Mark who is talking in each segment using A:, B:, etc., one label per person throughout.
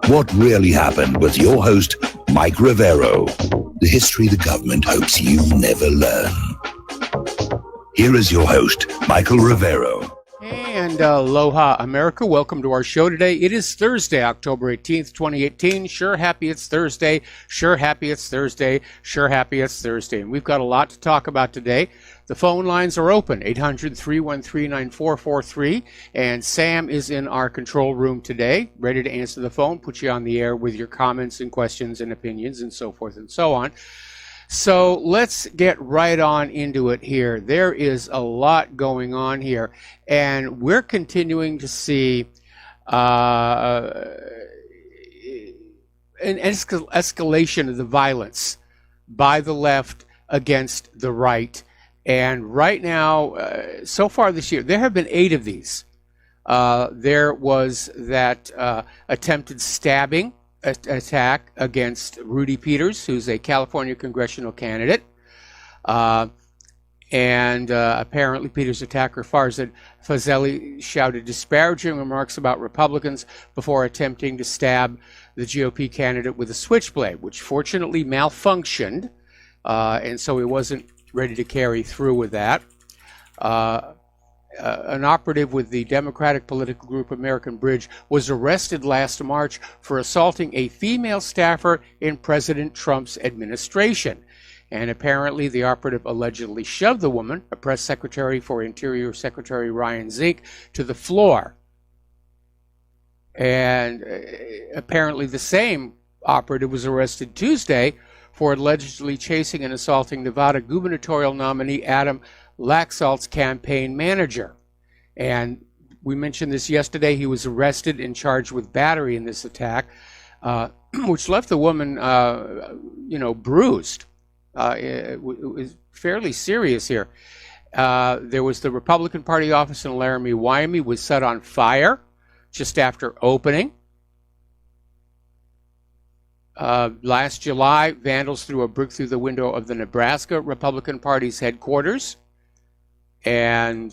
A: What really happened with your host, Mike Rivero. The history the government hopes you never learn. Here is your host, Michael Rivero.
B: And aloha, America. Welcome to our show today. It is Thursday, October 18th, 2018. Sure happy it's Thursday. Sure happy it's Thursday. Sure happy it's Thursday. And we've got a lot to talk about today. The phone lines are open, 800-313-9443. And Sam is in our control room today, ready to answer the phone, put you on the air with your comments and questions and opinions and so forth and so on. So let's get right on into it here. There is a lot going on here, and we're continuing to see an escalation of the violence by the left against the right. And right now, so far this year, there have been 8 of these. There was that attempted stabbing attack against Rudy Peters, who's a California congressional candidate. And apparently Peters' attacker, Farzad Fazeli, shouted disparaging remarks about Republicans before attempting to stab the GOP candidate with a switchblade, which fortunately malfunctioned, and so he wasn't ready to carry through with that. An operative with the Democratic political group American Bridge was arrested last March for assaulting a female staffer in President Trump's administration. And apparently the operative allegedly shoved the woman, a press secretary for Interior Secretary Ryan Zink, to the floor. And apparently the same operative was arrested Tuesday for allegedly chasing and assaulting Nevada gubernatorial nominee Adam Laxalt's campaign manager. And we mentioned this yesterday. He was arrested and charged with battery in this attack, which left the woman, bruised. It was fairly serious here. There was the Republican Party office in Laramie, Wyoming, was set on fire just after opening. Last July, vandals threw a brick through the window of the Nebraska Republican Party's headquarters, and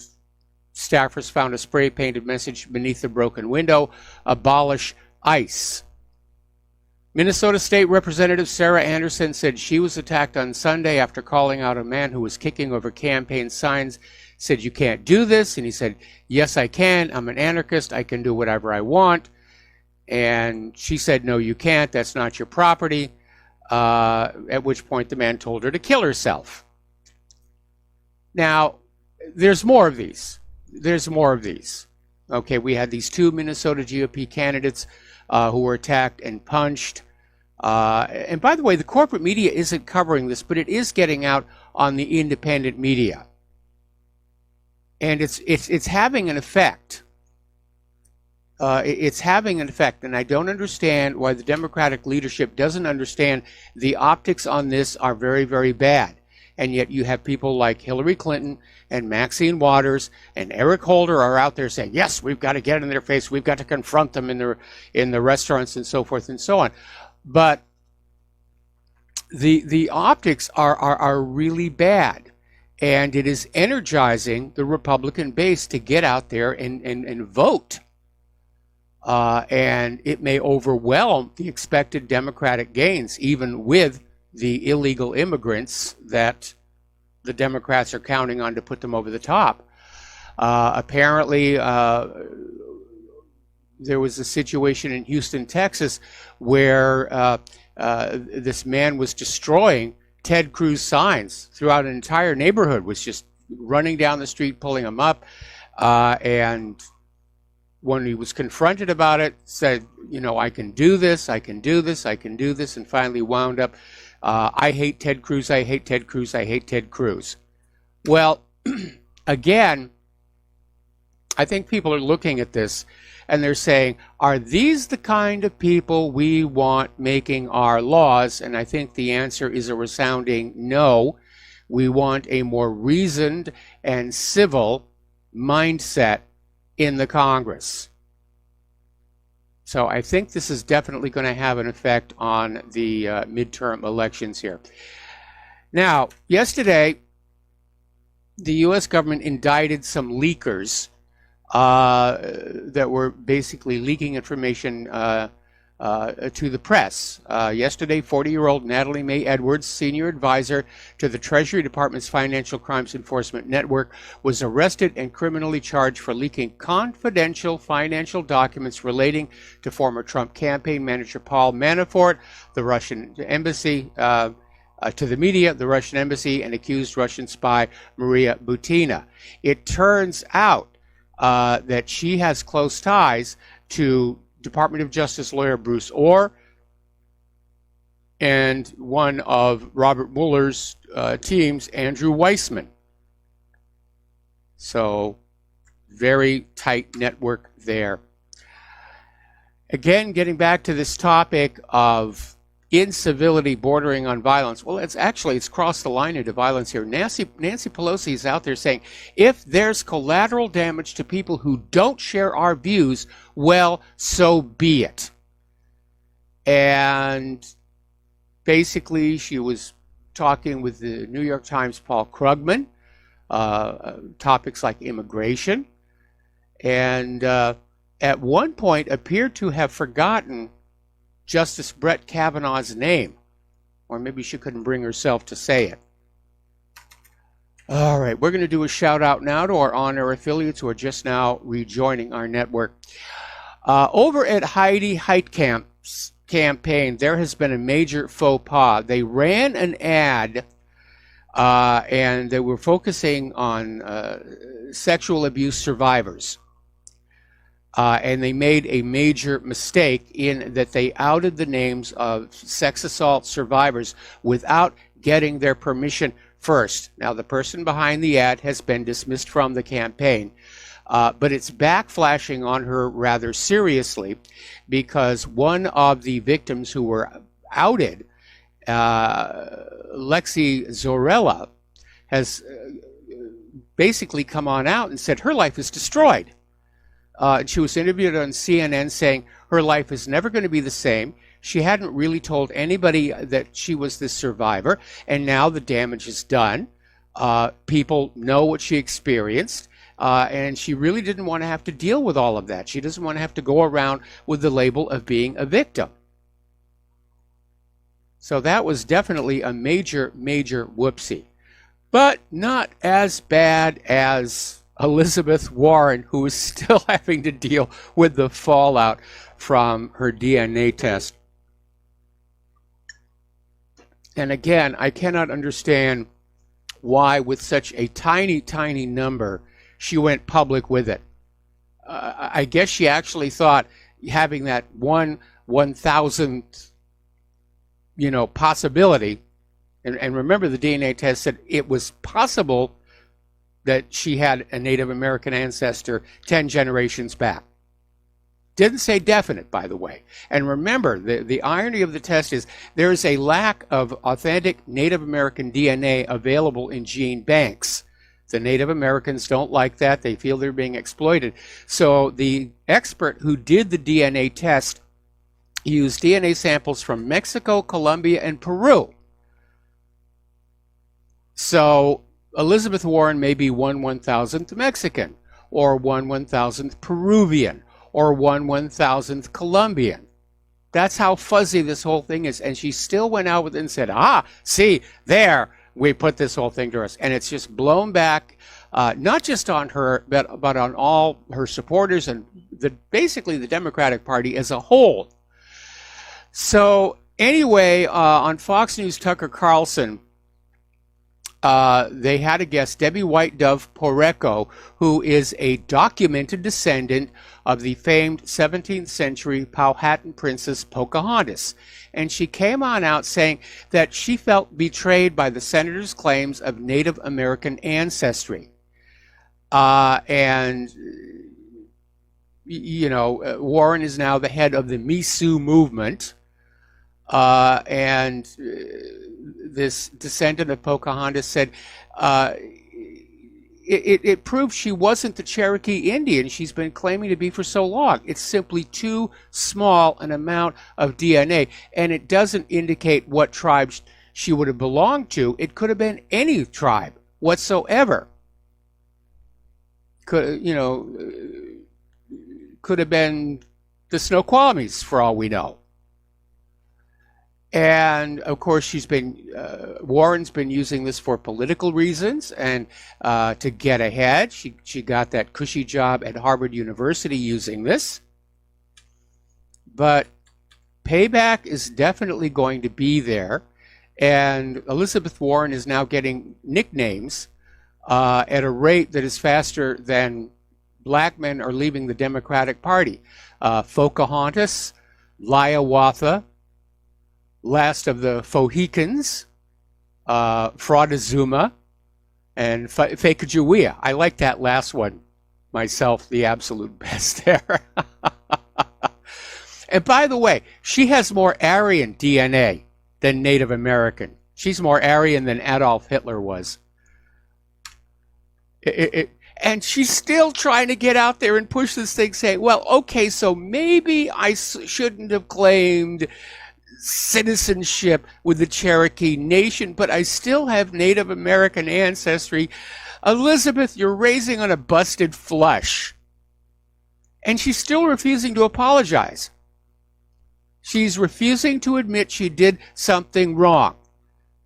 B: staffers found a spray-painted message beneath the broken window: abolish ICE. Minnesota State Representative Sarah Anderson said she was attacked on Sunday after calling out a man who was kicking over campaign signs, said, "You can't do this." And he said, "Yes, I can. I'm an anarchist. I can do whatever I want." And she said, "No, you can't. That's not your property." At which point the man told her to kill herself. Now, there's more of these. Okay, we had these 2 Minnesota GOP candidates who were attacked and punched. And by the way, the corporate media isn't covering this, but it is getting out on the independent media. And it's having an effect. It's having an effect, and I don't understand why the Democratic leadership doesn't understand the optics on this are very, very bad. And yet you have people like Hillary Clinton and Maxine Waters and Eric Holder are out there saying, yes, we've got to get in their face, we've got to confront them in the restaurants and so forth and so on. But the optics are really bad. And it is energizing the Republican base to get out there and vote. And it may overwhelm the expected Democratic gains, even with the illegal immigrants that the Democrats are counting on to put them over the top. Apparently, there was a situation in Houston, Texas, where this man was destroying Ted Cruz signs throughout an entire neighborhood, was just running down the street, pulling them up, and when he was confronted about it, said, I can do this, I can do this, I can do this, and finally wound up, I hate Ted Cruz, I hate Ted Cruz, I hate Ted Cruz. Well, again, I think people are looking at this and they're saying, are these the kind of people we want making our laws? And I think the answer is a resounding no. We want a more reasoned and civil mindset in the Congress. So I think this is definitely going to have an effect on the midterm elections here. Now, yesterday, the U.S. government indicted some leakers that were basically leaking information to the press. Yesterday, 40-year-old Natalie Mae Edwards, senior advisor to the Treasury Department's Financial Crimes Enforcement Network, was arrested and criminally charged for leaking confidential financial documents relating to former Trump campaign manager Paul Manafort, the Russian embassy, to the media, the Russian embassy, and accused Russian spy Maria Butina. It turns out that she has close ties to Department of Justice lawyer Bruce Orr and one of Robert Mueller's teams, Andrew Weissman. So, very tight network there. Again, getting back to this topic of incivility bordering on violence. Well, it's crossed the line into violence here. Nancy Pelosi is out there saying, if there's collateral damage to people who don't share our views, well, so be it. And basically, she was talking with the New York Times' Paul Krugman, topics like immigration, and at one point appeared to have forgotten Justice Brett Kavanaugh's name, or maybe she couldn't bring herself to say it. All right, we're going to do a shout out now to our on-air affiliates who are just now rejoining our network. Over at Heidi Heitkamp's campaign, there has been a major faux pas. They ran an ad and they were focusing on sexual abuse survivors. And they made a major mistake in that they outed the names of sex assault survivors without getting their permission first. Now, the person behind the ad has been dismissed from the campaign, but it's backflashing on her rather seriously because one of the victims who were outed, Lexi Zorella, has basically come on out and said her life is destroyed. She was interviewed on CNN saying her life is never going to be the same. She hadn't really told anybody that she was this survivor, and now the damage is done. People know what she experienced, and she really didn't want to have to deal with all of that. She doesn't want to have to go around with the label of being a victim. So that was definitely a major, major whoopsie. But not as bad as Elizabeth Warren, who is still having to deal with the fallout from her DNA test. And again, I cannot understand why, with such a tiny, tiny number, she went public with it. I guess she actually thought having that 1,000th, possibility, and remember the DNA test said it was possible that she had a Native American ancestor 10 generations back. Didn't say definite, by the way. And remember, the irony of the test is there is a lack of authentic Native American DNA available in gene banks. The Native Americans don't like that. They feel they're being exploited. So the expert who did the DNA test used DNA samples from Mexico, Colombia, and Peru. So Elizabeth Warren may be 1/1000th Mexican, or 1/1000th Peruvian, or 1/1000th Colombian. That's how fuzzy this whole thing is. And she still went out with it and said, see, there, we put this whole thing to us. And it's just blown back, not just on her, but on all her supporters and basically the Democratic Party as a whole. So anyway, on Fox News, Tucker Carlson, they had a guest, Debbie White Dove Porreco, who is a documented descendant of the famed 17th century Powhatan princess Pocahontas. And she came on out saying that she felt betrayed by the senator's claims of Native American ancestry. Warren is now the head of the Me Too movement. And this descendant of Pocahontas said it proved she wasn't the Cherokee Indian she's been claiming to be for so long. It's simply too small an amount of DNA, and it doesn't indicate what tribe she would have belonged to. It could have been any tribe whatsoever. Could have been the Snoqualmies for all we know. And of course, Warren's been using this for political reasons and to get ahead. She got that cushy job at Harvard University using this. But payback is definitely going to be there. And Elizabeth Warren is now getting nicknames at a rate that is faster than black men are leaving the Democratic Party. Pocahontas, Liawatha, last of the Fohicans, Fraudazuma, and Fakajawea. I like that last one myself, the absolute best there. And by the way, she has more Aryan DNA than Native American. She's more Aryan than Adolf Hitler was. And she's still trying to get out there and push this thing, saying, well, okay, so maybe I shouldn't have claimed citizenship with the Cherokee Nation, but I still have Native American ancestry. Elizabeth, you're raising on a busted flush. And she's still refusing to apologize. She's refusing to admit she did something wrong.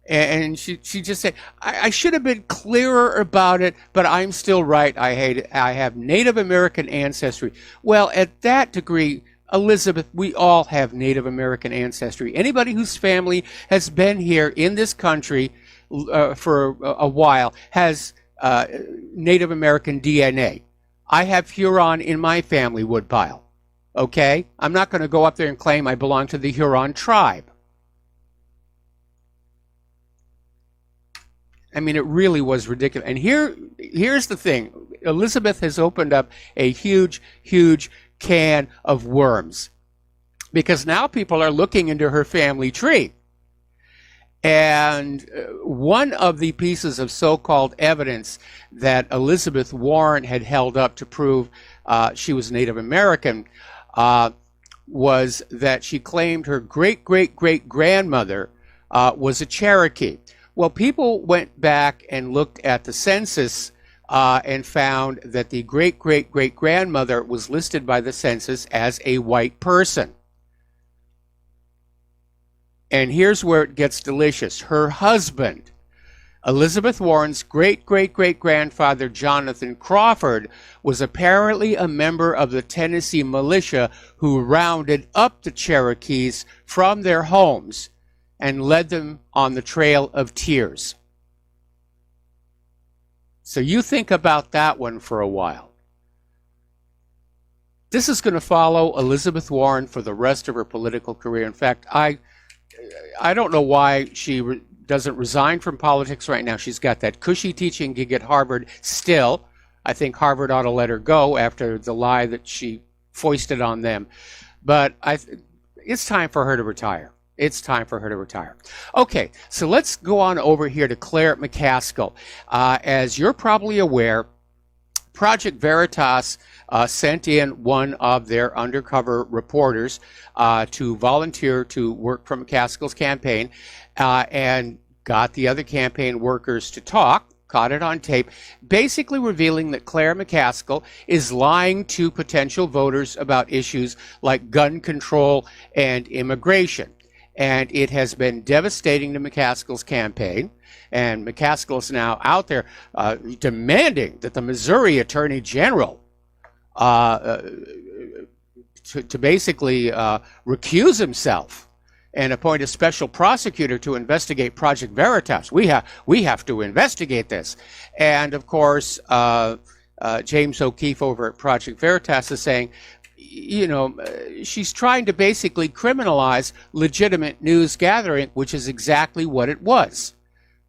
B: And she just said, I should have been clearer about it, but I'm still right. I have Native American ancestry. Well, at that degree, Elizabeth, we all have Native American ancestry. Anybody whose family has been here in this country for a while has Native American DNA. I have Huron in my family woodpile. Okay? I'm not going to go up there and claim I belong to the Huron tribe. I mean, it really was ridiculous. And here's the thing. Elizabeth has opened up a huge, huge can of worms. Because now people are looking into her family tree. And one of the pieces of so-called evidence that Elizabeth Warren had held up to prove she was Native American was that she claimed her great-great-great-grandmother was a Cherokee. Well, people went back and looked at the census and found that the great-great-great-grandmother was listed by the census as a white person. And here's where it gets delicious. Her husband, Elizabeth Warren's great-great-great-grandfather, Jonathan Crawford, was apparently a member of the Tennessee militia who rounded up the Cherokees from their homes and led them on the Trail of Tears. So you think about that one for a while. This is going to follow Elizabeth Warren for the rest of her political career. In fact, I don't know why she doesn't resign from politics right now. She's got that cushy teaching gig at Harvard still. I think Harvard ought to let her go after the lie that she foisted on them. But it's time for her to retire. It's time for her to retire. Okay, so let's go on over here to Claire McCaskill. As you're probably aware, Project Veritas sent in one of their undercover reporters to volunteer to work for McCaskill's campaign and got the other campaign workers to talk, caught it on tape, basically revealing that Claire McCaskill is lying to potential voters about issues like gun control and immigration. And it has been devastating to McCaskill's campaign. And McCaskill is now out there demanding that the Missouri Attorney General to basically recuse himself and appoint a special prosecutor to investigate Project Veritas. We have to investigate this. And of course, James O'Keefe over at Project Veritas is saying, you know, she's trying to basically criminalize legitimate news gathering, which is exactly what it was.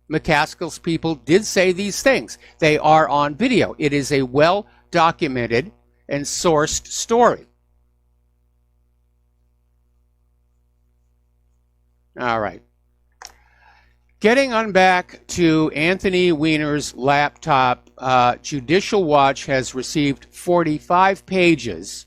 B: McCaskill's people did say these things. They are on video. It is a well-documented and sourced story. All right. Getting on back to Anthony Weiner's laptop, Judicial Watch has received 45 pages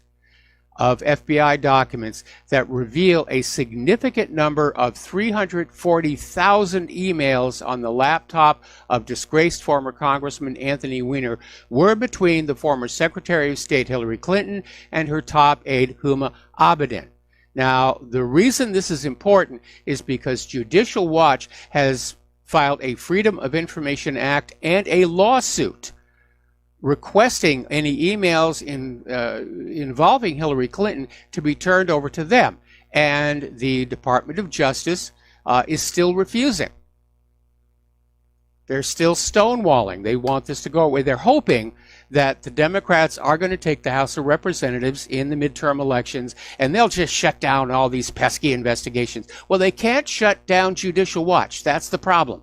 B: of FBI documents that reveal a significant number of 340,000 emails on the laptop of disgraced former Congressman Anthony Weiner were between the former Secretary of State Hillary Clinton and her top aide Huma Abedin. Now, the reason this is important is because Judicial Watch has filed a Freedom of Information Act and a lawsuit requesting any emails involving Hillary Clinton to be turned over to them. And the Department of Justice is still refusing. They're still stonewalling. They want this to go away. They're hoping that the Democrats are going to take the House of Representatives in the midterm elections, and they'll just shut down all these pesky investigations. Well, they can't shut down Judicial Watch. That's the problem.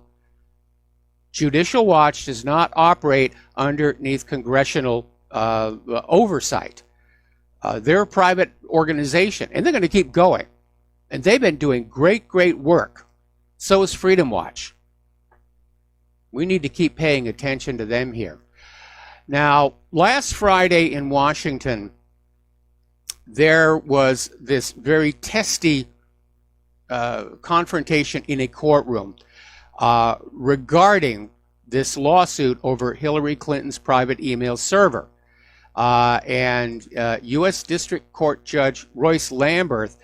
B: Judicial Watch does not operate underneath congressional oversight. They're a private organization, and they're going to keep going. And they've been doing great, great work. So is Freedom Watch. We need to keep paying attention to them here. Now, last Friday in Washington, there was this very testy confrontation in a courtroom regarding this lawsuit over Hillary Clinton's private email server. And U.S. District Court Judge Royce Lamberth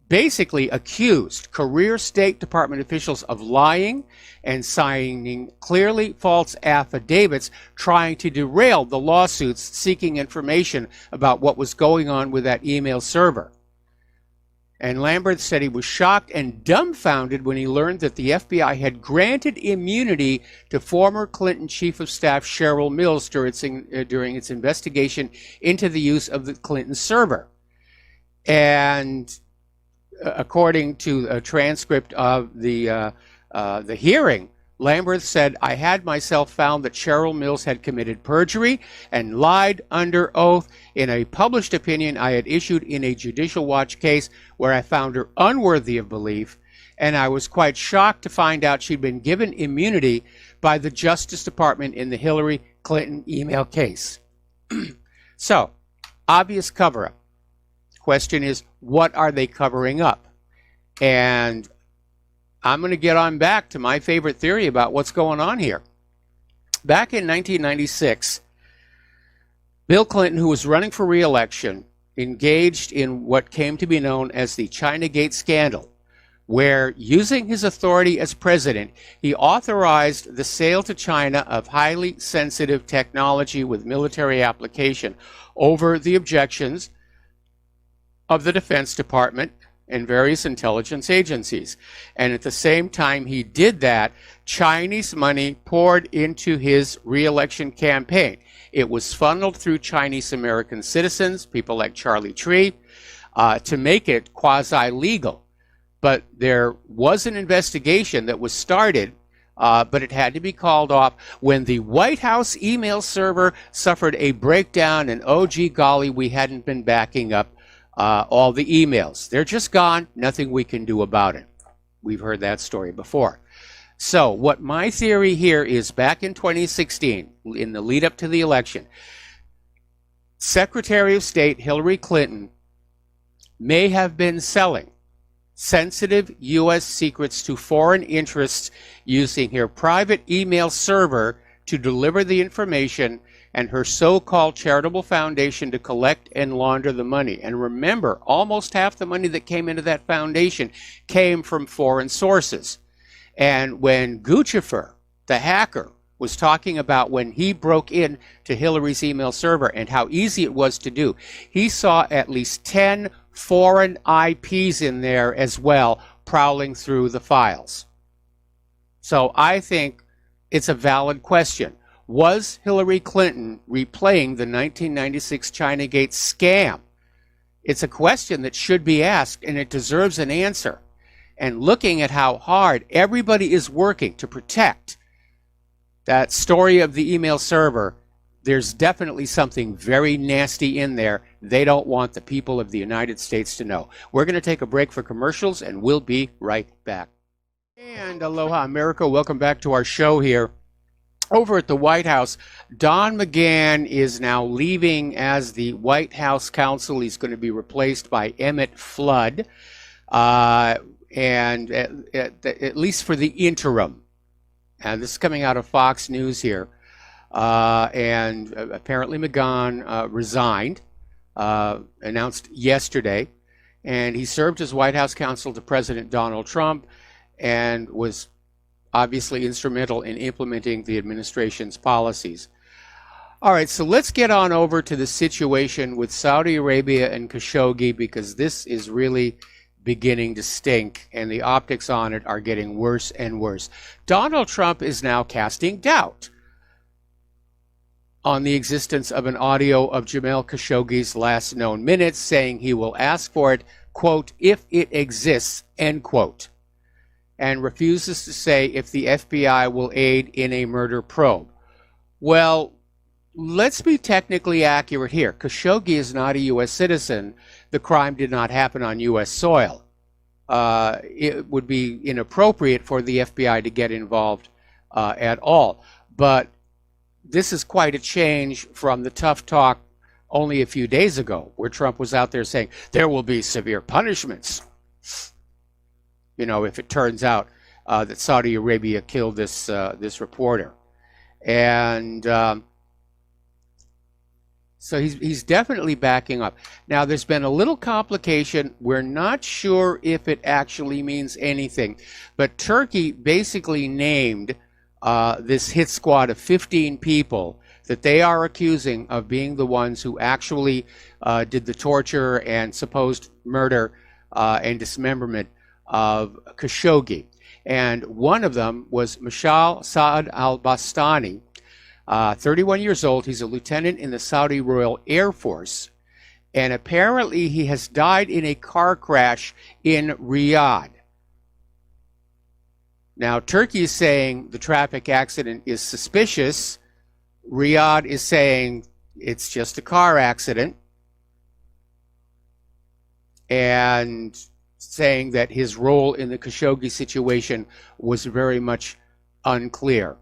B: basically accused career State Department officials of lying and signing clearly false affidavits trying to derail the lawsuits seeking information about what was going on with that email server. And Lamberth said he was shocked and dumbfounded when he learned that the FBI had granted immunity to former Clinton Chief of Staff Cheryl Mills during its investigation into the use of the Clinton server. And according to a transcript of the hearing, Lamberth said, "I had myself found that Cheryl Mills had committed perjury and lied under oath in a published opinion I had issued in a Judicial Watch case where I found her unworthy of belief, and I was quite shocked to find out she'd been given immunity by the Justice Department in the Hillary Clinton email case." So, obvious cover-up. Question is, what are they covering up? And I'm going to get on back to my favorite theory about what's going on here. Back in 1996, Bill Clinton, who was running for re-election, engaged in what came to be known as the Chinagate scandal, where, using his authority as president, he authorized the sale to China of highly sensitive technology with military application over the objections of the Defense Department and various intelligence agencies. And at the same time he did that, Chinese money poured into his re-election campaign. It was funneled through Chinese American citizens, people like Charlie Tree, to make it quasi-legal. But there was an investigation that was started, but it had to be called off when the White House email server suffered a breakdown, and oh gee golly, we hadn't been backing up all the emails. They're just gone. Nothing we can do about it. We've heard that story before. So what my theory here is, back in 2016, in the lead up to the election, Secretary of State Hillary Clinton may have been selling sensitive U.S. secrets to foreign interests using her private email server to deliver the information, and her so-called charitable foundation to collect and launder the money. And remember, almost half the money that came into that foundation came from foreign sources. And when Guccifer, the hacker, was talking about when he broke in to Hillary's email server and how easy it was to do, he saw at least 10 foreign IPs in there as well, prowling through the files. So I think it's a valid question. Was Hillary Clinton replaying the 1996 Chinagate scam? It's a question that should be asked, and it deserves an answer. And looking at how hard everybody is working to protect that story of the email server, there's definitely something very nasty in there they don't want the people of the United States to know. We're going to take a break for commercials, and we'll be right back. And aloha, America. Welcome back to our show here. Over at the White House, Don McGahn is now leaving as the White House counsel. He's going to be replaced by Emmett Flood, and at least for the interim. And this is coming out of Fox News here. And apparently McGahn resigned, announced yesterday. And he served as White House counsel to President Donald Trump and was obviously instrumental in implementing the administration's policies. All right, so let's get on over to the situation with Saudi Arabia and Khashoggi, because this is really beginning to stink and the optics on it are getting worse and worse. Donald Trump is now casting doubt on the existence of an audio of Jamal Khashoggi's last known minutes, saying he will ask for it, quote, if it exists, end quote, and refuses to say if the FBI will aid in a murder probe. Well, let's be technically accurate here. Khashoggi is not a U.S. citizen. The crime did not happen on U.S. soil. It would be inappropriate for the FBI to get involved at all. But this is quite a change from the tough talk only a few days ago, where Trump was out there saying there will be severe punishments, you know, if it turns out that Saudi Arabia killed this reporter. And so he's definitely backing up. Now, there's been a little complication. We're not sure if it actually means anything, but Turkey basically named this hit squad of 15 people that they are accusing of being the ones who actually did the torture and supposed murder and dismemberment of Khashoggi. And one of them was Mashal Saad al-Bastani, 31 years old. He's a lieutenant in the Saudi Royal Air Force. And apparently he has died in a car crash in Riyadh. Now, Turkey is saying the traffic accident is suspicious. Riyadh is saying it's just a car accident, and saying that his role in the Khashoggi situation was very much unclear.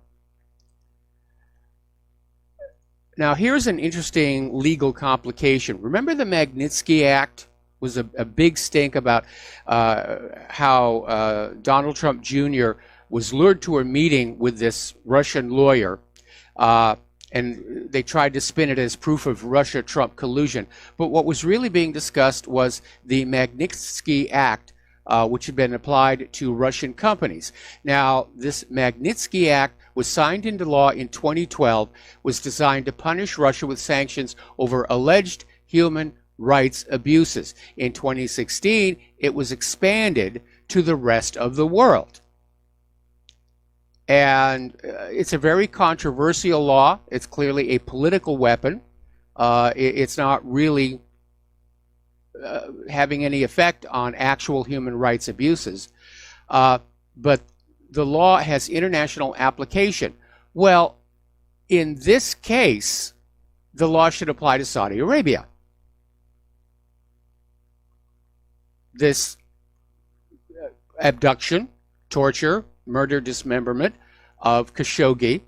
B: Now, here's an interesting legal complication. Remember the Magnitsky Act was a big stink about how Donald Trump Jr. was lured to a meeting with this Russian lawyer, and they tried to spin it as proof of Russia-Trump collusion. But what was really being discussed was the Magnitsky Act, which had been applied to Russian companies. Now, this Magnitsky Act was signed into law in 2012, was designed to punish Russia with sanctions over alleged human rights abuses. In 2016, it was expanded to the rest of the world. And it's a very controversial law. It's clearly a political weapon. It's not really having any effect on actual human rights abuses. But the law has international application. Well, in this case, the law should apply to Saudi Arabia. This abduction, torture, murder, dismemberment of Khashoggi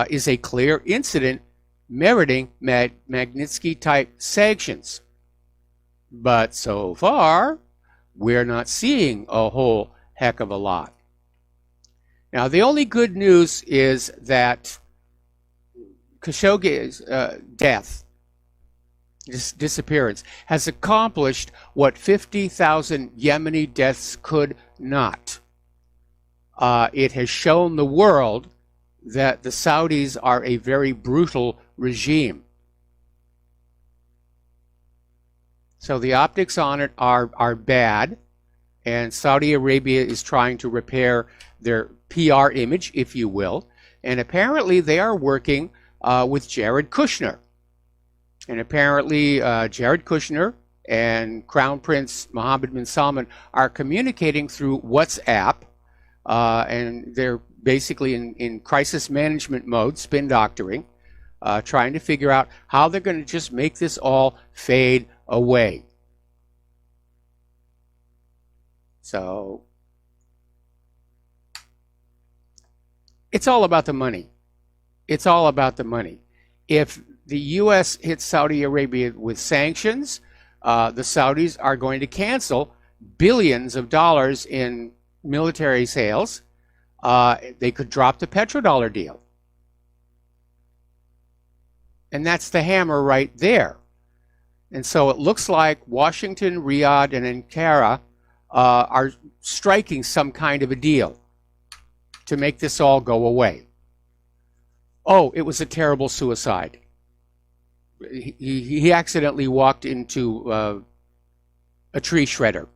B: is a clear incident meriting Magnitsky-type sanctions. But so far, we're not seeing a whole heck of a lot. Now, the only good news is that Khashoggi's death, disappearance, has accomplished what 50,000 Yemeni deaths could not. It has shown the world that the Saudis are a very brutal regime. So the optics on it are bad, and Saudi Arabia is trying to repair their PR image, if you will, and apparently they are working with Jared Kushner. And apparently Jared Kushner and Crown Prince Mohammed bin Salman are communicating through WhatsApp, and they're basically in crisis management mode, spin doctoring, trying to figure out how they're going to just make this all fade away. So it's all about the money. It's all about the money. If the U.S. hits Saudi Arabia with sanctions, the Saudis are going to cancel billions of dollars in military sales. They could drop the petrodollar deal. And that's the hammer right there. And so it looks like Washington, Riyadh, and Ankara are striking some kind of a deal to make this all go away. Oh, it was a terrible suicide. He accidentally walked into a tree shredder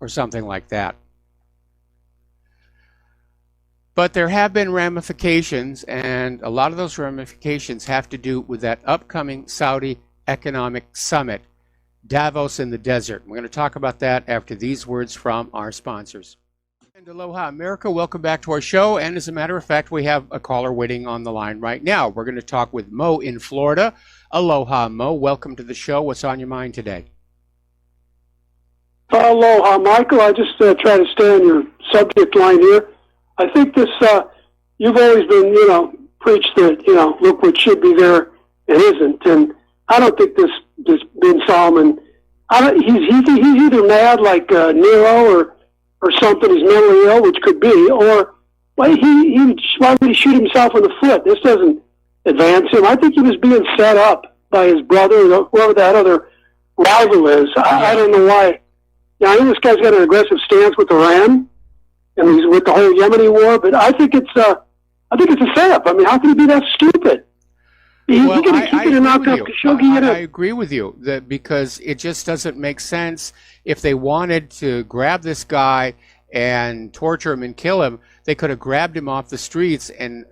B: or something like that. But there have been ramifications, and a lot of those ramifications have to do with that upcoming Saudi Economic Summit, Davos in the desert. We're going to talk about that after these words from our sponsors. And aloha, America. Welcome back to our show. And as a matter of fact, we have a caller waiting on the line right now. We're going to talk with Mo in Florida. Aloha, Mo. Welcome to the show. What's on your mind today?
C: Aloha, Michael. I just try to stay on your subject line here. I think this, you've always been, preached that, look what should be there and isn't. And I don't think this bin Salman, he's either mad like Nero or something, he's mentally ill, which could be, or why would he shoot himself in the foot? This doesn't advance him. I think he was being set up by his brother, or whoever that other rival is. I don't know why. I know this guy's got an aggressive stance with Iran, and he's with the whole Yemeni war, but I think it's a setup. I mean, how can he be that stupid?
B: I agree with you that because it just doesn't make sense. If they wanted to grab this guy and torture him and kill him, they could have grabbed him off the streets and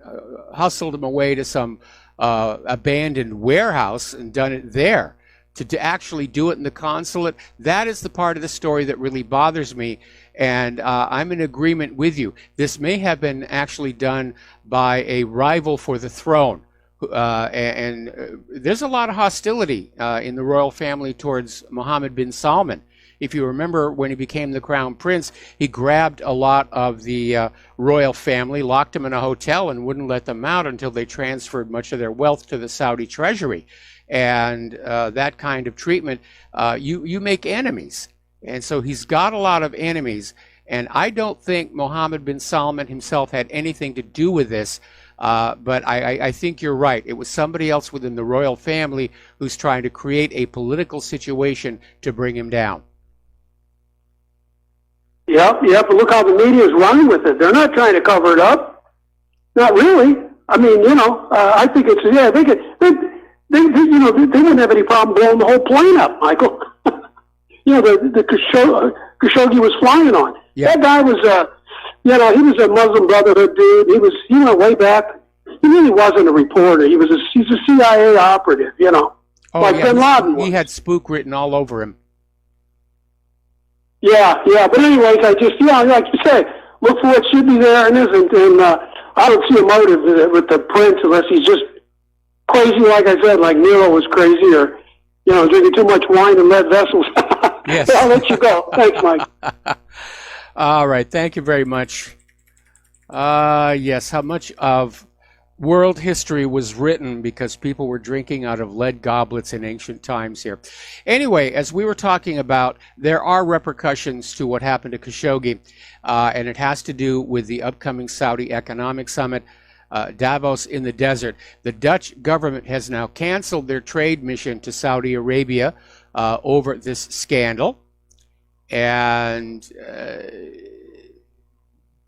B: hustled him away to some abandoned warehouse and done it there. To actually do it in the consulate, that is the part of the story that really bothers me. And I'm in agreement with you. This may have been actually done by a rival for the throne. And there's a lot of hostility in the royal family towards Mohammed bin Salman. If you remember, when he became the crown prince, he grabbed a lot of the royal family, locked them in a hotel, and wouldn't let them out until they transferred much of their wealth to the Saudi treasury. And that kind of treatment, you make enemies. And so he's got a lot of enemies. And I don't think Mohammed bin Salman himself had anything to do with this. But I think you're right. It was somebody else within the royal family who's trying to create a political situation to bring him down.
C: Yep, but look how the media is running with it. They're not trying to cover it up. Not really. I mean, I think it's, they wouldn't have any problem blowing the whole plane up, Michael. The Khashoggi was flying on. Yeah. That guy was, he was a Muslim Brotherhood dude. He went way back. He really wasn't a reporter. He's a CIA operative, like Bin Laden was.
B: He had spook written all over him.
C: Yeah. But anyways, I just, like you say, look for what should be there and isn't. And I don't see a motive with the prince unless he's just crazy, like I said, like Nero was crazy, or drinking too much wine in lead vessels.
B: Yes.
C: I'll let you go. Thanks, Mike.
B: All right. Thank you very much. Yes. How much of world history was written because people were drinking out of lead goblets in ancient times here. Anyway, as we were talking about, there are repercussions to what happened to Khashoggi, and it has to do with the upcoming Saudi Economic Summit, Davos in the desert. The Dutch government has now canceled their trade mission to Saudi Arabia over this scandal. And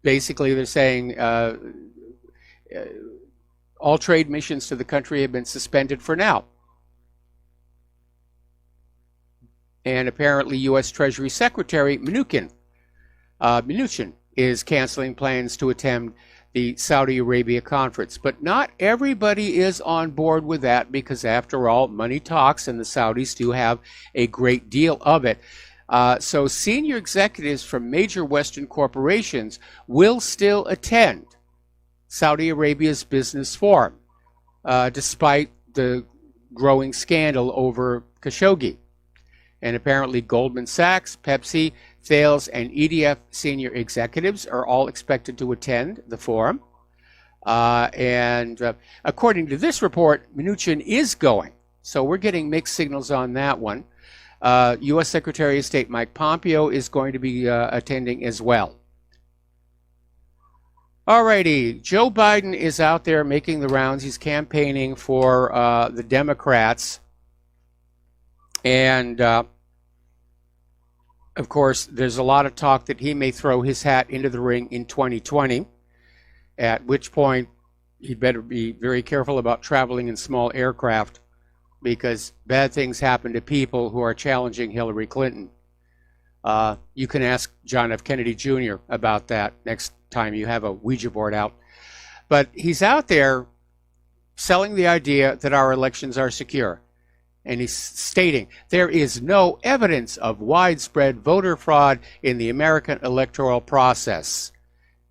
B: basically they're saying all trade missions to the country have been suspended for now. And apparently U.S. Treasury Secretary Mnuchin is canceling plans to attend the Saudi Arabia conference. But not everybody is on board with that because, after all, money talks, and the Saudis do have a great deal of it. So senior executives from major Western corporations will still attend Saudi Arabia's business forum, despite the growing scandal over Khashoggi. And apparently Goldman Sachs, Pepsi, Thales, and EDF senior executives are all expected to attend the forum. And according to this report, Mnuchin is going. So we're getting mixed signals on that one. U.S. Secretary of State Mike Pompeo is going to be attending as well. Alrighty, Joe Biden is out there making the rounds. He's campaigning for the Democrats. And, of course, there's a lot of talk that he may throw his hat into the ring in 2020, at which point he'd better be very careful about traveling in small aircraft, because bad things happen to people who are challenging Hillary Clinton. You can ask John F. Kennedy Jr. about that next time you have a Ouija board out. But he's out there selling the idea that our elections are secure. And he's stating there is no evidence of widespread voter fraud in the American electoral process.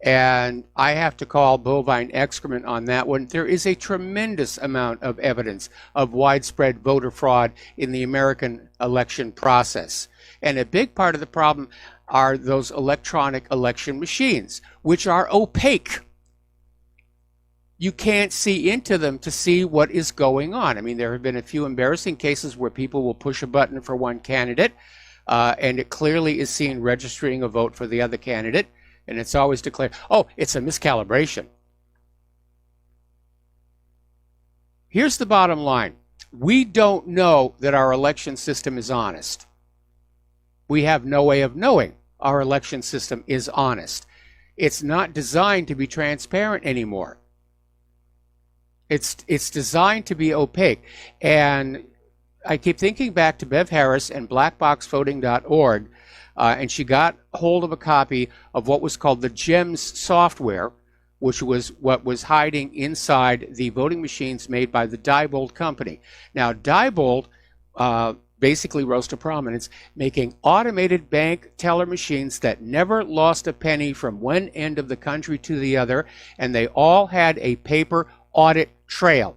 B: And I have to call bovine excrement on that one. There is a tremendous amount of evidence of widespread voter fraud in the American election process. And a big part of the problem are those electronic election machines, which are opaque. You can't see into them to see what is going on. I mean, there have been a few embarrassing cases where people will push a button for one candidate, and it clearly is seen registering a vote for the other candidate, and it's always declared, oh, it's a miscalibration. Here's the bottom line. We don't know that our election system is honest. We have no way of knowing our election system is honest. It's not designed to be transparent anymore. It's designed to be opaque. And I keep thinking back to Bev Harris and blackboxvoting.org, and she got hold of a copy of what was called the GEMS software, which was what was hiding inside the voting machines made by the Diebold company. Now, Diebold basically rose to prominence, making automated bank teller machines that never lost a penny from one end of the country to the other, and they all had a paper audit trail.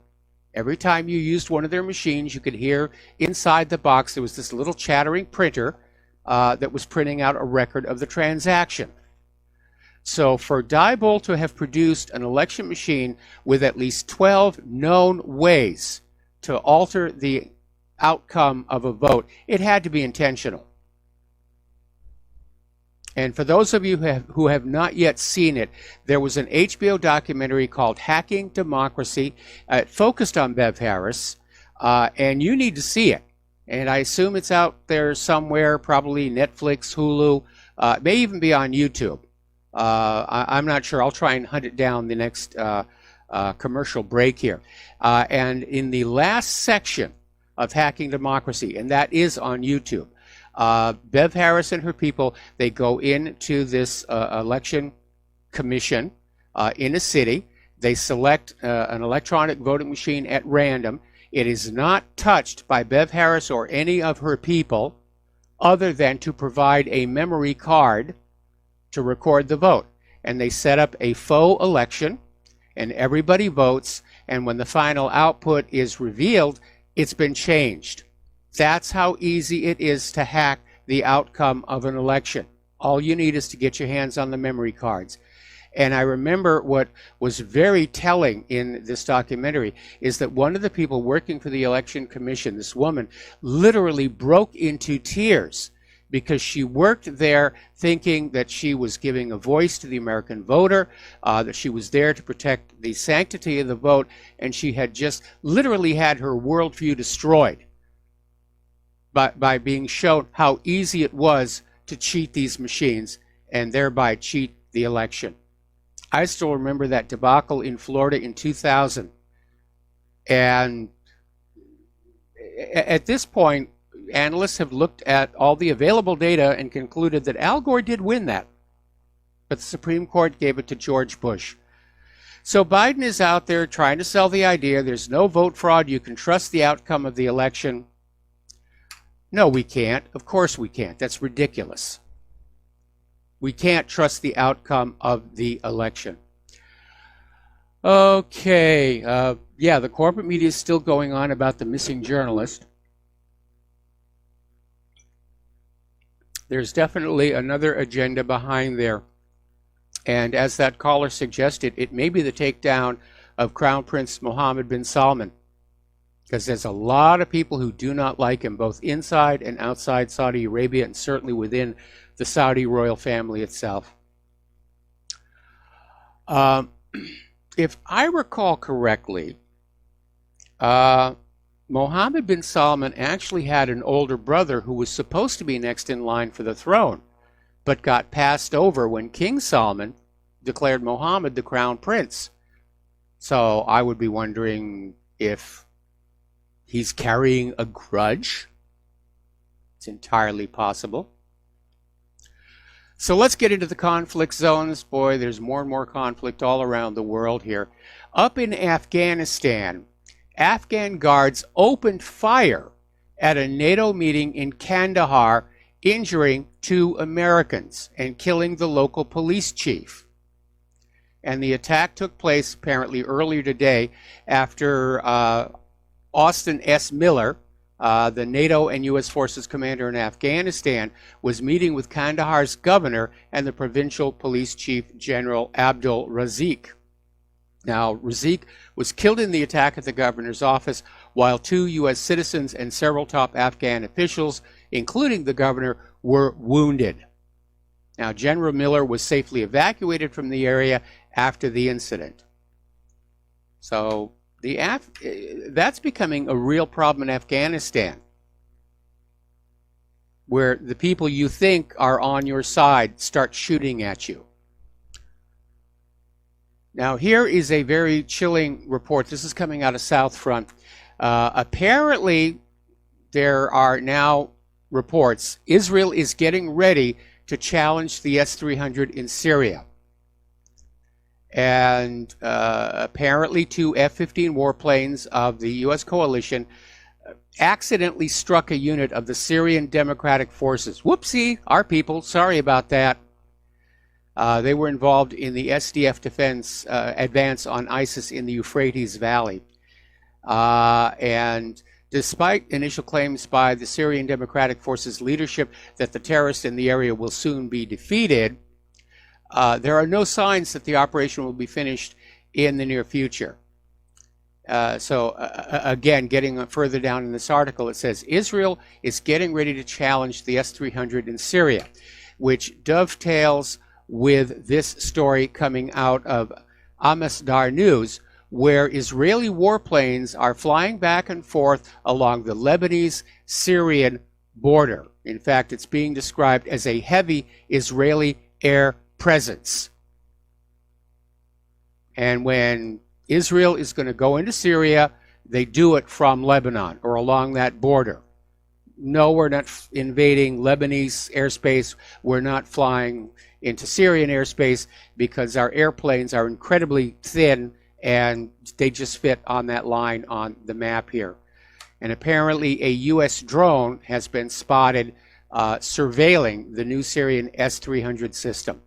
B: Every time you used one of their machines, you could hear inside the box there was this little chattering printer that was printing out a record of the transaction. So for Diebold to have produced an election machine with at least 12 known ways to alter the outcome of a vote, it had to be intentional. And for those of you who have not yet seen it, there was an HBO documentary called Hacking Democracy. It focused on Bev Harris, and you need to see it. And I assume it's out there somewhere, probably Netflix, Hulu, it may even be on YouTube. I'm not sure. I'll try and hunt it down the next commercial break here. And in the last section of Hacking Democracy, and that is on YouTube, Bev Harris and her people, they go into this election commission in a city. They select an electronic voting machine at random. It is not touched by Bev Harris or any of her people other than to provide a memory card to record the vote. And they set up a faux election, and everybody votes, and when the final output is revealed, it's been changed. That's how easy it is to hack the outcome of an election. All you need is to get your hands on the memory cards. And I remember what was very telling in this documentary is that one of the people working for the Election Commission, this woman, literally broke into tears because she worked there thinking that she was giving a voice to the American voter, that she was there to protect the sanctity of the vote, and she had just literally had her worldview destroyed by being shown how easy it was to cheat these machines and thereby cheat the election. I still remember that debacle in Florida in 2000. And at this point, analysts have looked at all the available data and concluded that Al Gore did win that. But the Supreme Court gave it to George Bush. So Biden is out there trying to sell the idea there's no vote fraud. You can trust the outcome of the election. No, we can't. Of course we can't. That's ridiculous. We can't trust the outcome of the election. Okay. Yeah, the corporate media is still going on about the missing journalist. There's definitely another agenda behind there. And as that caller suggested, it may be the takedown of Crown Prince Mohammed bin Salman, because there's a lot of people who do not like him, both inside and outside Saudi Arabia, and certainly within the Saudi royal family itself. If I recall correctly, Mohammed bin Salman actually had an older brother who was supposed to be next in line for the throne, but got passed over when King Salman declared Mohammed the crown prince. So I would be wondering if he's carrying a grudge. It's entirely possible. So let's get into the conflict zones. Boy, there's more and more conflict all around the world here. Up in Afghanistan, Afghan guards opened fire at a NATO meeting in Kandahar, injuring 2 Americans and killing the local police chief. And the attack took place apparently earlier today after Austin S. Miller, the NATO and U.S. Forces commander in Afghanistan, was meeting with Kandahar's governor and the provincial police chief, General Abdul Razik. Now, Razik was killed in the attack at the governor's office, while 2 U.S. citizens and several top Afghan officials, including the governor, were wounded. Now, General Miller was safely evacuated from the area after the incident. So that's becoming a real problem in Afghanistan, where the people you think are on your side start shooting at you. Now, here is a very chilling report. This is coming out of South Front. Apparently, there are now reports Israel is getting ready to challenge the S-300 in Syria. And apparently 2 F-15 warplanes of the U.S. coalition accidentally struck a unit of the Syrian Democratic Forces. Whoopsie, our people, sorry about that. They were involved in the SDF defense advance on ISIS in the Euphrates Valley. And despite initial claims by the Syrian Democratic Forces leadership that the terrorists in the area will soon be defeated, there are no signs that the operation will be finished in the near future. Again, getting further down in this article, it says Israel is getting ready to challenge the S-300 in Syria, which dovetails with this story coming out of Amasdar News, where Israeli warplanes are flying back and forth along the Lebanese-Syrian border. In fact, it's being described as a heavy Israeli air presence. And when Israel is going to go into Syria, they do it from Lebanon or along that border. No, we're not invading Lebanese airspace. We're not flying into Syrian airspace because our airplanes are incredibly thin and they just fit on that line on the map here. And apparently a U.S. drone has been spotted surveilling the new Syrian S-300 system.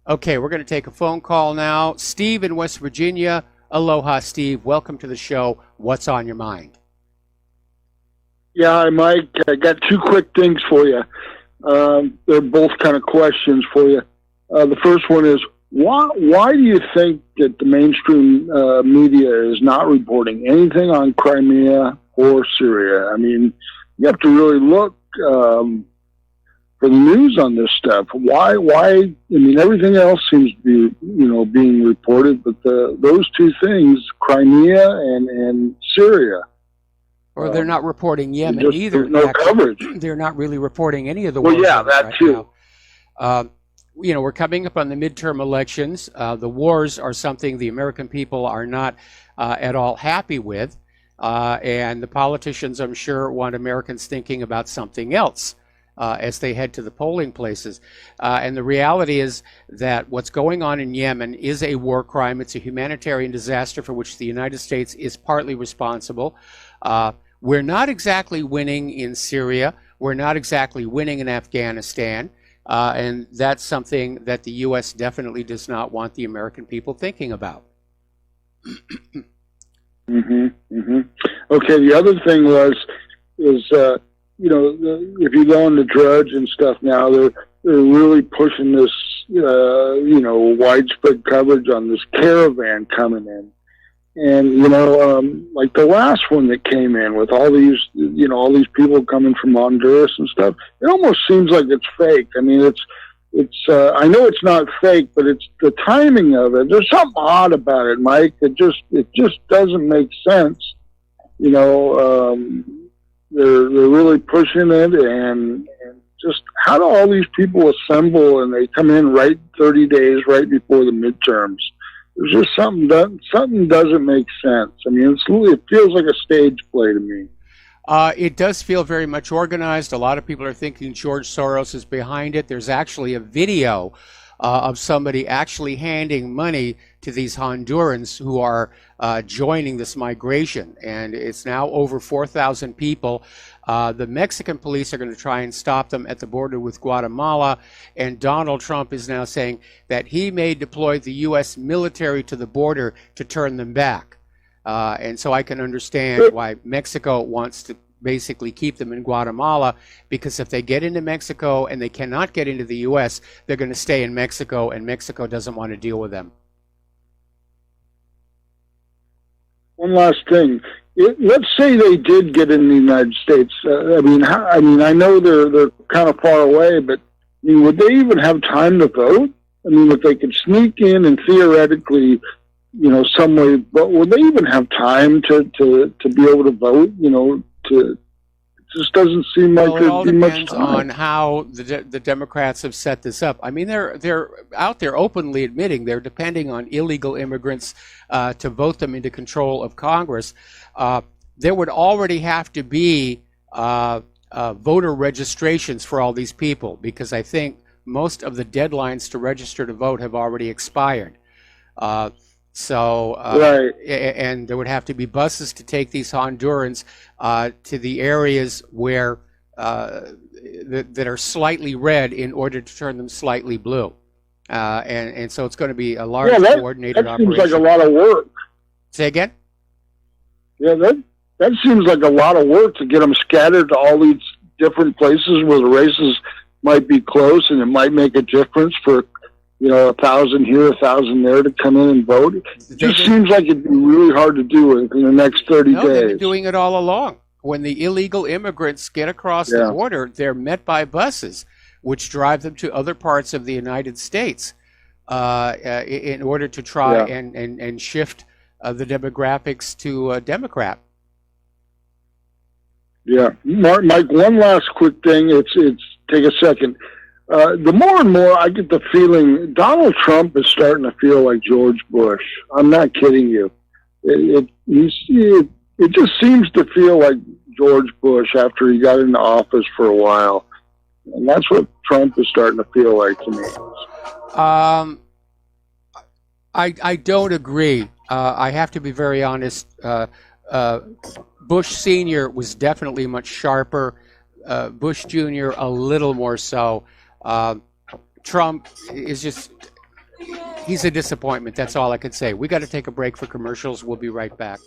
B: Okay, we're going to take a phone call now. Steve in West Virginia. Aloha, Steve. Welcome to the show. What's on your mind?
D: Yeah, hi, Mike. I got 2 quick things for you. They're both kind of questions for you. The first one is, why do you think that the mainstream media is not reporting anything on Crimea or Syria? I mean, you have to really look for the news on this stuff. Why? I mean, everything else seems to be, being reported, but those 2 things, Crimea and Syria.
B: Or they're not reporting Yemen either.
D: There's no coverage.
B: They're not really reporting any of the wars.
D: Well, yeah, that
B: right
D: too.
B: Now. We're coming up on the midterm elections. The wars are something the American people are not at all happy with. And the politicians, I'm sure, want Americans thinking about something else as they head to the polling places. And the reality is that what's going on in Yemen is a war crime. It's a humanitarian disaster for which the United States is partly responsible. We're not exactly winning in Syria. We're not exactly winning in Afghanistan. And that's something that the U.S. definitely does not want the American people thinking about.
D: Okay, the other thing is if you go on the Drudge and stuff now, they're really pushing this, widespread coverage on this caravan coming in. And, like the last one that came in with all these people coming from Honduras and stuff, it almost seems like it's fake. I mean, I know it's not fake, but it's the timing of it. There's something odd about it, Mike. It just doesn't make sense. You know, they're really pushing it, and just how do all these people assemble and they come in right 30 days right before the midterms? There's just something doesn't make sense. I mean, it feels like a stage play to me.
B: It does feel very much organized. A lot of people are thinking George Soros is behind it. There's actually a video of somebody actually handing money to these Hondurans who are joining this migration. And it's now over 4,000 people. The Mexican police are going to try and stop them at the border with Guatemala. And Donald Trump is now saying that he may deploy the U.S. military to the border to turn them back. And so I can understand why Mexico wants to basically keep them in Guatemala, because if they get into Mexico and they cannot get into the U.S., they're going to stay in Mexico, and Mexico doesn't want to deal with them.
D: One last thing. Let's say they did get in the United States. I know they're kind of far away, but would they even have time to vote? I mean, if they could sneak in and theoretically, some way, but would they even have time to be able to vote? It just doesn't seem like there'd be much time.
B: It all depends on how the Democrats have set this up. I mean, they're out there openly admitting they're depending on illegal immigrants to vote them into control of Congress. There would already have to be voter registrations for all these people, because I think most of the deadlines to register to vote have already expired. Right. And there would have to be buses to take these Hondurans to the areas where that are slightly red in order to turn them slightly blue. And so it's going to be a large coordinated operation.
D: That seems like a lot of work.
B: Say again?
D: Yeah, that seems like a lot of work to get them scattered to all these different places where the races might be close, and it might make a difference for 1,000 here, 1,000 there to come in and vote. It just seems like it'd be really hard to do in the next 30 days.
B: They've been doing it all along. When the illegal immigrants get across the border, they're met by buses, which drive them to other parts of the United States in order to try and shift the demographics to Democrat.
D: Yeah. Mike, one last quick thing. It's take a second. The more and more I get the feeling Donald Trump is starting to feel like George Bush. I'm not kidding you. It just seems to feel like George Bush after he got into office for a while. And that's what Trump is starting to feel like to me.
B: I don't agree. I have to be very honest. Bush Sr. was definitely much sharper. Bush Jr. a little more so. Trump is he's a disappointment. That's all I can say. We got to take a break for commercials. We'll be right back.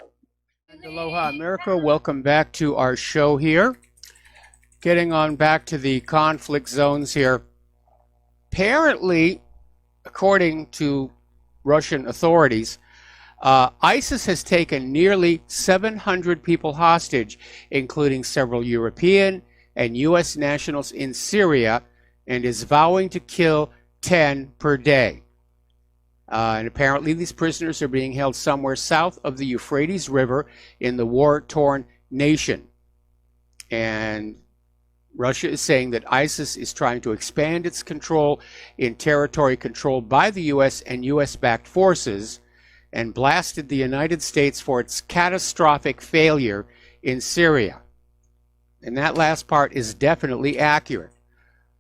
B: Aloha, America. Welcome back to our show here. Getting on back to the conflict zones here. Apparently, according to Russian authorities, ISIS has taken nearly 700 people hostage, including several European and U.S. nationals in Syria, and is vowing to kill 10 per day. And apparently these prisoners are being held somewhere south of the Euphrates River in the war-torn nation. And Russia is saying that ISIS is trying to expand its control in territory controlled by the U.S. and U.S.-backed forces, and blasted the United States for its catastrophic failure in Syria. And that last part is definitely accurate.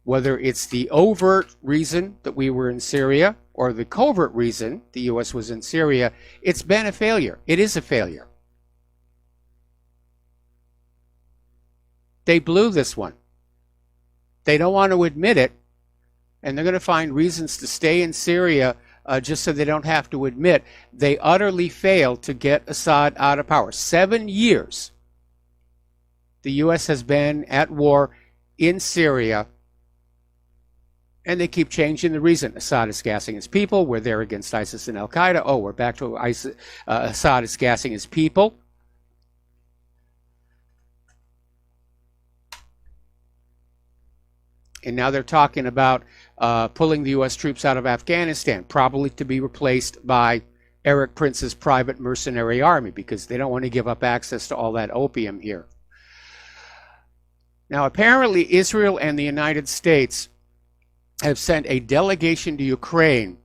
B: Whether it's the overt reason that we were in Syria or the covert reason the U.S. was in Syria, it's been a failure. It is a failure. They blew this one. They don't want to admit it, and they're going to find reasons to stay in Syria just so they don't have to admit they utterly failed to get Assad out of power. 7 years the U.S. has been at war in Syria, and they keep changing the reason. Assad is gassing his people. We're there against ISIS and Al-Qaeda. Oh, we're back to ISIS. Assad is gassing his people. And now they're talking about pulling the U.S. troops out of Afghanistan, probably to be replaced by Eric Prince's private mercenary army, because they don't want to give up access to all that opium here. Now, apparently, Israel and the United States have sent a delegation to Ukraine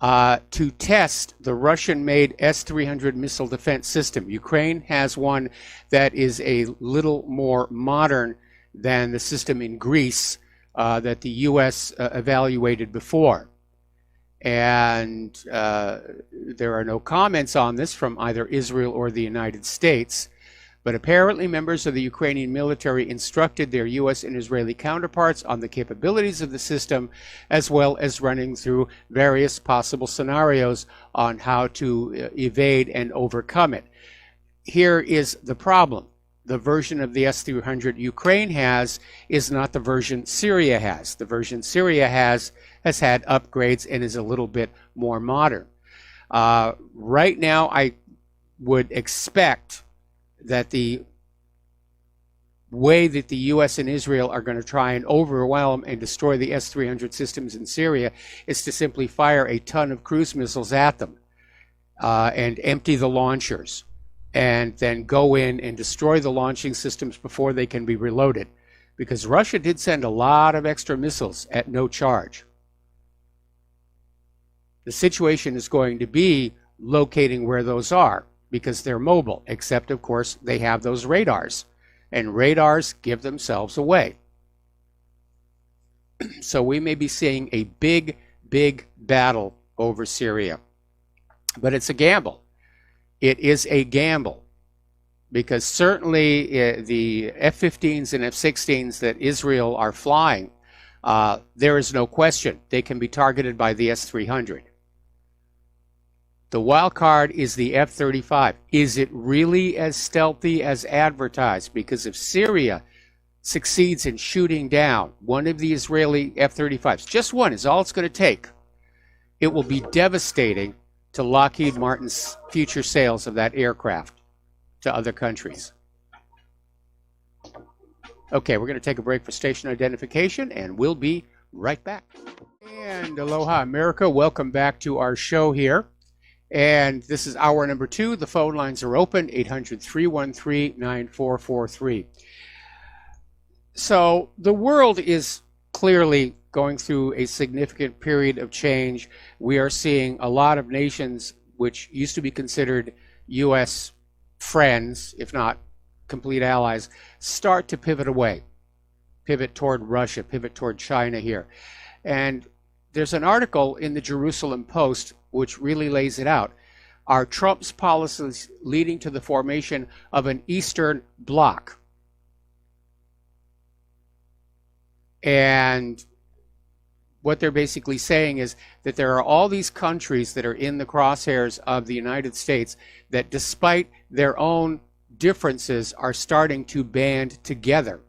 B: to test the Russian-made S-300 missile defense system. Ukraine has one that is a little more modern than the system in Greece that the U.S. Evaluated before. And there are no comments on this from either Israel or the United States. But apparently members of the Ukrainian military instructed their U.S. and Israeli counterparts on the capabilities of the system, as well as running through various possible scenarios on how to evade and overcome it. Here is the problem. The version of the S-300 Ukraine has is not the version Syria has. The version Syria has had upgrades and is a little bit more modern. Right now, I would expect that the way that the U.S. and Israel are going to try and overwhelm and destroy the S-300 systems in Syria is to simply fire a ton of cruise missiles at them and empty the launchers, and then go in and destroy the launching systems before they can be reloaded. Because Russia did send a lot of extra missiles at no charge. The situation is going to be locating where those are, because they're mobile, except, of course, they have those radars. And radars give themselves away. So we may be seeing a big, big battle over Syria. But it's a gamble. It is a gamble. Because certainly the F-15s and F-16s that Israel are flying, there is no question they can be targeted by the S-300. The wild card is the F-35. Is it really as stealthy as advertised? Because if Syria succeeds in shooting down one of the Israeli F-35s, just one is all it's going to take, it will be devastating to Lockheed Martin's future sales of that aircraft to other countries. Okay, we're going to take a break for station identification, and we'll be right back. And aloha, America. Welcome back to our show here. And this is hour number 2. The phone lines are open, 800-313-9443. So the world is clearly going through a significant period of change. We are seeing a lot of nations which used to be considered U.S. friends, if not complete allies, start to pivot away, pivot toward Russia, pivot toward China here. And there's an article in the Jerusalem Post which really lays it out. Are Trump's policies leading to the formation of an Eastern Bloc? And what they're basically saying is that there are all these countries that are in the crosshairs of the United States that, despite their own differences, are starting to band together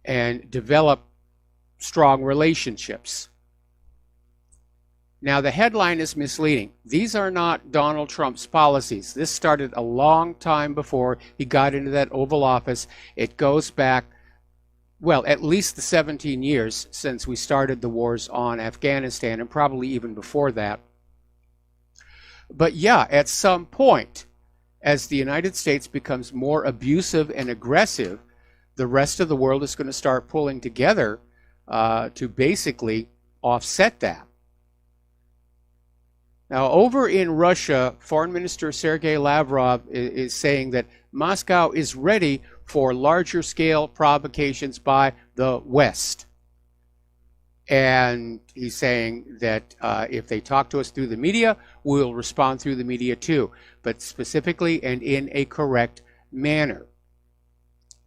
B: and develop strong relationships. Now, the headline is misleading. These are not Donald Trump's policies. This started a long time before he got into that Oval Office. It goes back, well, at least the 17 years since we started the wars on Afghanistan, and probably even before that. But yeah, at some point, as the United States becomes more abusive and aggressive, the rest of the world is going to start pulling together to basically offset that. Now, over in Russia, Foreign Minister Sergei Lavrov is saying that Moscow is ready for larger scale provocations by the West. And he's saying that if they talk to us through the media, we'll respond through the media too, but specifically and in a correct manner.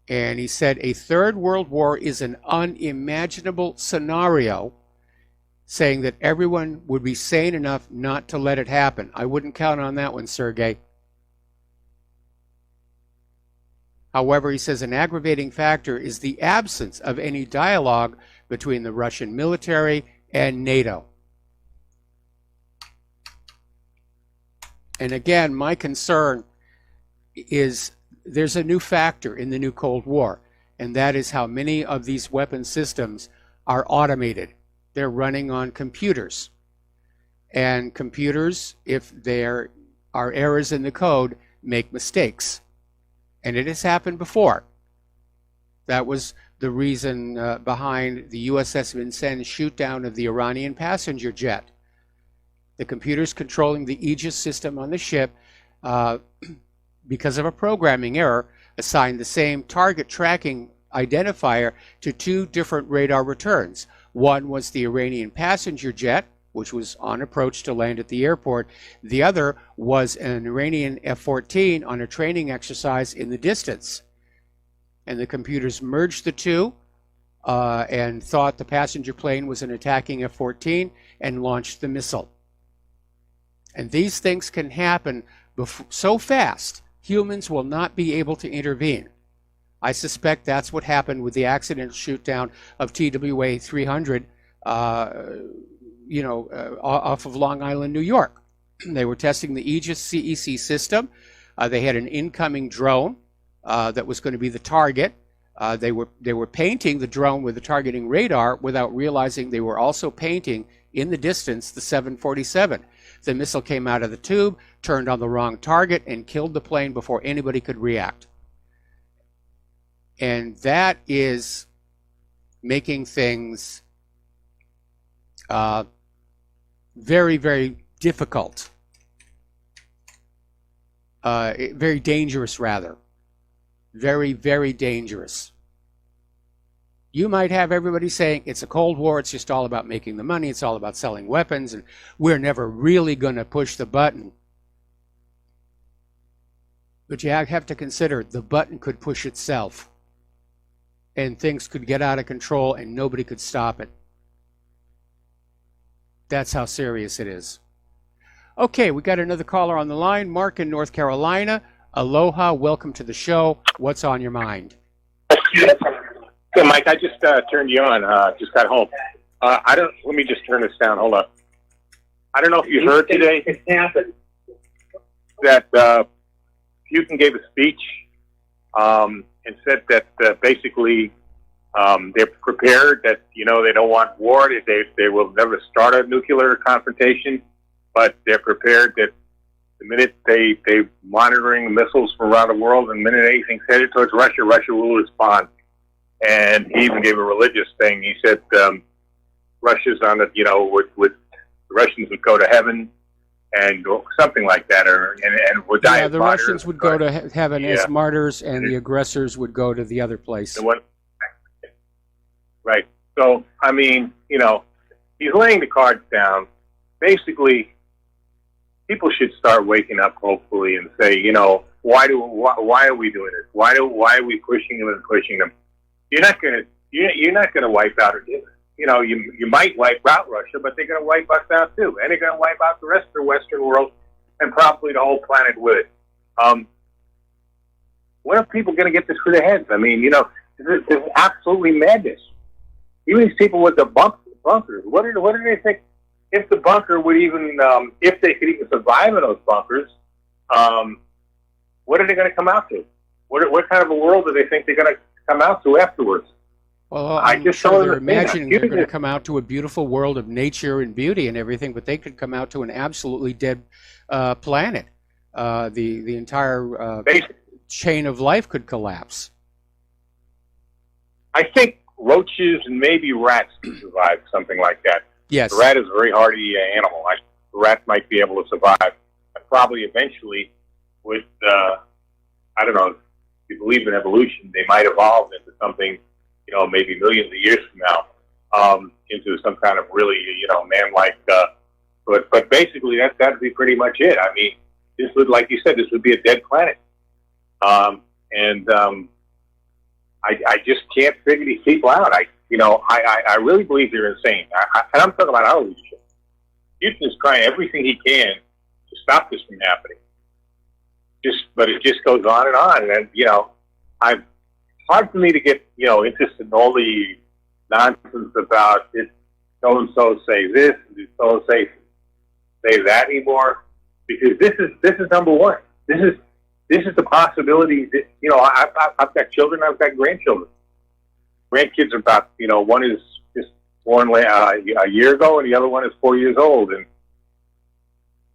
B: And he said a third world war is an unimaginable scenario, saying that everyone would be sane enough not to let it happen. I wouldn't count on that one, Sergei. However, he says an aggravating factor is the absence of any dialogue between the Russian military and NATO. And again, my concern is there's a new factor in the new Cold War, and that is how many of these weapon systems are automated. They're running on computers. And computers, if there are errors in the code, make mistakes. And it has happened before. That was the reason behind the USS Vincennes shoot-down of the Iranian passenger jet. The computers controlling the Aegis system on the ship, because of a programming error, assigned the same target tracking identifier to two different radar returns. One was the Iranian passenger jet, which was on approach to land at the airport. The other was an Iranian F-14 on a training exercise in the distance. And the computers merged the two and thought the passenger plane was an attacking F-14 and launched the missile. And these things can happen so fast, humans will not be able to intervene. I suspect that's what happened with the accidental shoot-down of TWA 300, off of Long Island, New York. They were testing the Aegis CEC system. They had an incoming drone that was going to be the target. They were painting the drone with the targeting radar without realizing they were also painting in the distance the 747. The missile came out of the tube, turned on the wrong target, and killed the plane before anybody could react. And that is making things very, very difficult. Very dangerous, rather. Very, very dangerous. You might have everybody saying it's a Cold War, it's just all about making the money, it's all about selling weapons, and we're never really going to push the button. But you have to consider the button could push itself, and things could get out of control and nobody could stop it. That's how serious it is. Okay, we got another caller on the line. Mark in North Carolina. Aloha, welcome to the show. What's on your mind?
E: So, Mike, I just turned you on. Just got home. Let me just turn this down. Hold on. I don't know if you heard today that Putin gave a speech and said that basically they're prepared, that, they don't want war. They will never start a nuclear confrontation, but they're prepared that the minute they're monitoring missiles from around the world, and the minute anything's headed towards Russia, Russia will respond. And he even gave a religious thing. He said Russia's on the, the Russians would go to heaven and go, something like that, and would die.
B: Yeah, the Russians would go to heaven as martyrs, and the aggressors would go to the other place.
E: Right. So, I mean, he's laying the cards down. Basically, people should start waking up, hopefully, and say, why are we doing this? Why are we pushing them and pushing them? You're not gonna wipe out. You might wipe out Russia, but they're gonna wipe us out too, and they're gonna wipe out the rest of the Western world, and probably the whole planet with it. When are people gonna get this through their heads? I mean, this is absolutely madness. Even these people with the bunkers, what do they think? If the bunker would even, if they could even survive in those bunkers, what are they going to come out to? What kind of a world do they think they're going to come out to afterwards?
B: Well, I'm sure they're imagining they're going to come out to a beautiful world of nature and beauty and everything, but they could come out to an absolutely dead planet. The entire chain of life could collapse. I
E: think roaches and maybe rats can survive something like that.
B: Yes.
E: The rat is a very hardy animal. The rat might be able to survive. And probably eventually, with, I don't know, if you believe in evolution, they might evolve into something, maybe millions of years from now, into some kind of really, man-like, but basically that'd be pretty much it. I mean, this would, like you said, this would be a dead planet. I just can't figure these people out. I really believe they're insane. And I'm talking about our leadership. Putin is trying everything he can to stop this from happening. But it just goes on. And it's hard for me to get, interested in all the nonsense about it. So-and-so say this, and so-and-so say that anymore. Because this is number one. This is the possibility that, I've got children, I've got grandchildren. grandkids are about, one is just born a year ago, and the other one is 4 years old, and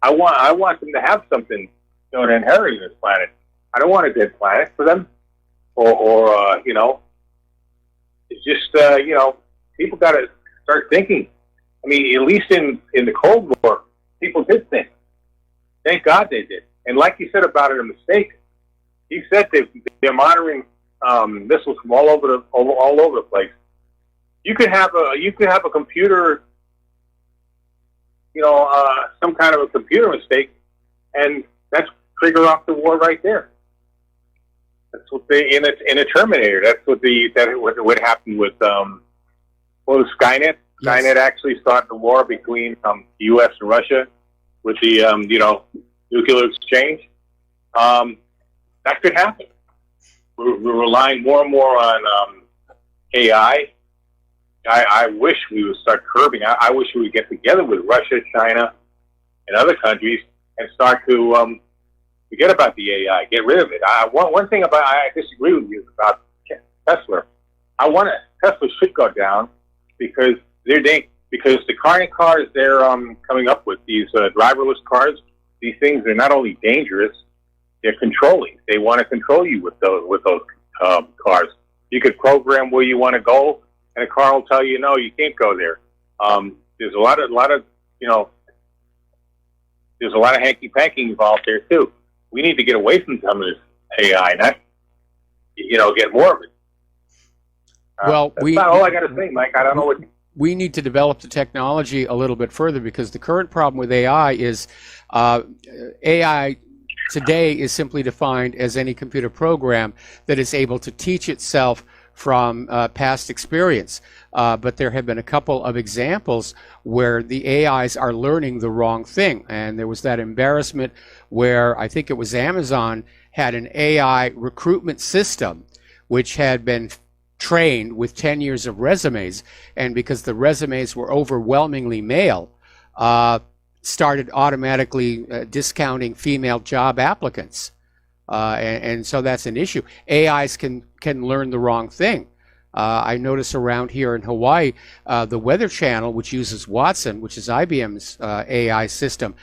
E: I want them to have something, to inherit this planet. I don't want a dead planet for them, or it's just, people got to start thinking. I mean, at least in the Cold War, people did think. Thank God they did. And like you said about it, a mistake. He said they're monitoring missiles from all over the place. You could have a computer, some kind of a computer mistake, and that's trigger off the war right there. That's what in a Terminator. That's what happened with Skynet.
B: Yes.
E: Skynet actually started the war between the U.S. and Russia with the nuclear exchange. That could happen. We're relying more and more on AI. I wish we would start curbing. I wish we would get together with Russia, China, and other countries and start to forget about the AI. Get rid of it. One thing I disagree with you about Tesla. Tesla should go down because the cars they're coming up with, these driverless cars, these things are not only dangerous, they're controlling. They want to control you with those cars. You could program where you want to go, and a car will tell you, no, you can't go there. There's a lot of there's a lot of hanky panky involved there too. We need to get away from some of this AI, not get more of it.
B: Well,
E: that's not all I got to say, Mike. I don't know what.
B: We need to develop the technology a little bit further, because the current problem with AI is AI today is simply defined as any computer program that is able to teach itself from past experience. But there have been a couple of examples where the AIs are learning the wrong thing. And there was that embarrassment where I think it was Amazon had an AI recruitment system which had been trained with 10 years of resumes, and because the resumes were overwhelmingly male, started automatically discounting female job applicants. And so that's an issue. AIs can learn the wrong thing. I notice around here in Hawaii, the Weather Channel, which uses Watson, which is IBM's AI system,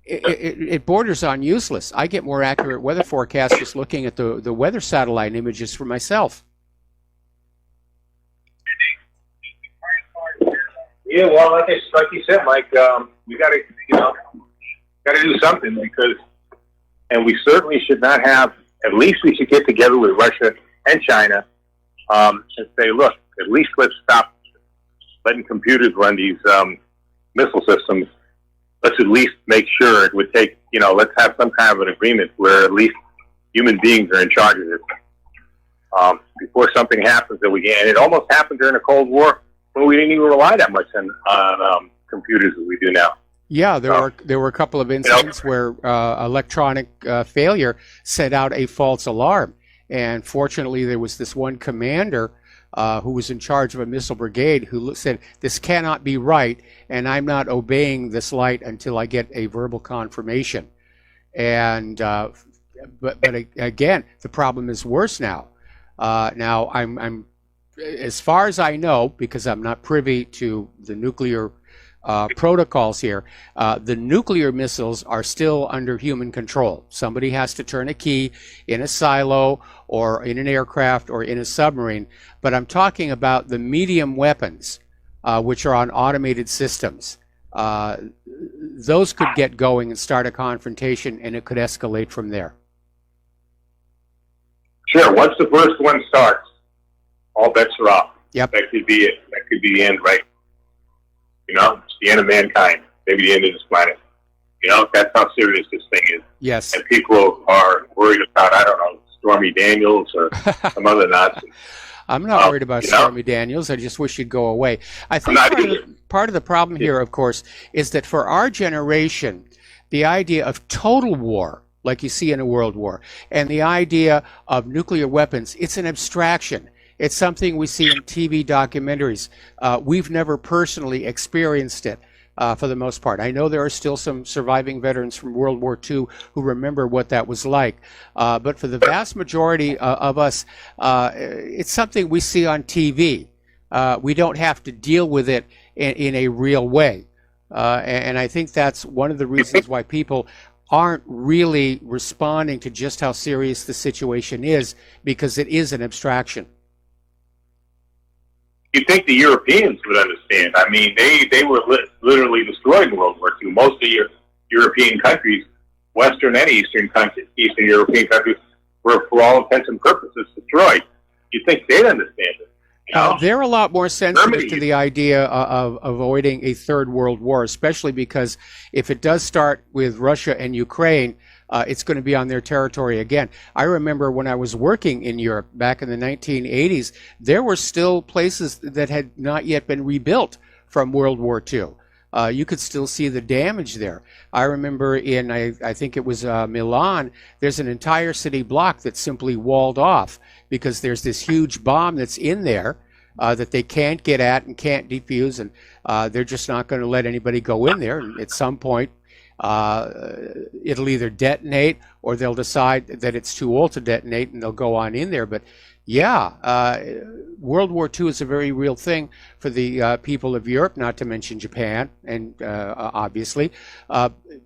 B: it borders on useless. I get more accurate weather forecasts just looking at the weather satellite images for myself.
E: Yeah, well, like you said, Mike, we got to do something, and we certainly should not have. At least we should get together with Russia and China and say, look, at least let's stop letting computers run these missile systems. Let's at least make sure it would take. Let's have some kind of an agreement where at least human beings are in charge of this before something happens that we can. And it almost happened during the Cold War, when we didn't even rely that much on computers as we do now.
B: Yeah, there were a couple of incidents where electronic failure sent out a false alarm, and fortunately there was this one commander who was in charge of a missile brigade who said, "This cannot be right, and I'm not obeying this light until I get a verbal confirmation." And but again, the problem is worse now. Now I'm as far as I know, because I'm not privy to the nuclear protocols here, the nuclear missiles are still under human control. Somebody has to turn a key in a silo or in an aircraft or in a submarine. But I'm talking about the medium weapons, which are on automated systems. Those could get going and start a confrontation, and it could escalate from there.
E: Sure. Once the first one starts, all bets are off.
B: Yep.
E: That could be it. That could be the end, right? It's the end of mankind. Maybe the end of this planet. That's how serious this thing is.
B: Yes.
E: And people are worried about, I don't know, Stormy Daniels or some other nonsense.
B: I'm not worried about Stormy Daniels. I just wish you'd go away. I think part of the problem here, of course, is that for our generation, the idea of total war, like you see in a world war, and the idea of nuclear weapons, it's an abstraction. It's something we see in TV documentaries. We've never personally experienced it. for the most part. I know there are still some surviving veterans from World War II who remember what that was like. But for the vast majority of us, it's something we see on TV. We don't have to deal with it in a real way. And I think that's one of the reasons why people aren't really responding to just how serious the situation is, because it is an abstraction.
E: You'd think the Europeans would understand. I mean, they were literally destroyed in World War II. Most of the European countries, Western and Eastern European countries, were, for all intents and purposes, destroyed. You'd think they'd understand it.
B: They're a lot more sensitive to the idea of avoiding a third world war, especially because if it does start with Russia and Ukraine, it's going to be on their territory again. I remember when I was working in Europe back in the 1980s, there were still places that had not yet been rebuilt from World War II. You could still see the damage there. I remember in, I think it was Milan, there's an entire city block that's simply walled off because there's this huge bomb that's in there that they can't get at and can't defuse, and they're just not going to let anybody go in there. And at some point, it'll either detonate or they'll decide that it's too old to detonate and they'll go on in there. But yeah, World War II is a very real thing for the people of Europe, not to mention Japan, and obviously.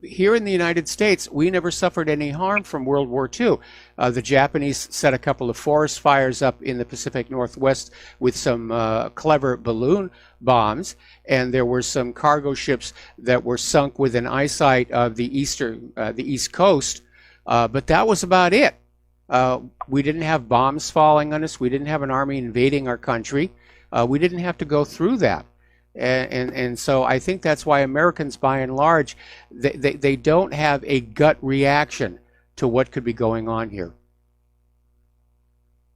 B: Here in the United States, we never suffered any harm from World War II. The Japanese set a couple of forest fires up in the Pacific Northwest with some clever balloon bombs, and there were some cargo ships that were sunk within eyesight of the East Coast, but that was about it. We didn't have bombs falling on us. We didn't have an army invading our country. We didn't have to go through that. And so I think that's why Americans, by and large, they don't have a gut reaction to what could be going on here.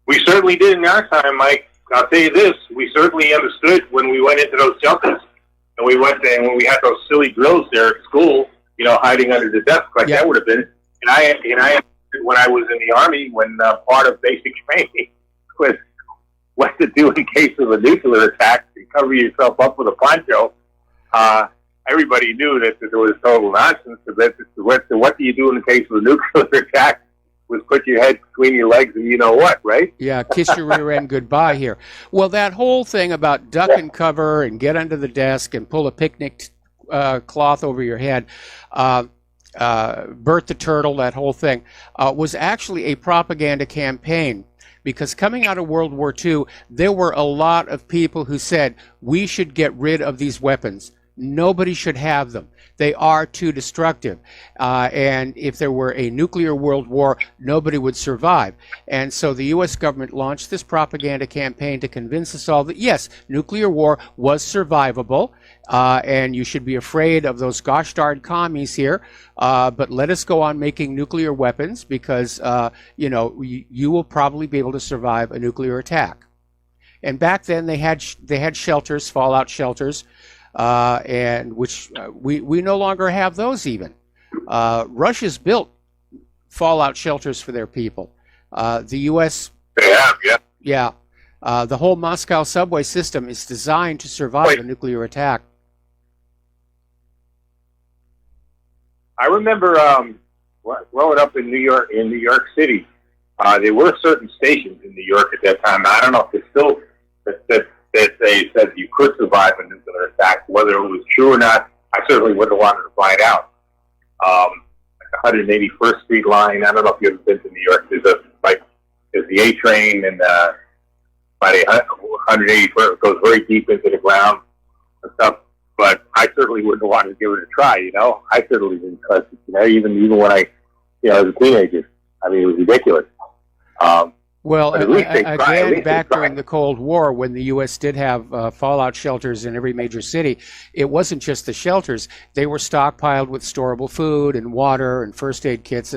E: We certainly did in our time, Mike. I'll tell you this, we certainly understood when we went into those shelters, and we went there, and when we had those silly drills there at school, you know, hiding under the desk like that would have been. And I when I was in the Army, when part of basic training was what to do in case of a nuclear attack and cover yourself up with a poncho. Everybody knew that there was total nonsense. What do you do in the case of a nuclear attack? Was put your head between your legs and you know what, right?
B: Yeah, kiss your rear end goodbye here. Well, that whole thing about duck and cover and get under the desk and pull a picnic cloth over your head, Bert the Turtle, that whole thing, was actually a propaganda campaign. Because coming out of World War II, there were a lot of people who said, we should get rid of these weapons. Nobody should have them. They are too destructive. And if there were a nuclear world war, nobody would survive. And so the U.S. government launched this propaganda campaign to convince us all that, yes, nuclear war was survivable, and you should be afraid of those gosh darn commies here, but let us go on making nuclear weapons because, you know, you will probably be able to survive a nuclear attack. And back then they had shelters, fallout shelters, and which we no longer have those even. Russia's built fallout shelters for their people. The U.S.
E: They have, yeah.
B: Yeah. The whole Moscow subway system is designed to survive a nuclear attack.
E: I remember growing up in New York City. There were certain stations in New York at that time. I don't know if it's still that they said you could survive a nuclear attack. Whether it was true or not, I certainly wouldn't have wanted to find out. Like 181st Street line. I don't know if you've ever been to New York. There's the A train, and by the 181st, it goes very deep into the ground and stuff. But I certainly wouldn't have wanted to give it a try. You know, I certainly didn't trust it. You know, even when I, as a teenager, I mean, it was ridiculous.
B: Well, again, back during the Cold War, when the U.S. did have fallout shelters in every major city, it wasn't just the shelters. They were stockpiled with storable food and water and first aid kits,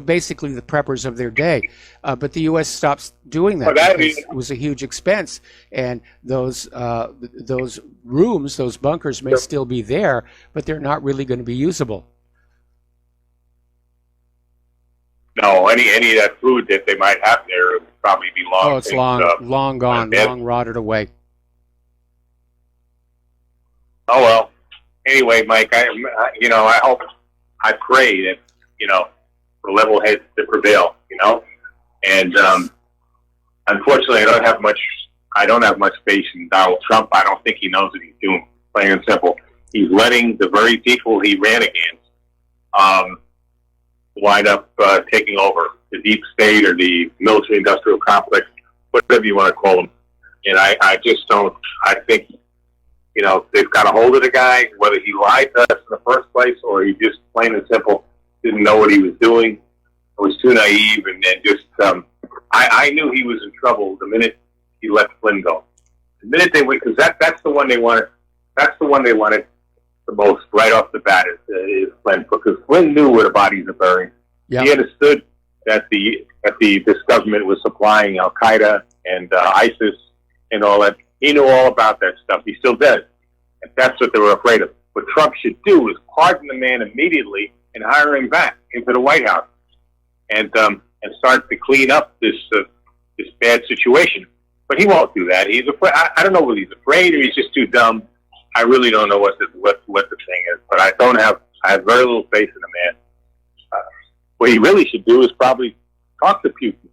B: basically the preppers of their day. But the U.S. stopped doing that because it was a huge expense. And those rooms, those bunkers may still be there, but they're not really going to be usable.
E: No, any of that food that they might have there would probably be long.
B: Oh, it's long gone, long rotted away.
E: Oh well, anyway, Mike, I hope, I pray that, the level heads to prevail, and unfortunately, I don't have much faith in Donald Trump. I don't think he knows what he's doing, plain and simple. He's letting the very people he ran against wind up taking over the deep state or the military-industrial complex, whatever you want to call them. And I just don't. I think, they've got a hold of the guy, whether he lied to us in the first place or he just plain and simple didn't know what he was doing, was too naive, and then just I knew he was in trouble the minute he let Flynn go. The minute they went, because that's the one they wanted. That's the one they wanted the most right off the bat is Flynn, because Flynn knew where the bodies are buried. Yep. He understood that this government was supplying Al Qaeda and ISIS and all that. He knew all about that stuff. He still does. And that's what they were afraid of. What Trump should do is pardon the man immediately and hire him back into the White House and start to clean up this bad situation. But he won't do that. He's afraid. I don't know whether he's afraid or he's just too dumb. I really don't know what the thing is. But I have very little faith in the man. What he really should do is probably talk to Putin,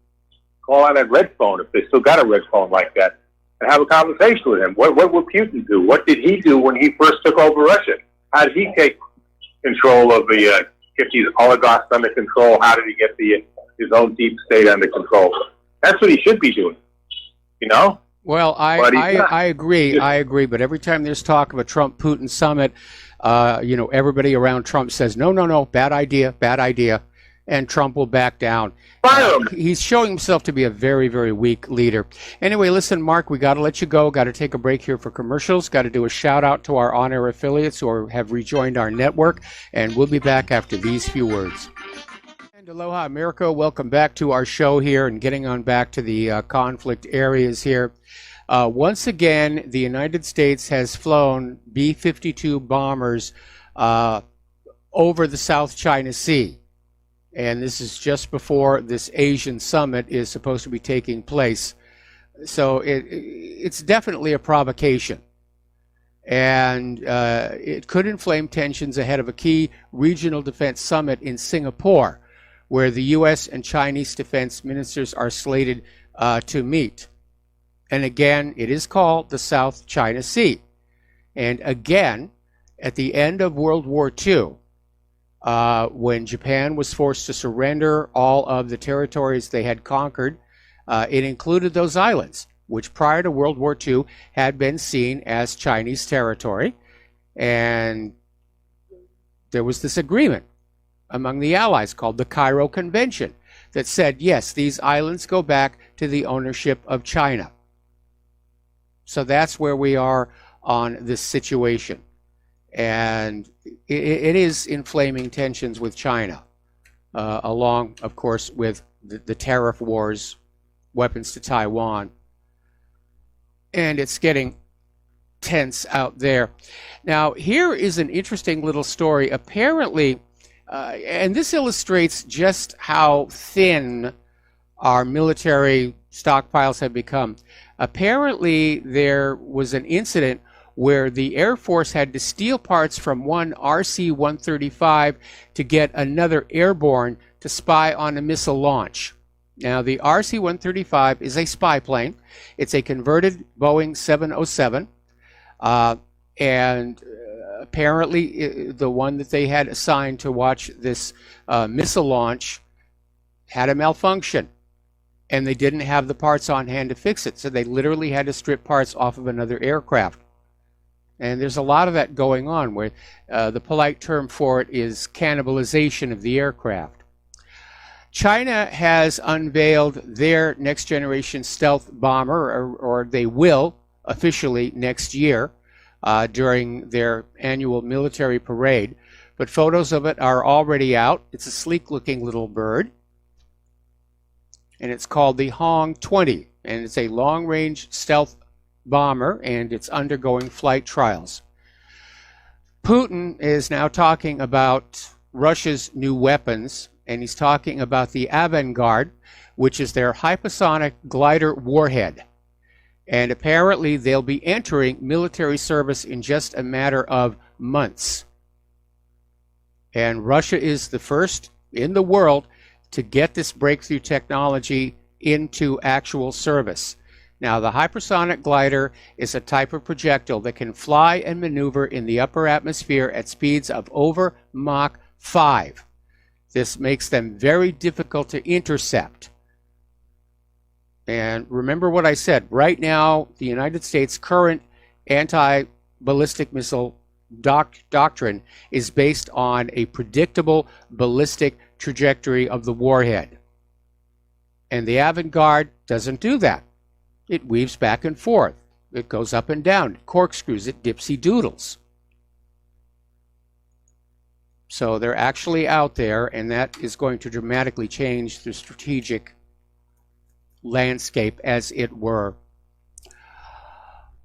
E: call out that red phone if they still got a red phone like that, and have a conversation with him. What would Putin do? What did he do when he first took over Russia? How did he take control of get these oligarchs under control? How did he get his own deep state under control? That's what he should be doing.
B: Well, I agree. I agree. But every time there's talk of a Trump-Putin summit, everybody around Trump says, no, bad idea. And Trump will back down. He's showing himself to be a very, very weak leader. Anyway, listen, Mark, we got to let you go. Got to take a break here for commercials. Got to do a shout out to our on-air affiliates who have rejoined our network. And we'll be back after these few words. And aloha, America. Welcome back to our show here and getting on back to the conflict areas here. Once again, the United States has flown B-52 bombers over the South China Sea. And this is just before this Asian summit is supposed to be taking place. So it's definitely a provocation. And it could inflame tensions ahead of a key regional defense summit in Singapore, where the U.S. and Chinese defense ministers are slated to meet. And again, it is called the South China Sea. And again, at the end of World War II, when Japan was forced to surrender all of the territories they had conquered, it included those islands, which prior to World War II had been seen as Chinese territory. And there was this agreement among the Allies called the Cairo Convention that said, yes, these islands go back to the ownership of China. So that's where we are on this situation. And it is inflaming tensions with China, along, of course, with the tariff wars, weapons to Taiwan. And it's getting tense out there. Now, here is an interesting little story. Apparently, and this illustrates just how thin our military stockpiles have become. Apparently, there was an incident where the Air Force had to steal parts from one RC-135 to get another airborne to spy on a missile launch. Now, the RC-135 is a spy plane. It's a converted Boeing 707. And apparently, the one that they had assigned to watch this missile launch had a malfunction. And they didn't have the parts on hand to fix it. So they literally had to strip parts off of another aircraft. And there's a lot of that going on where the polite term for it is cannibalization of the aircraft. China has unveiled their next generation stealth bomber, or they will officially next year during their annual military parade. But photos of it are already out. It's a sleek looking little bird. And it's called the Hong 20. And it's a long range stealth bomber, and it's undergoing flight trials. Putin is now talking about Russia's new weapons, and he's talking about the Avangard, which is their hypersonic glider warhead. And apparently they'll be entering military service in just a matter of months. And Russia is the first in the world to get this breakthrough technology into actual service. Now, the hypersonic glider is a type of projectile that can fly and maneuver in the upper atmosphere at speeds of over Mach 5. This makes them very difficult to intercept. And remember what I said, right now, the United States' current anti-ballistic missile doctrine is based on a predictable ballistic trajectory of the warhead. And the avant-garde doesn't do that. It weaves back and forth. It goes up and down. It corkscrews. It dipsy-doodles. So they're actually out there, and that is going to dramatically change the strategic landscape, as it were.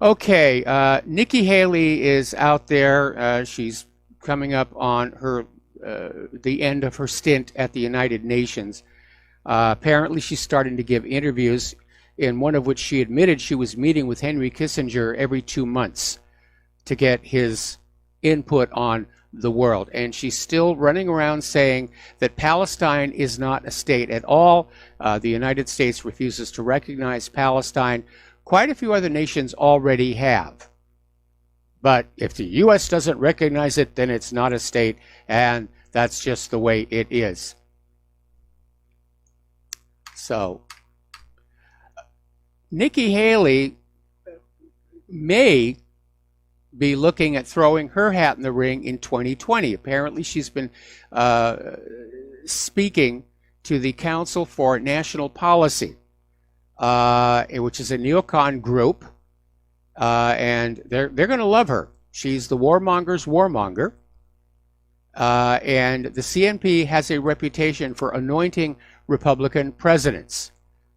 B: Okay, Nikki Haley is out there. She's coming up on her the end of her stint at the United Nations. Apparently, she's starting to give interviews, in one of which she admitted she was meeting with Henry Kissinger every 2 months to get his input on the world. And she's still running around saying that Palestine is not a state at all. The United States refuses to recognize Palestine. Quite a few other nations already have. But if the U.S. doesn't recognize it, then it's not a state, and that's just the way it is. So, Nikki Haley may be looking at throwing her hat in the ring in 2020. Apparently, she's been speaking to the Council for National Policy, which is a neocon group, and they're going to love her. She's the warmonger's warmonger, and the CNP has a reputation for anointing Republican presidents.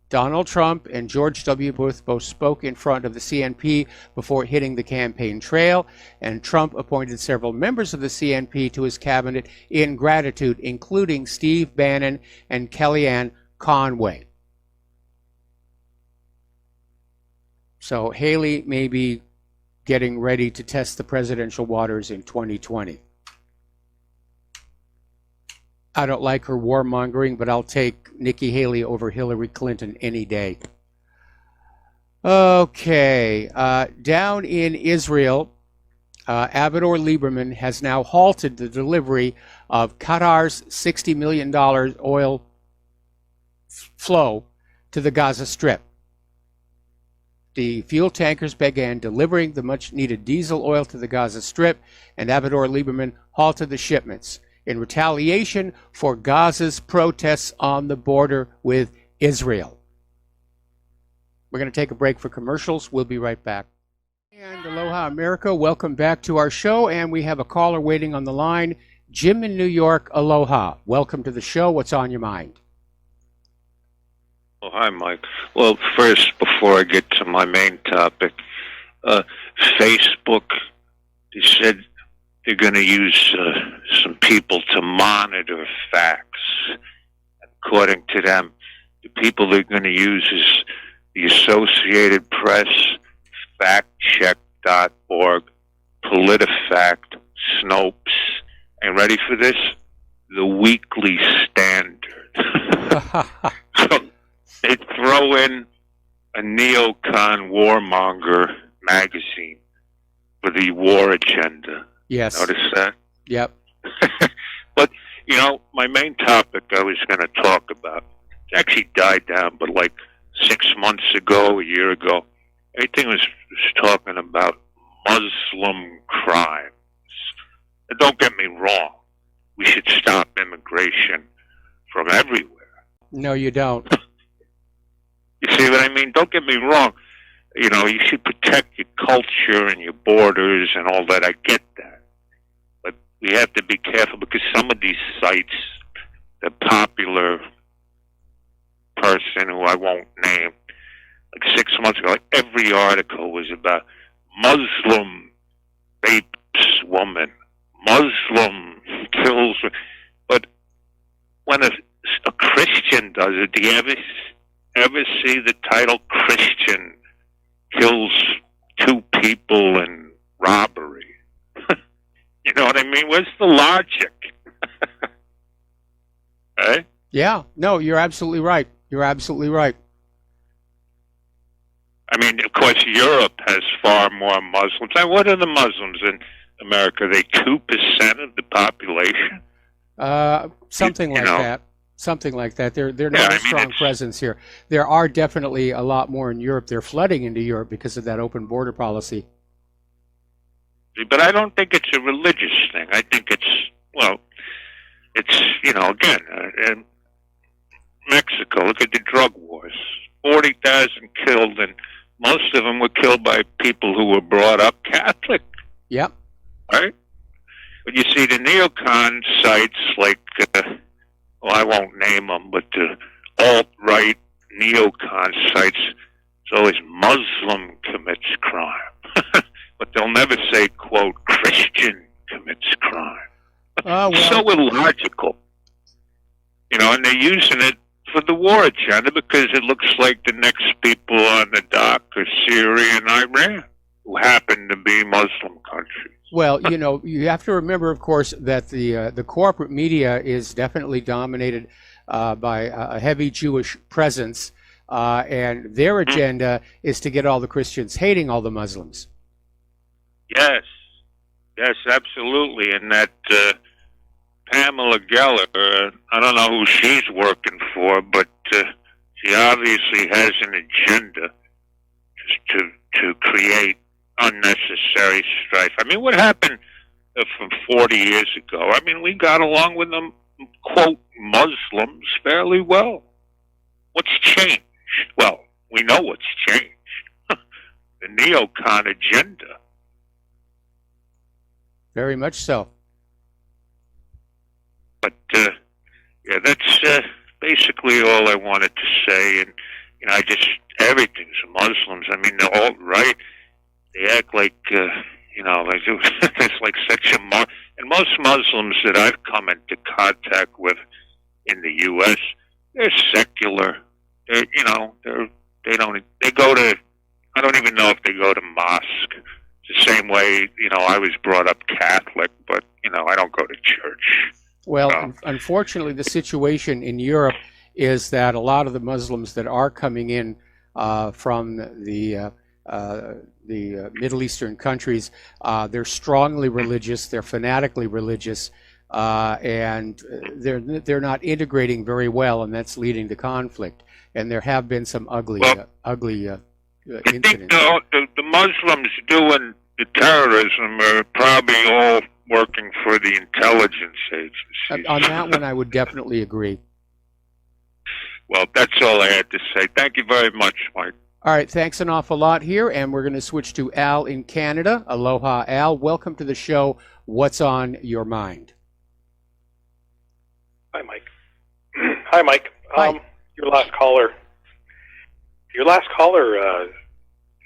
B: Donald Trump and George W. Bush both spoke in front of the CNP before hitting the campaign trail, and Trump appointed several members of the CNP to his cabinet in gratitude, including Steve Bannon and Kellyanne Conway. So Haley may be getting ready to test the presidential waters in 2020. I don't like her warmongering, but I'll take Nikki Haley over Hillary Clinton any day. Okay, down in Israel, Avigdor Lieberman has now halted the delivery of Qatar's $60 million oil flow to the Gaza Strip. The fuel tankers began delivering the much-needed diesel oil to the Gaza Strip, and Avigdor Lieberman halted the shipments in retaliation for Gaza's protests on the border with Israel. We're going to take a break for commercials. We'll be right back. And aloha, America. Welcome back to our show, and we have a caller waiting on the line. Jim in New York, aloha. Welcome to the show. What's on your mind?
F: Well, hi, Mike. Well, first, before I get to my main topic, Facebook, they said they're going to use some people to monitor facts. According to them, the people they're going to use is the Associated Press, FactCheck.org, PolitiFact, Snopes, and ready for this? The Weekly Standard. So they throw in a neocon warmonger magazine for the war agenda.
B: Yes.
F: Notice that?
B: Yep.
F: But, you know, my main topic I was going to talk about, it actually died down, but like 6 months ago, a year ago, everything was talking about Muslim crimes. And don't get me wrong. We should stop immigration from everywhere.
B: No, you don't.
F: You see what I mean? Don't get me wrong. You know, you should protect your culture and your borders and all that. I get that. But we have to be careful because some of these sites, the popular person who I won't name, like 6 months ago, like every article was about Muslim rapes woman, Muslim kills. But when a Christian does it, do you ever see the title Christian kills 2 people in robbery? You know what I mean? Where's the logic? Eh?
B: Yeah, no, you're absolutely right. You're absolutely right.
F: I mean, of course, Europe has far more Muslims. And what are the Muslims in America? Are they 2% of the population?
B: Something like that. Something like that. They're not a strong presence here. There are definitely a lot more in Europe. They're flooding into Europe because of that open border policy.
F: But I don't think it's a religious thing. I think it's, again, in Mexico, look at the drug wars. 40,000 killed, and most of them were killed by people who were brought up Catholic.
B: Yep.
F: Right? But you see the neocon sites like, I won't name them, but the alt-right neocon sites, it's always Muslim commits crime. But they'll never say, quote, Christian commits crime.
B: Well.
F: So illogical. And they're using it for the war agenda because it looks like the next people on the dock are Syria and Iran, who happen to be Muslim countries.
B: Well, you have to remember, of course, that the corporate media is definitely dominated by a heavy Jewish presence, and their agenda is to get all the Christians hating all the Muslims.
F: Yes, absolutely. And that Pamela Geller, I don't know who she's working for, but she obviously has an agenda just to create unnecessary strife. I mean, what happened from 40 years ago? I mean, we got along with them, quote, Muslims fairly well. What's changed? Well, we know what's changed. The neocon agenda.
B: Very much so.
F: But, that's basically all I wanted to say. And, everything's Muslims. I mean, the alt-right, they act like, there's like such a... And most Muslims that I've come into contact with in the U.S., they're secular. They're, they go to... I don't even know if they go to mosque. It's the same way, I was brought up Catholic, but, I don't go to church.
B: Well, unfortunately, the situation in Europe is that a lot of the Muslims that are coming in from the Middle Eastern countries, they're strongly religious, they're fanatically religious, and they're not integrating very well, and that's leading to conflict. And there have been some ugly incidents.
F: I think the Muslims doing the terrorism are probably all working for the intelligence agencies.
B: On that one, I would definitely agree.
F: Well, that's all I had to say. Thank you very much, Mike.
B: All right, thanks an awful lot here, and we're going to switch to Al in Canada. Aloha, Al. Welcome to the show. What's on your mind?
G: Hi, Mike. Hi, Mike.
B: Hi.
G: Your last caller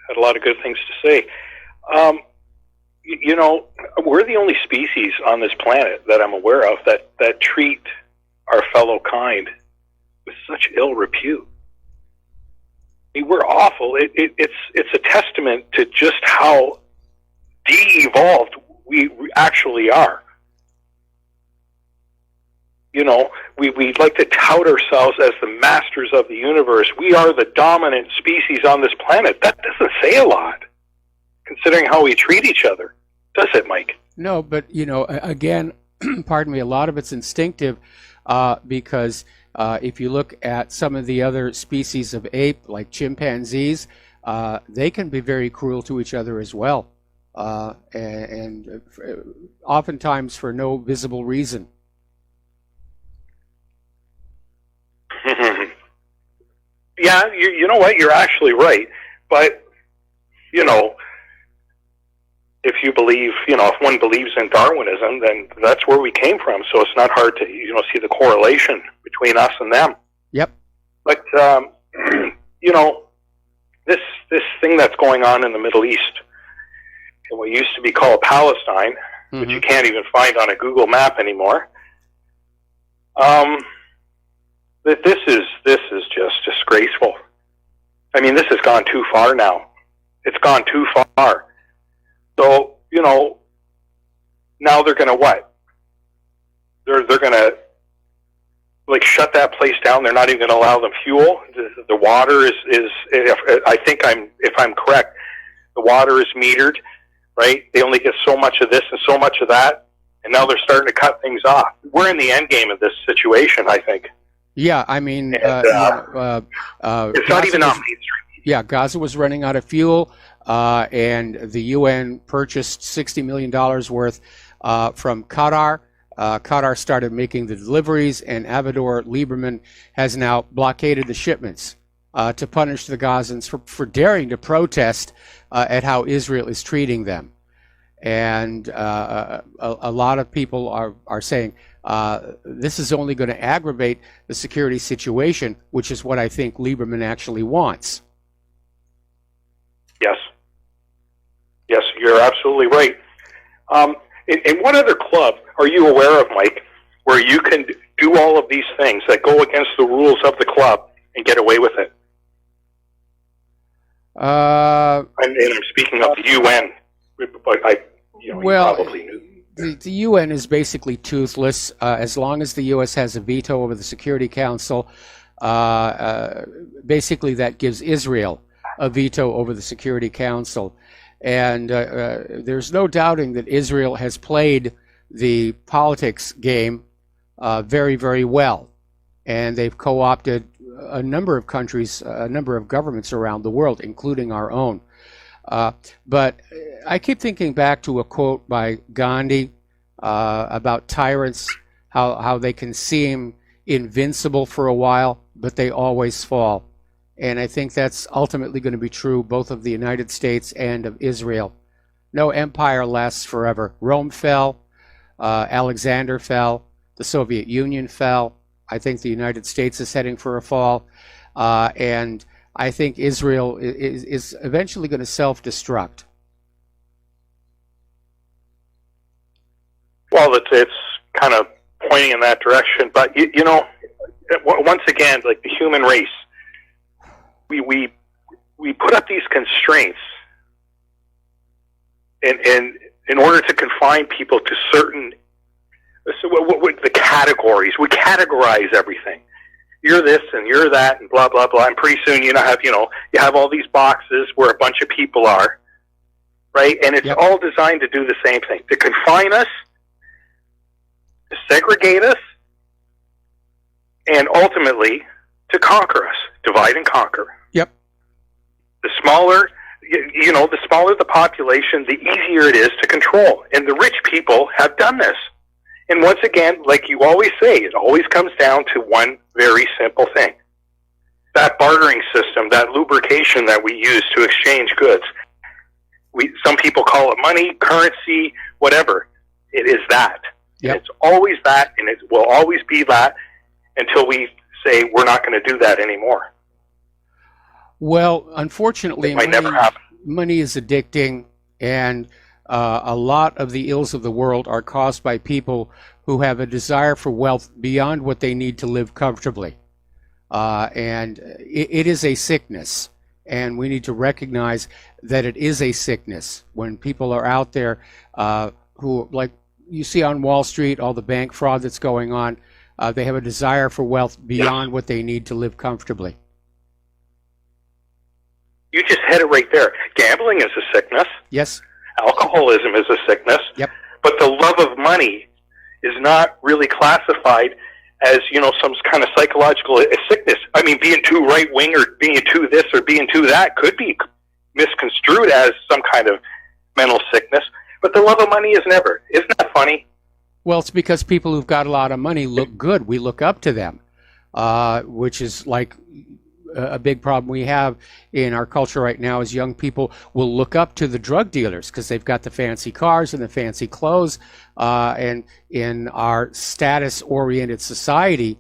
G: had a lot of good things to say. We're the only species on this planet that I'm aware of that treat our fellow kind with such ill repute. I mean, we're awful. It's a testament to just how de-evolved we actually are. We like to tout ourselves as the masters of the universe. We are the dominant species on this planet. That doesn't say a lot, considering how we treat each other. Does it, Mike?
B: No, but, again, pardon me, a lot of it's instinctive because if you look at some of the other species of ape, like chimpanzees, they can be very cruel to each other as well, and oftentimes for no visible reason.
G: Yeah, you know what? You're actually right. But, if you believe, if one believes in Darwinism, then that's where we came from. So it's not hard to, see the correlation between us and them.
B: Yep.
G: But, this thing that's going on in the Middle East, in what used to be called Palestine, which you can't even find on a Google map anymore, this is just disgraceful. I mean, this has gone too far now. It's gone too far. So, now they're going to what? They're going to like shut that place down. They're not even going to allow them fuel. The water is if I'm correct, the water is metered, right? They only get so much of this and so much of that, and now they're starting to cut things off. We're in the end game of this situation, I think.
B: Yeah, I mean,
G: it's not even on Main Street.
B: Yeah, Gaza was running out of fuel, and the UN purchased $60 million worth from Qatar. Qatar started making the deliveries, and Avigdor Lieberman has now blockaded the shipments to punish the Gazans for daring to protest at how Israel is treating them. And a lot of people are saying this is only going to aggravate the security situation, which is what I think Lieberman actually wants.
G: Yes, you're absolutely right. And what other club are you aware of, Mike, where you can do all of these things that go against the rules of the club and get away with it? And I'm speaking of the UN, but you probably knew.
B: The UN is basically toothless. As long as the U.S. has a veto over the Security Council, basically that gives Israel a veto over the Security Council. And there's no doubting that Israel has played the politics game very, very well. And they've co-opted a number of countries, a number of governments around the world, including our own. But I keep thinking back to a quote by Gandhi about tyrants, how they can seem invincible for a while, but they always fall. And I think that's ultimately going to be true both of the United States and of Israel. No empire lasts forever. Rome fell, Alexander fell, the Soviet Union fell. I think the United States is heading for a fall. And I think Israel is eventually going to self-destruct.
G: Well, it's kind of pointing in that direction. But, once again, like the human race, we put up these constraints in order to confine people to certain the categories. We categorize everything. You're this and you're that and blah blah blah. And pretty soon you have all these boxes where a bunch of people are, right? And it's all designed to do the same thing: to confine us, to segregate us, and ultimately to conquer us, divide and conquer.
B: Yep.
G: The smaller, the smaller the population, the easier it is to control. And the rich people have done this. And once again, like you always say, it always comes down to one very simple thing. That bartering system, that lubrication that we use to exchange goods. Some people call it money, currency, whatever. It is that.
B: Yep.
G: It's always that, and it will always be that until we say we're not going to do that anymore.
B: Well, unfortunately,
G: it might never happen.
B: Money is addicting, and a lot of the ills of the world are caused by people who have a desire for wealth beyond what they need to live comfortably. And it is a sickness, and we need to recognize that it is a sickness. When people are out there who, like you see on Wall Street, all the bank fraud that's going on, they have a desire for wealth beyond what they need to live comfortably.
G: You just hit it right there. Gambling is a sickness.
B: Yes.
G: Alcoholism is a sickness.
B: Yep.
G: But the love of money is not really classified as, some kind of psychological sickness. I mean, being too right-wing or being too this or being too that could be misconstrued as some kind of mental sickness. But the love of money is never. Isn't that funny?
B: Well, it's because people who've got a lot of money look good. We look up to them, which is like a big problem we have in our culture right now is young people will look up to the drug dealers because they've got the fancy cars and the fancy clothes. And in our status-oriented society,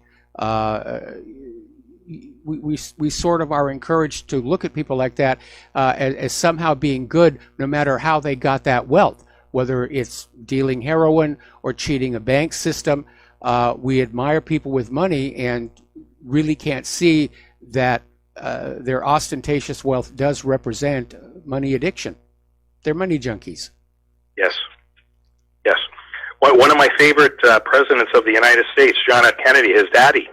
B: we sort of are encouraged to look at people like that as somehow being good no matter how they got that wealth, whether it's dealing heroin or cheating a bank system. We admire people with money and really can't see that their ostentatious wealth does represent money addiction. They're money junkies.
G: Yes. one of my favorite presidents of the United States, John F. Kennedy, his daddy.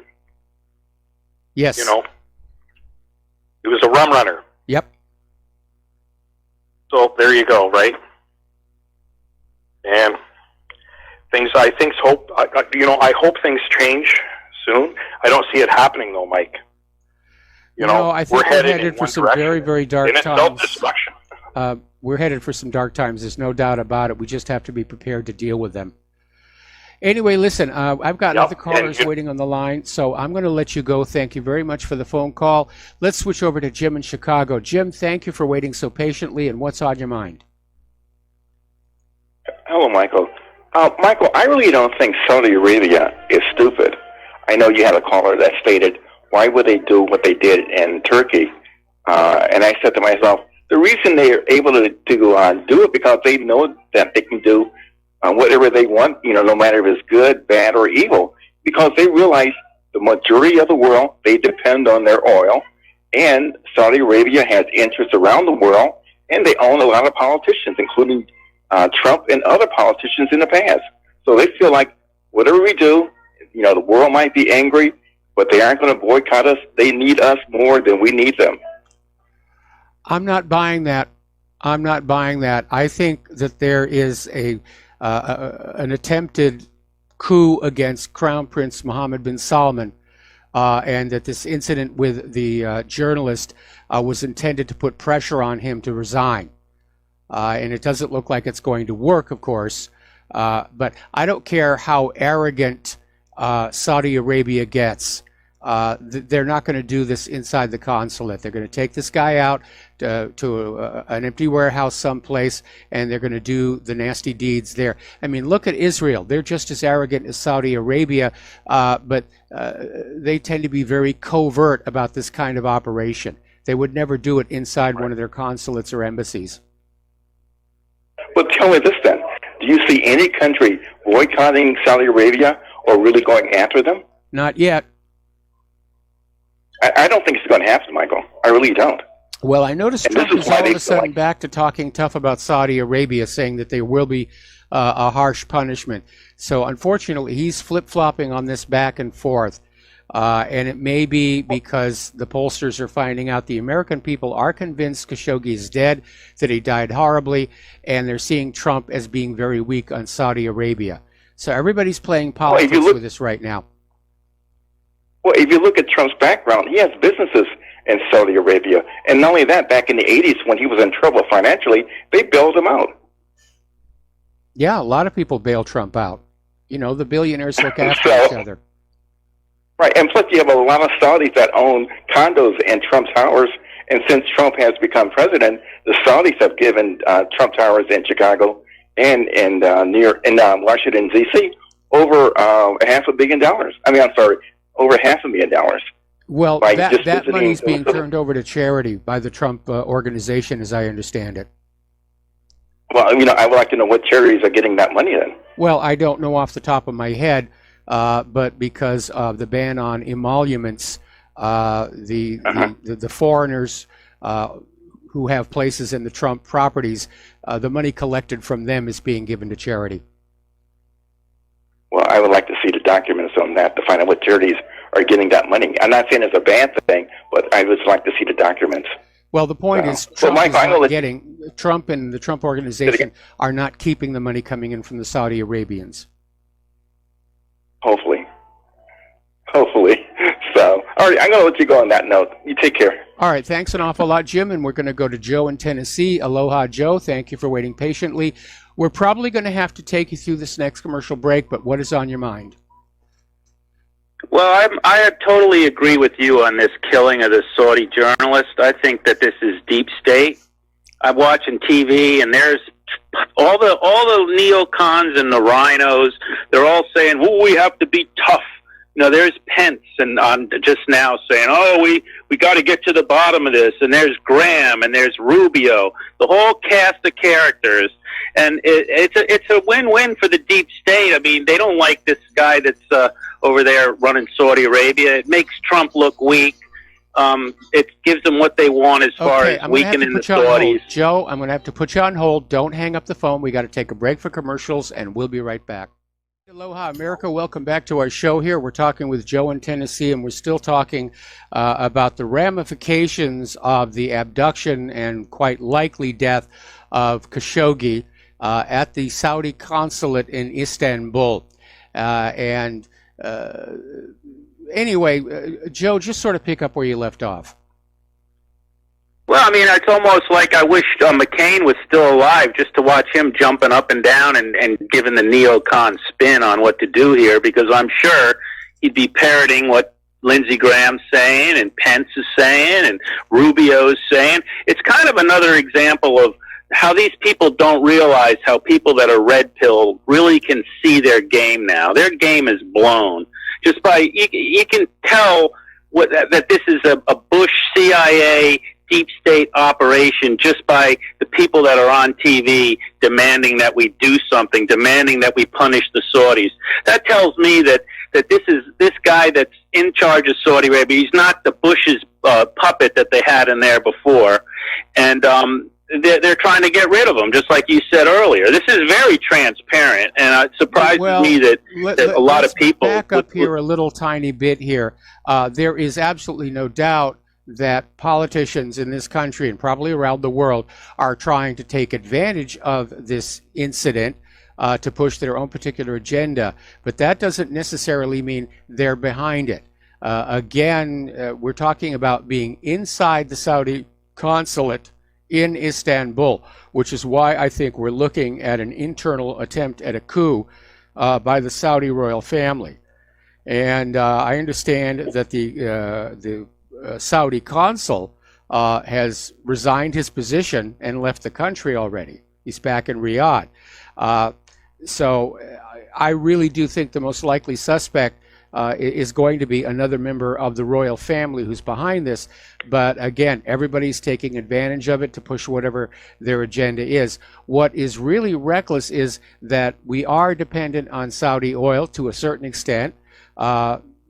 B: Yes.
G: You know, he was a rum runner.
B: Yep.
G: So there you go, right? And I hope things change soon. I don't see it happening though, Mike. You know,
B: I think we're headed for some very, very dark
G: and it's
B: times.
G: self-destruction.
B: We're headed for some dark times. There's no doubt about it. We just have to be prepared to deal with them. Anyway, listen, I've got other callers waiting on the line, so I'm going to let you go. Thank you very much for the phone call. Let's switch over to Jim in Chicago. Jim, thank you for waiting so patiently, and what's on your mind?
H: Hello, Michael. Michael, I really don't think Saudi Arabia is stupid. I know you had a caller that stated, why would they do what they did in Turkey? And I said to myself, the reason they are able to do it because they know that they can do whatever they want, no matter if it's good, bad, or evil, because they realize the majority of the world, they depend on their oil, and Saudi Arabia has interests around the world, and they own a lot of politicians, including Trump and other politicians in the past. So they feel like whatever we do, the world might be angry, but they aren't going to boycott us. They need us more than we need them.
B: I'm not buying that. I think that there is an attempted coup against Crown Prince Mohammed bin Salman, and that this incident with the journalist was intended to put pressure on him to resign. And it doesn't look like it's going to work, of course. But I don't care how arrogant Saudi Arabia gets. They're not going to do this inside the consulate. They're going to take this guy out to an empty warehouse someplace, and they're going to do the nasty deeds there. I mean, look at Israel. They're just as arrogant as Saudi Arabia, but they tend to be very covert about this kind of operation. They would never do it inside one of their consulates or embassies.
H: Well, tell me this then. Do you see any country boycotting Saudi Arabia or really going after them?
B: Not yet.
H: I don't think it's going to happen, Michael. I really don't.
B: Well, I noticed Trump is all of a sudden back to talking tough about Saudi Arabia, saying that there will be a harsh punishment. So unfortunately, he's flip-flopping on this back and forth. And it may be because the pollsters are finding out the American people are convinced Khashoggi is dead, that he died horribly, and they're seeing Trump as being very weak on Saudi Arabia. So everybody's playing politics with this right now.
H: Well, if you look at Trump's background, he has businesses in Saudi Arabia. And not only that, back in the 80s when he was in trouble financially, they bailed him out.
B: Yeah, a lot of people bail Trump out. The billionaires look after each other.
H: Right, and plus you have a lot of Saudis that own condos in Trump Towers, and since Trump has become president, the Saudis have given Trump Towers in Chicago and Washington, D.C. over $500 million. Over $500,000.
B: Well, that money's being turned over to charity by the Trump organization, as I understand it.
H: Well, I would like to know what charities are getting that money then.
B: Well, I don't know off the top of my head. But because of the ban on emoluments, the foreigners who have places in the Trump properties, the money collected from them is being given to charity.
H: Well, I would like to see the documents on that to find out what charities are getting that money. I'm not saying it's a bad thing, but I would just like to see the documents.
B: Well, the point is, Trump Trump and the Trump organization are not keeping the money coming in from the Saudi Arabians.
H: Hopefully. So, all right, I'm going to let you go on that note. You take care.
B: All right, thanks an awful lot, Jim. And we're going to go to Joe in Tennessee. Aloha, Joe. Thank you for waiting patiently. We're probably going to have to take you through this next commercial break, but what is on your mind?
I: Well, I totally agree with you on this killing of the Saudi journalist. I think that this is deep state. I'm watching TV, and there's all the neocons and the rhinos. They're all saying, "Well, we have to be tough." There's Pence and just now saying, "Oh, we got to get to the bottom of this." And there's Graham and there's Rubio, the whole cast of characters. And it's a win-win for the deep state. I mean, they don't like this guy that's over there running Saudi Arabia. It makes Trump look weak. It gives them what they want as far as weakening the Saudis.
B: Joe, I'm going to have to put you on hold. Don't hang up the phone. We got to take a break for commercials, and we'll be right back. Aloha, America. Welcome back to our show here. We're talking with Joe in Tennessee, and we're still talking about the ramifications of the abduction and quite likely death of Khashoggi at the Saudi consulate in Istanbul. Anyway, Joe, just sort of pick up where you left off.
I: Well, I mean, it's almost like I wish McCain was still alive just to watch him jumping up and down and giving the neocon spin on what to do here, because I'm sure he'd be parroting what Lindsey Graham's saying and Pence is saying and Rubio's saying. It's kind of another example of how these people don't realize how people that are red pill really can see their game now. Their game is blown. Just by, you can tell that this is a Bush CIA deep state operation just by the people that are on TV demanding that we do something, demanding that we punish the Saudis. That tells me that this guy that's in charge of Saudi Arabia, he's not the Bush's puppet that they had in there before, and they're trying to get rid of him, just like you said earlier. This is very transparent, and it surprises me that a lot of people...
B: Back up here a little tiny bit here. There is absolutely no doubt that politicians in this country and probably around the world are trying to take advantage of this incident to push their own particular agenda. But that doesn't necessarily mean they're behind it. Again, we're talking about being inside the Saudi consulate in Istanbul, which is why I think we're looking at an internal attempt at a coup by the Saudi royal family. And I understand that the Saudi consul has resigned his position and left the country already. He's back in Riyadh. So I really do think the most likely suspect is going to be another member of the royal family who's behind this. But again, everybody's taking advantage of it to push whatever their agenda is. What is really reckless is that we are dependent on Saudi oil to a certain extent.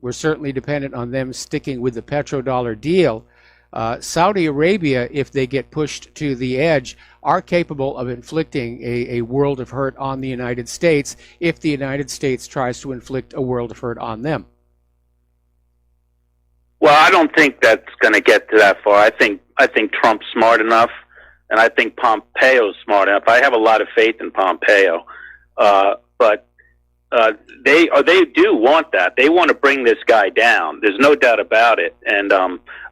B: We're certainly dependent on them sticking with the petrodollar deal. Saudi Arabia, if they get pushed to the edge, are capable of inflicting a world of hurt on the United States if the United States tries to inflict a world of hurt on them.
I: Well, I don't think that's going to get to that far. I think Trump's smart enough, and I think Pompeo's smart enough. I have a lot of faith in Pompeo, but they do want that. They want to bring this guy down. There's no doubt about it. And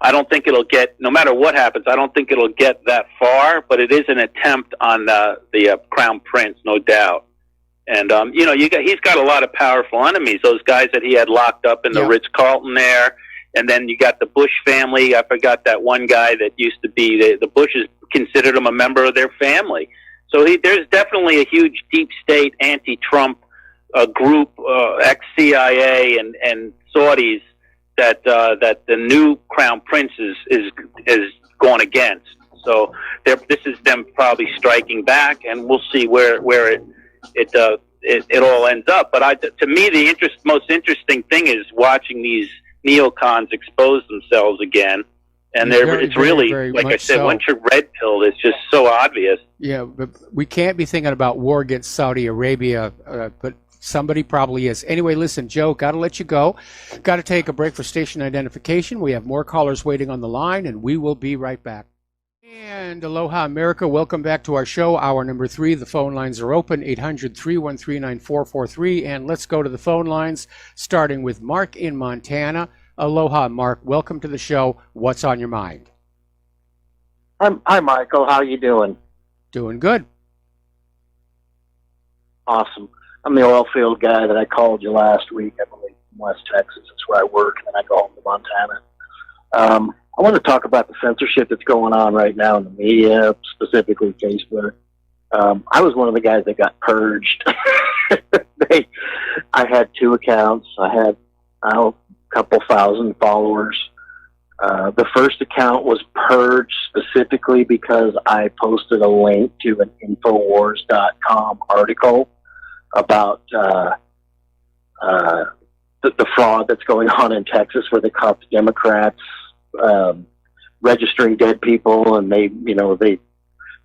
I: I don't think it'll get, no matter what happens, I don't think it'll get that far, but it is an attempt on the Crown Prince, no doubt. And, he's got a lot of powerful enemies, those guys that he had locked up in the Ritz-Carlton there. And then you got the Bush family. I forgot that one guy that used to be, the Bushes considered him a member of their family. So there's definitely a huge deep state anti-Trump group, ex-CIA and Saudis that the new Crown Prince is going against. So this is them probably striking back, and we'll see where it all ends up. But to me, the most interesting thing is watching these neocons expose themselves again. And it's really, like I said, once you're red pilled, it's just so obvious.
B: Yeah, but we can't be thinking about war against Saudi Arabia, but somebody probably is. Anyway, listen, Joe, got to let you go. Got to take a break for station identification. We have more callers waiting on the line, and we will be right back. And aloha, America. Welcome back to our show, hour number 3. The phone lines are open, 800-313-9443. And let's go to the phone lines, starting with Mark in Montana. Aloha, Mark. Welcome to the show. What's on your mind?
J: Hi, Michael. How you doing?
B: Doing good.
J: Awesome. I'm the oil field guy that I called you last week, I believe, from West Texas. That's where I work, and then I go home to Montana. I want to talk about the censorship that's going on right now in the media, specifically Facebook. I was one of the guys that got purged. I had 2 accounts. I had a couple thousand followers. The first account was purged specifically because I posted a link to an Infowars.com article about the fraud that's going on in Texas, where they caught the Democrats registering dead people, and they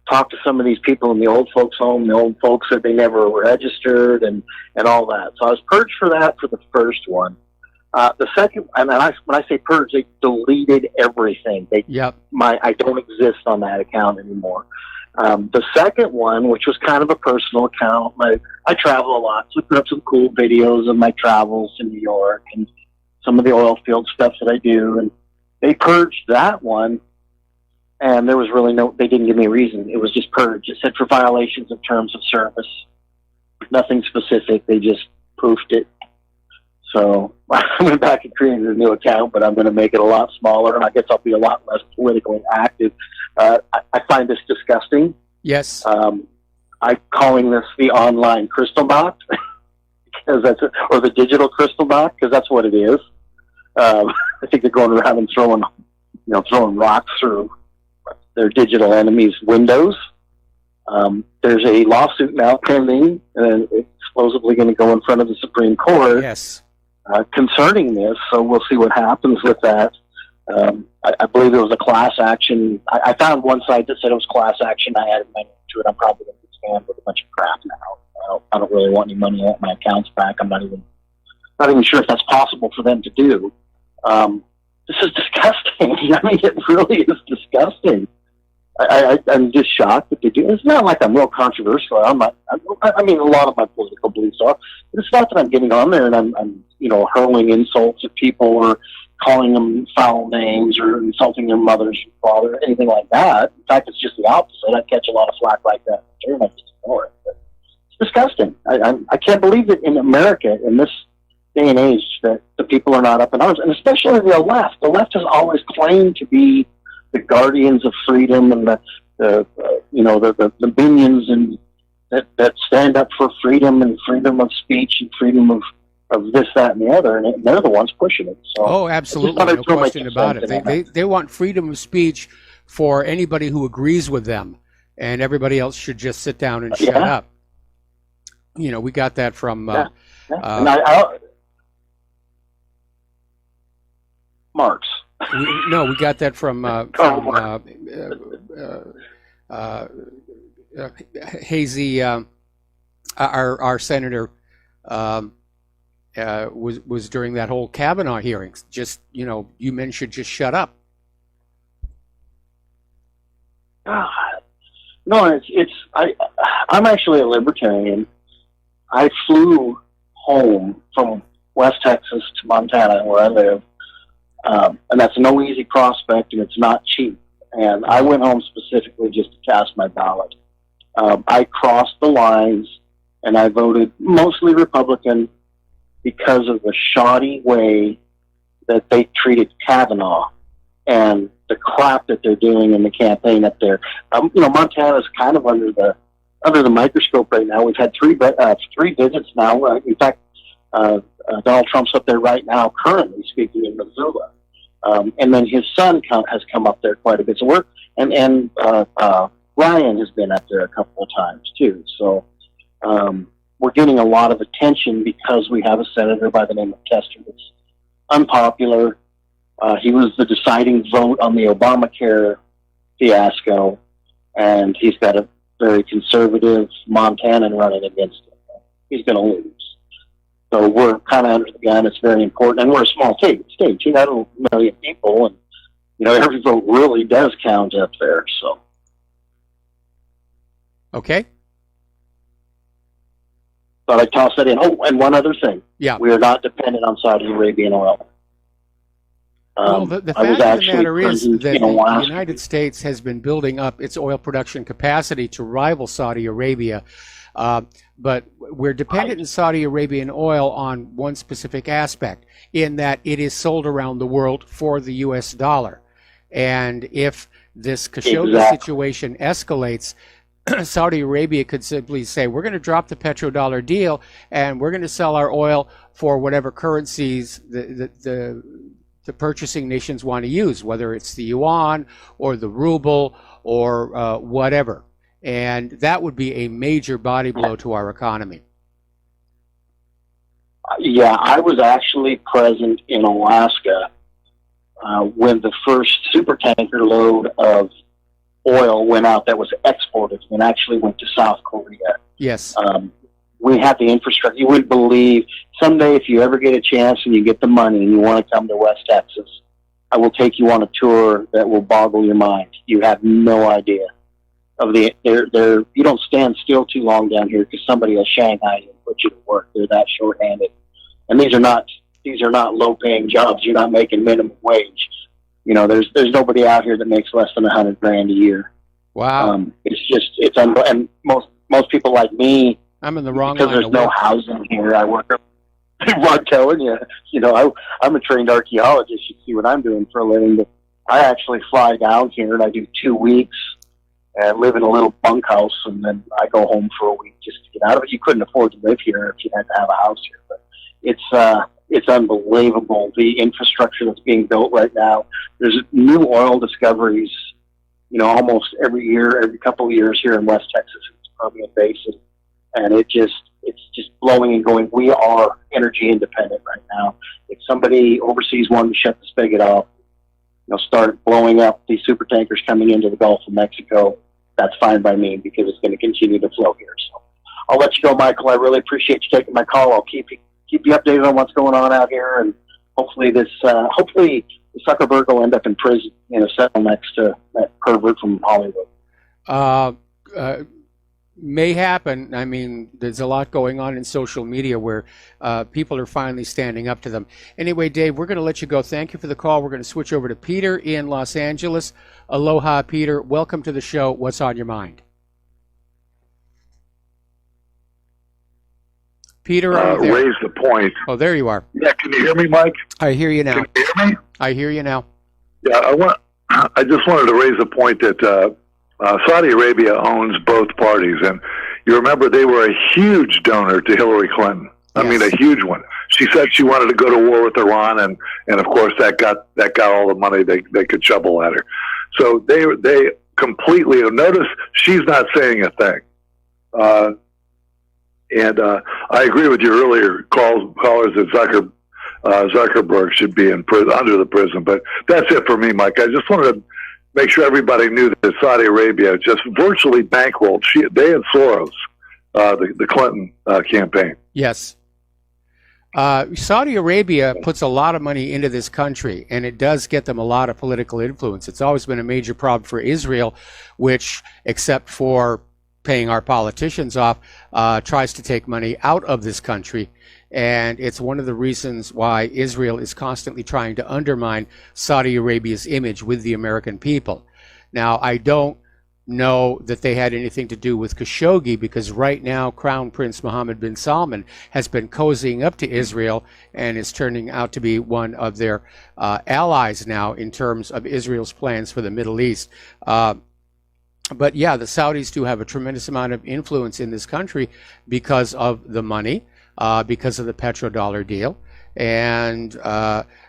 J: talked to some of these people in the old folks' home. The old folks said they never were registered and all that. So I was purged for that for the first one. The second, and when I say purge, they deleted everything. I don't exist on that account anymore. The second one, which was kind of a personal account, I travel a lot, so I put up some cool videos of my travels in New York and some of the oil field stuff that I do, and they purged that one, and there was really they didn't give me a reason. It was just purged. It said for violations of terms of service. Nothing specific. They just proofed it. So I went back and created a new account, but I'm going to make it a lot smaller, and I guess I'll be a lot less politically active. I find this disgusting.
B: Yes.
J: I'm calling this the online crystal box, because or the digital crystal box, because that's what it is. I think they're going around and throwing rocks through their digital enemies' windows. There's a lawsuit now pending, and it's supposedly going to go in front of the Supreme Court.
B: Yes.
J: Concerning this, so we'll see what happens with that. I believe it was a class action. I found one site that said it was class action. I added my name to it. I'm probably going to get scammed with a bunch of crap now. I don't really want any money on my accounts back. I'm not even sure if that's possible for them to do. This is disgusting. I mean, it really is disgusting. I'm just shocked that they do. It's not like I'm real controversial. I mean, a lot of my political beliefs are. But it's not that I'm getting on there and I'm hurling insults at people or calling them foul names or insulting their mothers or father, anything like that. In fact, it's just the opposite. I catch a lot of flack like that in return. I just ignore it. But it's disgusting. I can't believe that in America, in this day and age, that the people are not up in arms, and especially the left. The left has always claimed to be the guardians of freedom and the minions and that stand up for freedom and freedom of speech and freedom of this, that, and the other, and they're the ones pushing it. So,
B: absolutely, no question about it. They want freedom of speech for anybody who agrees with them, and everybody else should just sit down and shut up. We got that from
J: Marx.
B: We got that from Hazy, our senator. Was during that whole Kavanaugh hearings. Just you men should just shut up.
J: No, I'm actually a libertarian. I flew home from West Texas to Montana, where I live, and that's no easy prospect, and it's not cheap. And I went home specifically just to cast my ballot. I crossed the lines, and I voted mostly Republican, because of the shoddy way that they treated Kavanaugh and the crap that they're doing in the campaign up there. Montana's kind of under the microscope right now. We've had three visits now. In fact, Donald Trump's up there right now, currently speaking in Missoula, and then his son has come up there quite a bit. So Ryan has been up there a couple of times too. So. We're getting a lot of attention because we have a senator by the name of Kester that's unpopular. He was the deciding vote on the Obamacare fiasco, and he's got a very conservative Montanan running against him. He's going to lose. So we're kind of under the gun. It's very important, and we're a small state. Not a million people, and every vote really does count up there. So.
B: Okay.
J: Thought I'd toss that in. Oh, and one other thing.
B: Yeah.
J: We are not dependent on Saudi Arabian oil.
B: The fact of the matter is that the United States has been building up its oil production capacity to rival Saudi Arabia, but we're dependent in Saudi Arabian oil on one specific aspect, in that it is sold around the world for the U.S. dollar. And if this Khashoggi situation escalates, Saudi Arabia could simply say, we're going to drop the petrodollar deal and we're going to sell our oil for whatever currencies the purchasing nations want to use, whether it's the yuan or the ruble or whatever. And that would be a major body blow to our economy.
J: Yeah, I was actually present in Alaska when the first supertanker load of oil went out that was exported and actually went to South Korea.
B: Yes.
J: We have the infrastructure. You wouldn't believe, someday if you ever get a chance and you get the money and you want to come to West Texas, I will take you on a tour that will boggle your mind. You have no idea of you don't stand still too long down here because somebody will Shanghai you and put you to work. They're that short-handed. And these are not low-paying jobs. You're not making minimum wage. You know, there's nobody out here that makes less than $100,000 a year.
B: Wow.
J: And most people like me,
B: I'm in the wrong
J: because
B: line
J: there's no housing here. I work. I'm telling you, I'm a trained archaeologist. You see what I'm doing for a living, but I actually fly down here and I do 2 weeks and live in a little bunkhouse, and then I go home for a week just to get out of it. You couldn't afford to live here if you had to have a house here, but it's unbelievable, the infrastructure that's being built right now. There's new oil discoveries, almost every year, every couple of years here in West Texas. It's Permian Basin, and it's just blowing and going. We are energy independent right now. If somebody overseas wanted to shut the spigot off, start blowing up these super tankers coming into the Gulf of Mexico, that's fine by me because it's going to continue to flow here. So I'll let you go, Michael. I really appreciate you taking my call. I'll keep you updated on what's going on out here, and hopefully the Zuckerberg will end up in prison in a cell next to that pervert from Hollywood.
B: May happen. I mean, there's a lot going on in social media where people are finally standing up to them. Anyway, Dave, we're going to let you go. Thank you for the call. We're going to switch over to Peter in Los Angeles. Aloha, Peter. Welcome to the show. What's on your mind? Peter, are you there?
K: Raise the point.
B: Oh, there you are.
K: Yeah, can you hear me, Mike?
B: I hear you now.
K: Can you hear me?
B: I hear you now.
K: Yeah, I just wanted to raise the point that Saudi Arabia owns both parties, and you remember they were a huge donor to Hillary Clinton. I mean, a huge one. She said she wanted to go to war with Iran, and of course that got all the money they could shovel at her. So they completely. Notice she's not saying a thing. And I agree with your earlier callers that Zuckerberg should be in prison, under the prison. But that's it for me, Mike. I just wanted to make sure everybody knew that Saudi Arabia just virtually bankrolled. They and Soros, the Clinton campaign.
B: Yes. Saudi Arabia puts a lot of money into this country, and it does get them a lot of political influence. It's always been a major problem for Israel, which, except for paying our politicians off, tries to take money out of this country. And it's one of the reasons why Israel is constantly trying to undermine Saudi Arabia's image with the American people. Now, I don't know that they had anything to do with Khashoggi, because right now Crown Prince Mohammed bin Salman has been cozying up to Israel and is turning out to be one of their allies now in terms of Israel's plans for the Middle East. But yeah, the Saudis do have a tremendous amount of influence in this country because of the money, because of the petrodollar deal. And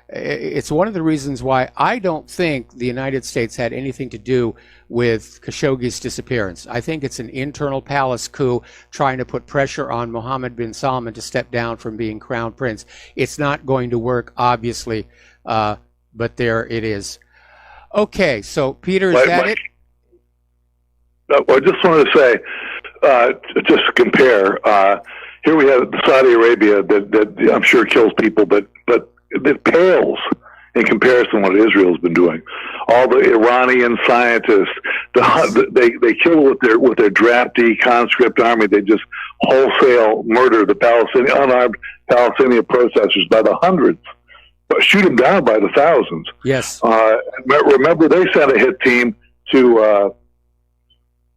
B: it's one of the reasons why I don't think the United States had anything to do with Khashoggi's disappearance. I think it's an internal palace coup trying to put pressure on Mohammed bin Salman to step down from being crown prince. It's not going to work, obviously, but there it is. Okay, so Peter, is that it?
K: I just wanted to say, just to compare, here we have Saudi Arabia that I'm sure kills people, but it pales in comparison to what Israel's been doing. All the Iranian scientists, they kill with their drafty conscript army. They just wholesale murder the unarmed Palestinian protesters by the hundreds, but shoot them down by the thousands.
B: Yes.
K: Remember, they sent a hit team to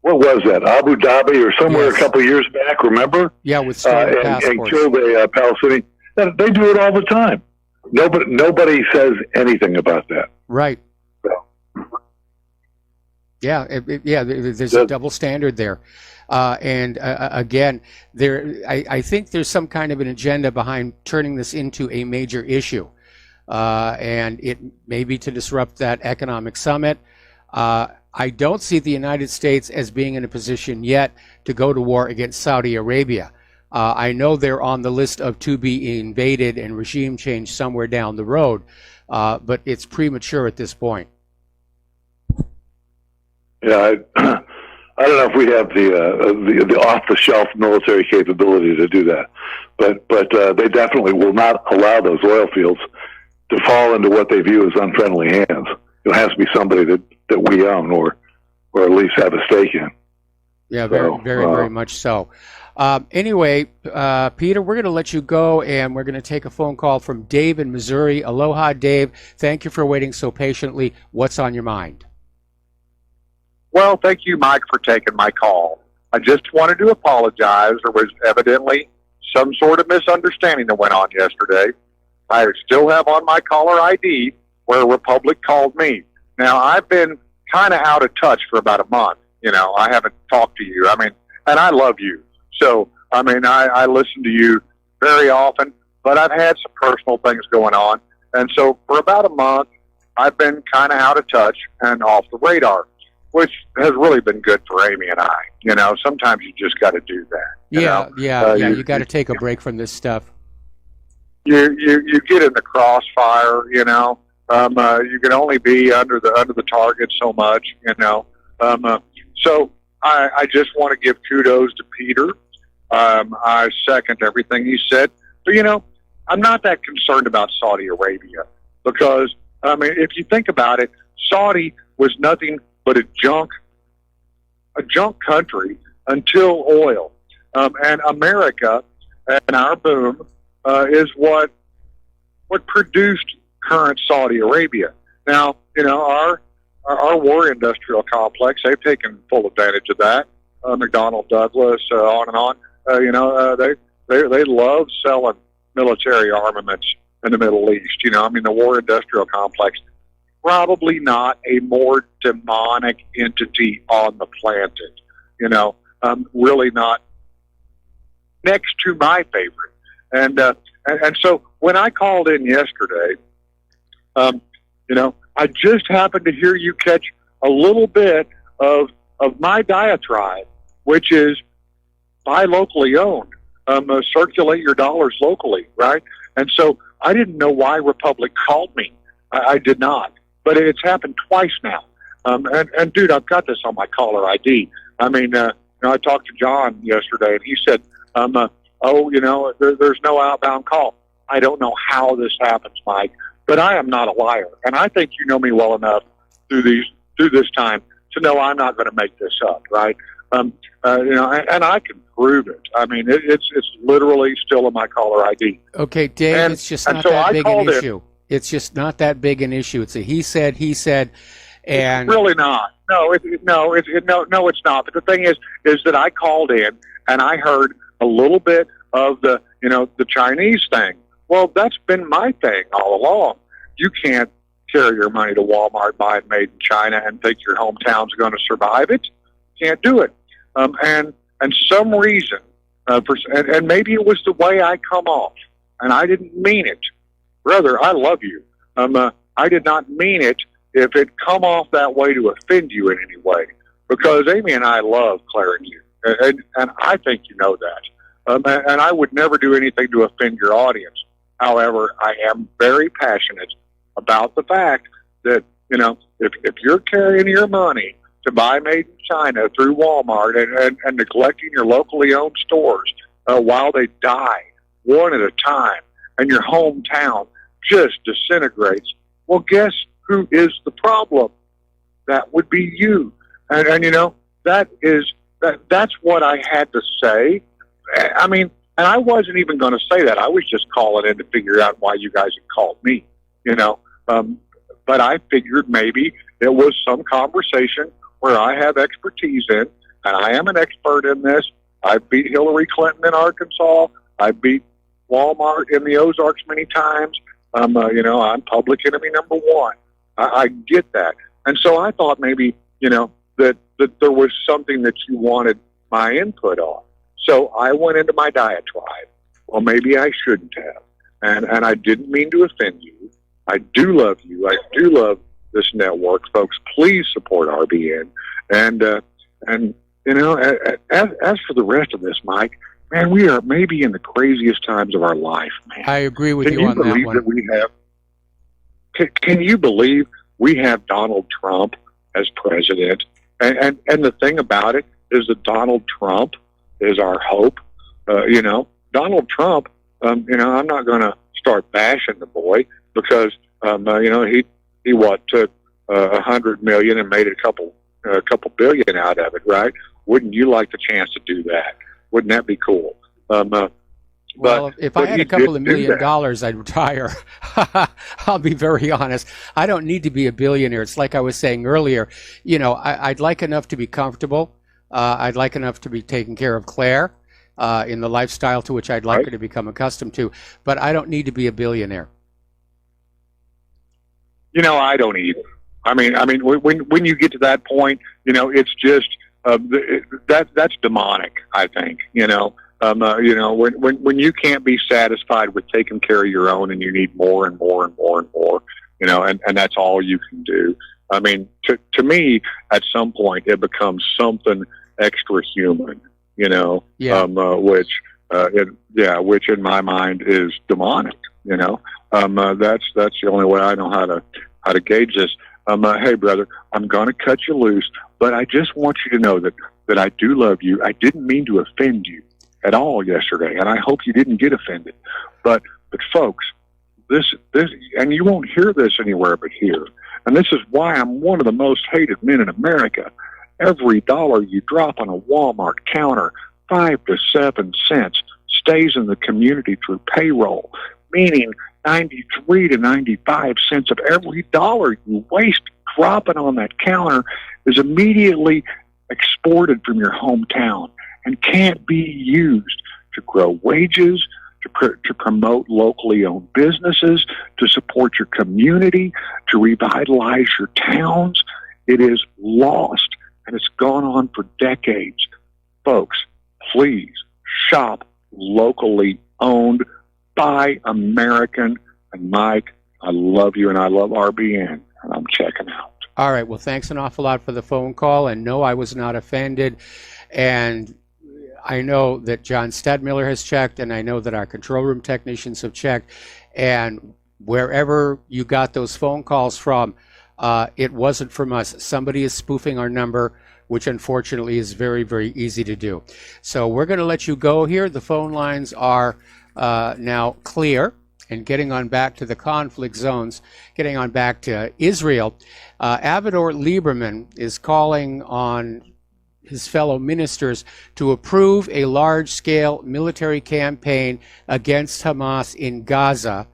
K: what was that? Abu Dhabi or somewhere a couple of years back. Remember?
B: Yeah, with stolen passports.
K: And killed a Palestinian. They do it all the time. Nobody says anything about that.
B: Right. So. Yeah, there's a double standard there. And again, I think there's some kind of an agenda behind turning this into a major issue. And it may be to disrupt that economic summit. I don't see the United States as being in a position yet to go to war against Saudi Arabia. I know they're on the list of to be invaded and regime change somewhere down the road, but it's premature at this point.
K: Yeah, I don't know if we have the off-the-shelf military capability to do that, but they definitely will not allow those oil fields to fall into what they view as unfriendly hands. It has to be somebody that we own or at least have a stake in.
B: Yeah, very much so. Anyway, Peter, we're going to let you go, and we're going to take a phone call from Dave in Missouri. Aloha, Dave. Thank you for waiting so patiently. What's on your mind?
L: Well, thank you, Mike, for taking my call. I just wanted to apologize. There was evidently some sort of misunderstanding that went on yesterday. I still have on my caller ID where Republic called me. Now, I've been kind of out of touch for about a month. You know, I haven't talked to you. I mean, and I love you. So, I mean, I listen to you very often, but I've had some personal things going on. And so for about a month, I've been kind of out of touch and off the radar, which has really been good for Amy and I. You know, sometimes you just got to do that.
B: You got to take a break from this stuff.
L: You get in the crossfire, you know. You can only be under the target so much, you know. So I just want to give kudos to Peter. I second everything he said. But, you know, I'm not that concerned about Saudi Arabia because, I mean, if you think about it, Saudi was nothing but a junk country until oil. And America and our boom is what produced current Saudi Arabia. Now, you know, our war industrial complex, they've taken full advantage of that. McDonnell Douglas, on and on. You know, they love selling military armaments in the Middle East. You know, I mean, the war industrial complex, probably not a more demonic entity on the planet. You know, really not next to my favorite. And so when I called in yesterday, you know, I just happened to hear you catch a little bit of my diatribe, which is buy locally owned, circulate your dollars locally, right? And so I didn't know why Republic called me. I did not, but it's happened twice now. And dude, I've got this on my caller ID. I mean, you know, I talked to John yesterday, and he said, "Oh, you know, there's no outbound call." I don't know how this happens, Mike, but I am not a liar, and I think you know me well enough through this time to know I'm not going to make this up, right? You know, and I can prove it. I mean, it's literally still in my caller ID.
B: Okay, Dave, it's just not that big an issue. It's just not that big an issue. It's a he said, and
L: it's really not. No, it's not. But the thing is that I called in and I heard a little bit of the Chinese thing. Well, that's been my thing all along. You can't carry your money to Walmart, buy it made in China, and think your hometown's going to survive it. Can't do it. And some reason, and maybe it was the way I come off, and I didn't mean it. Brother, I love you. I did not mean it if it come off that way to offend you in any way, because Amy and I love Claire and you, and I think you know that. And I would never do anything to offend your audience. However, I am very passionate about the fact that, you know, if you're carrying your money to buy made in China through Walmart and neglecting your locally owned stores while they die one at a time and your hometown just disintegrates, well, guess who is the problem? That would be you. And you know, that's what I had to say. I mean, and I wasn't even going to say that. I was just calling in to figure out why you guys had called me, you know. But I figured maybe it was some conversation where I have expertise in, and I am an expert in this. I beat Hillary Clinton in Arkansas. I beat Walmart in the Ozarks many times. You know, I'm public enemy number one. I get that. And so I thought maybe, you know, that there was something that you wanted my input on. So I went into my diatribe. Well, maybe I shouldn't have. And I didn't mean to offend you. I do love you. I do love this network, folks. Please support RBN. And you know, as for the rest of this, Mike, man, we are maybe in the craziest times of our life, man.
B: I agree with you on that one.
L: Can you believe we have Donald Trump as president? And the thing about it is that Donald Trump is our hope. Donald Trump, I'm not going to start bashing the boy because, he took $100 million and made a couple billion out of it, right? Wouldn't you like the chance to do that? Wouldn't that be cool?
B: Well, if I had a couple of $1 million, I'd retire. I'll be very honest. I don't need to be a billionaire. It's like I was saying earlier. I'd like enough to be comfortable. I'd like enough to be taking care of Claire in the lifestyle to which I'd like her to become accustomed to. But I don't need to be a billionaire.
L: I don't either. I mean, when you get to that point, it's just that's demonic. I think. When you can't be satisfied with taking care of your own and you need more and more and more and more, and that's all you can do. I mean, to me, at some point, it becomes something extra human, which in my mind is demonic, that's the only way I know how to gauge this. Hey brother, I'm going to cut you loose, but I just want you to know that I do love you. I didn't mean to offend you at all yesterday, and I hope you didn't get offended. But folks, this, and you won't hear this anywhere but here. And this is why I'm one of the most hated men in America. Every dollar you drop on a Walmart counter, 5 to 7 cents, stays in the community through payroll, meaning 93 to 95 cents of every dollar you waste dropping on that counter is immediately exported from your hometown and can't be used to grow wages, to promote locally owned businesses, to support your community, to revitalize your towns. It is lost, and it's gone on for decades. Folks, please shop locally owned by American. And Mike, I love you, and I love RBN, and I'm checking out.
B: All right. Well, thanks an awful lot for the phone call. And no, I was not offended. And I know that John Stadmiller has checked, and I know that our control room technicians have checked. And wherever you got those phone calls from, it wasn't from us. Somebody is spoofing our number, which unfortunately is very, very easy to do. So we're going to let you go here. The phone lines are now clear. And getting on back to the conflict zones, getting on back to Israel, Avigdor Lieberman is calling on his fellow ministers to approve a large-scale military campaign against Hamas in Gaza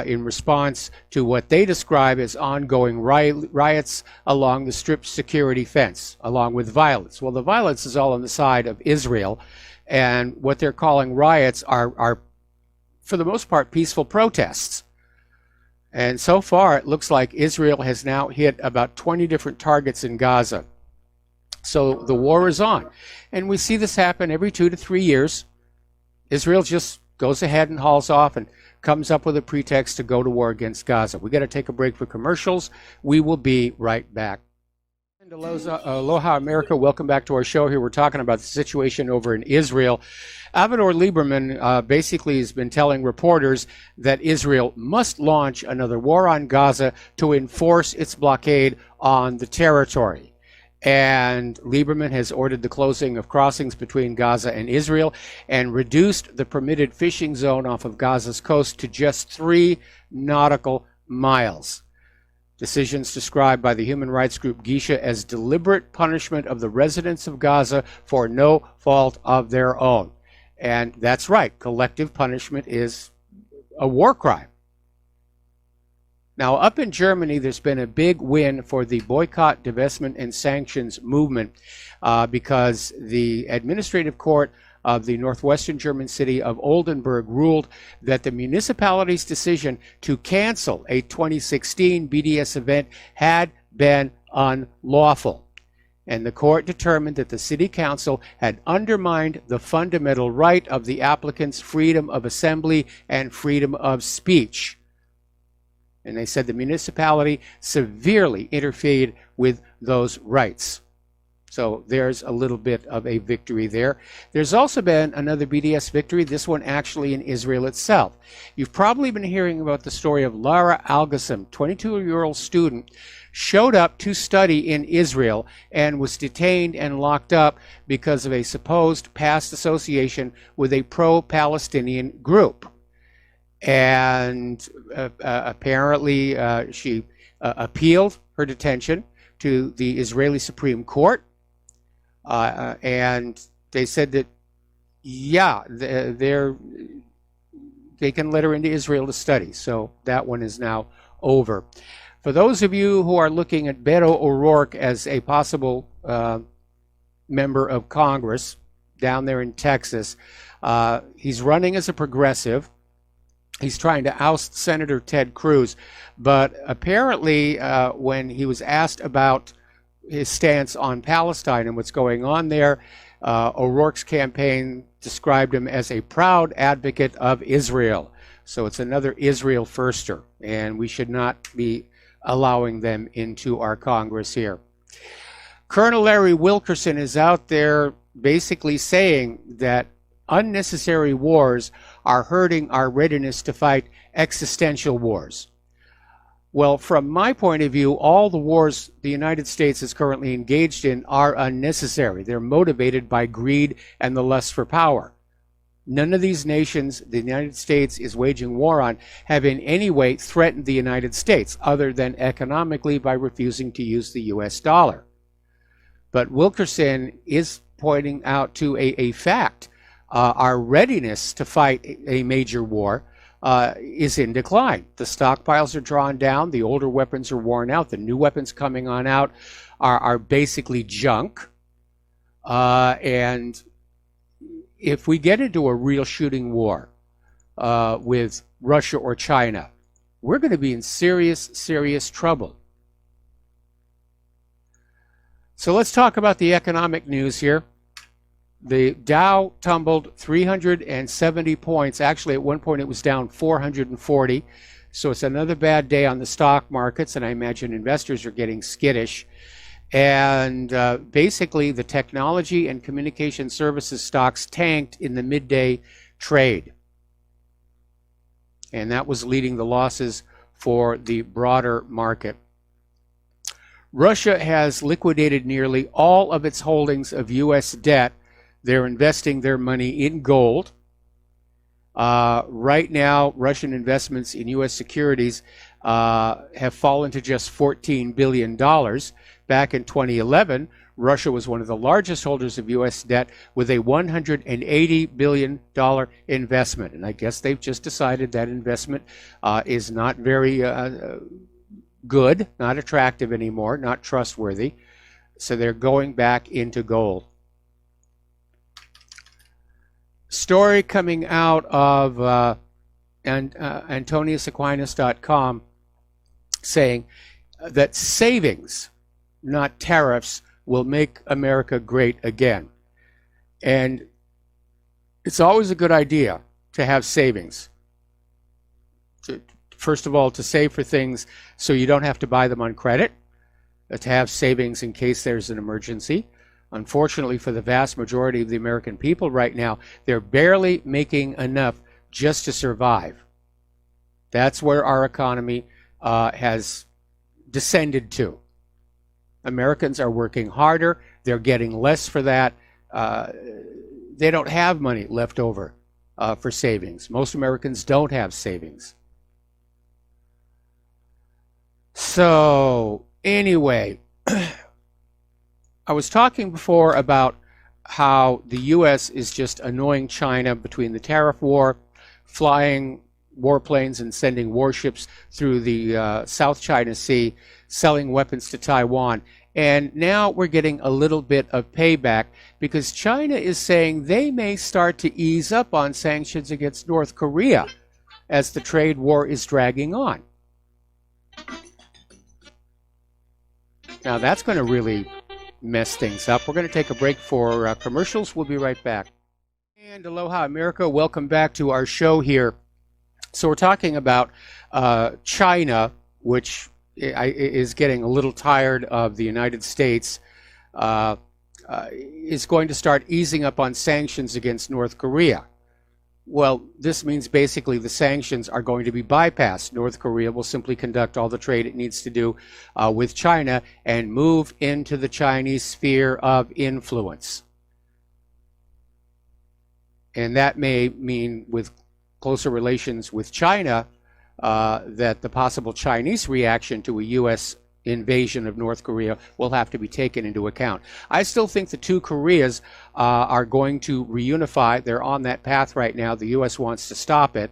B: in response to what they describe as ongoing riots along the Strip security fence, along with violence. Well, the violence is all on the side of Israel, and what they're calling riots are for the most part, peaceful protests. And so far, it looks like Israel has now hit about 20 different targets in Gaza. So the war is on. And we see this happen every 2 to 3 years. Israel just goes ahead and hauls off and comes up with a pretext to go to war against Gaza. We got to take a break for commercials. We will be right back. Aloha America, welcome back to our show. Here we're talking about the situation over in Israel. Avigdor Lieberman basically has been telling reporters that Israel must launch another war on Gaza to enforce its blockade on the territory. And Lieberman has ordered the closing of crossings between Gaza and Israel and reduced the permitted fishing zone off of Gaza's coast to just 3 nautical miles. Decisions described by the human rights group Geisha as deliberate punishment of the residents of Gaza for no fault of their own. And that's right, collective punishment is a war crime. Now, up in Germany, there's been a big win for the boycott, divestment, and sanctions movement because the administrative court of the northwestern German city of Oldenburg ruled that the municipality's decision to cancel a 2016 BDS event had been unlawful. And the court determined that the city council had undermined the fundamental right of the applicant's freedom of assembly and freedom of speech. And they said the municipality severely interfered with those rights. So there's a little bit of a victory there. There's also been another BDS victory, this one actually in Israel itself. You've probably been hearing about the story of Lara Algassim, 22-year-old student showed up to study in Israel and was detained and locked up because of a supposed past association with a pro-Palestinian group. And apparently she appealed her detention to the Israeli Supreme Court. And they said that, yeah, they can let her into Israel to study. So that one is now over. For those of you who are looking at Beto O'Rourke as a possible member of Congress down there in Texas, he's running as a progressive. He's trying to oust Senator Ted Cruz. But apparently, when he was asked about his stance on Palestine and what's going on there, O'Rourke's campaign described him as a proud advocate of Israel. So it's another Israel firster, and we should not be allowing them into our Congress here. Colonel Larry Wilkerson is out there basically saying that unnecessary wars are hurting our readiness to fight existential wars. Well, from my point of view, all the wars the United States is currently engaged in are unnecessary. They're motivated by greed and the lust for power. None of these nations the United States is waging war on have in any way threatened the United States, other than economically by refusing to use the US dollar. But Wilkerson is pointing out to a fact. Our readiness to fight a major war is in decline. The stockpiles are drawn down. The older weapons are worn out. The new weapons coming on out are basically junk. And if we get into a real shooting war with Russia or China, we're going to be in serious, serious trouble. So let's talk about the economic news here. The Dow tumbled 370 points. Actually, at one point it was down 440. So it's another bad day on the stock markets, and I imagine investors are getting skittish. And basically, the technology and communication services stocks tanked in the midday trade. And that was leading the losses for the broader market. Russia has liquidated nearly all of its holdings of U.S. debt. They're investing their money in gold. Right now, Russian investments in U.S. securities have fallen to just $14 billion. Back in 2011, Russia was one of the largest holders of U.S. debt with a $180 billion investment. And I guess they've just decided that investment is not very good, not attractive anymore, not trustworthy. So they're going back into gold. Story coming out of AntoniusAquinas.com saying that savings, not tariffs, will make America great again. And it's always a good idea to have savings. First of all, to save for things so you don't have to buy them on credit, to have savings in case there's an emergency. Unfortunately, for the vast majority of the American people right now, they're barely making enough just to survive. That's where our economy has descended to. Americans are working harder. They're getting less for that. They don't have money left over for savings. Most Americans don't have savings. So, anyway, I was talking before about how the U.S. is just annoying China between the tariff war, flying warplanes and sending warships through the South China Sea, selling weapons to Taiwan. And now we're getting a little bit of payback because China is saying they may start to ease up on sanctions against North Korea as the trade war is dragging on. Now that's going to really mess things up. We're going to take a break for commercials. We'll be right back. And aloha, America. Welcome back to our show here. So we're talking about China, which is getting a little tired of the United States, is going to start easing up on sanctions against North Korea. Well, this means basically the sanctions are going to be bypassed. North Korea will simply conduct all the trade it needs to do with China and move into the Chinese sphere of influence. And that may mean, with closer relations with China, that the possible Chinese reaction to a U.S. invasion of North Korea will have to be taken into account. I still think the two Koreas are going to reunify. They're on that path right now. The U.S. wants to stop it.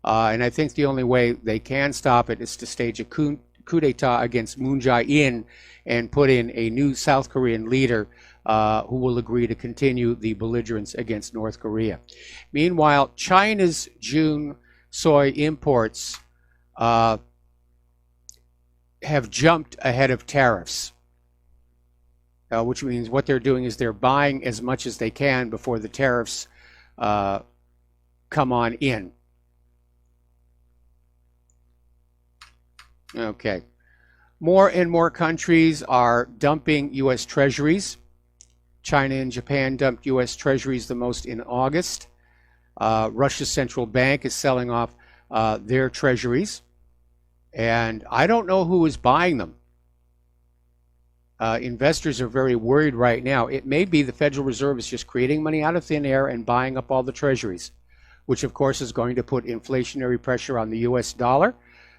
B: And I think the only way they can stop it is to stage a coup d'etat against Moon Jae-in and put in a new South Korean leader who will agree to continue the belligerence against North Korea. Meanwhile, China's June soy imports have jumped ahead of tariffs, which means what they're doing is they're buying as much as they can before the tariffs come on in. Okay. More and more countries are dumping U.S. treasuries. China and Japan dumped U.S. treasuries the most in August. Russia's central bank is selling off their treasuries. And I don't know who is buying them. Investors are very worried right now. It may be the Federal Reserve is just creating money out of thin air and buying up all the treasuries, which of course is going to put inflationary pressure on the U.S. dollar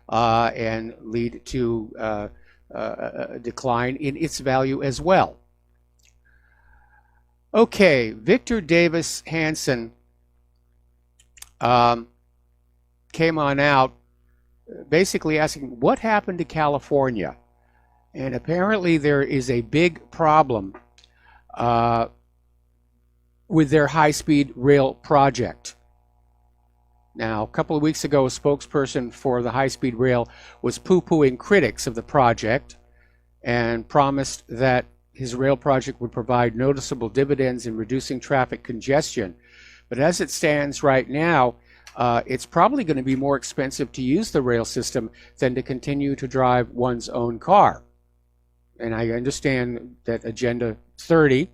B: and lead to a decline in its value as well. Okay, Victor Davis Hanson came on out basically asking what happened to California. And apparently there is a big problem with their high-speed rail project. Now, a couple of weeks ago, a spokesperson for the high-speed rail was poo-pooing critics of the project and promised that his rail project would provide noticeable dividends in reducing traffic congestion. But as it stands right now, it's probably going to be more expensive to use the rail system than to continue to drive one's own car. And I understand that Agenda 30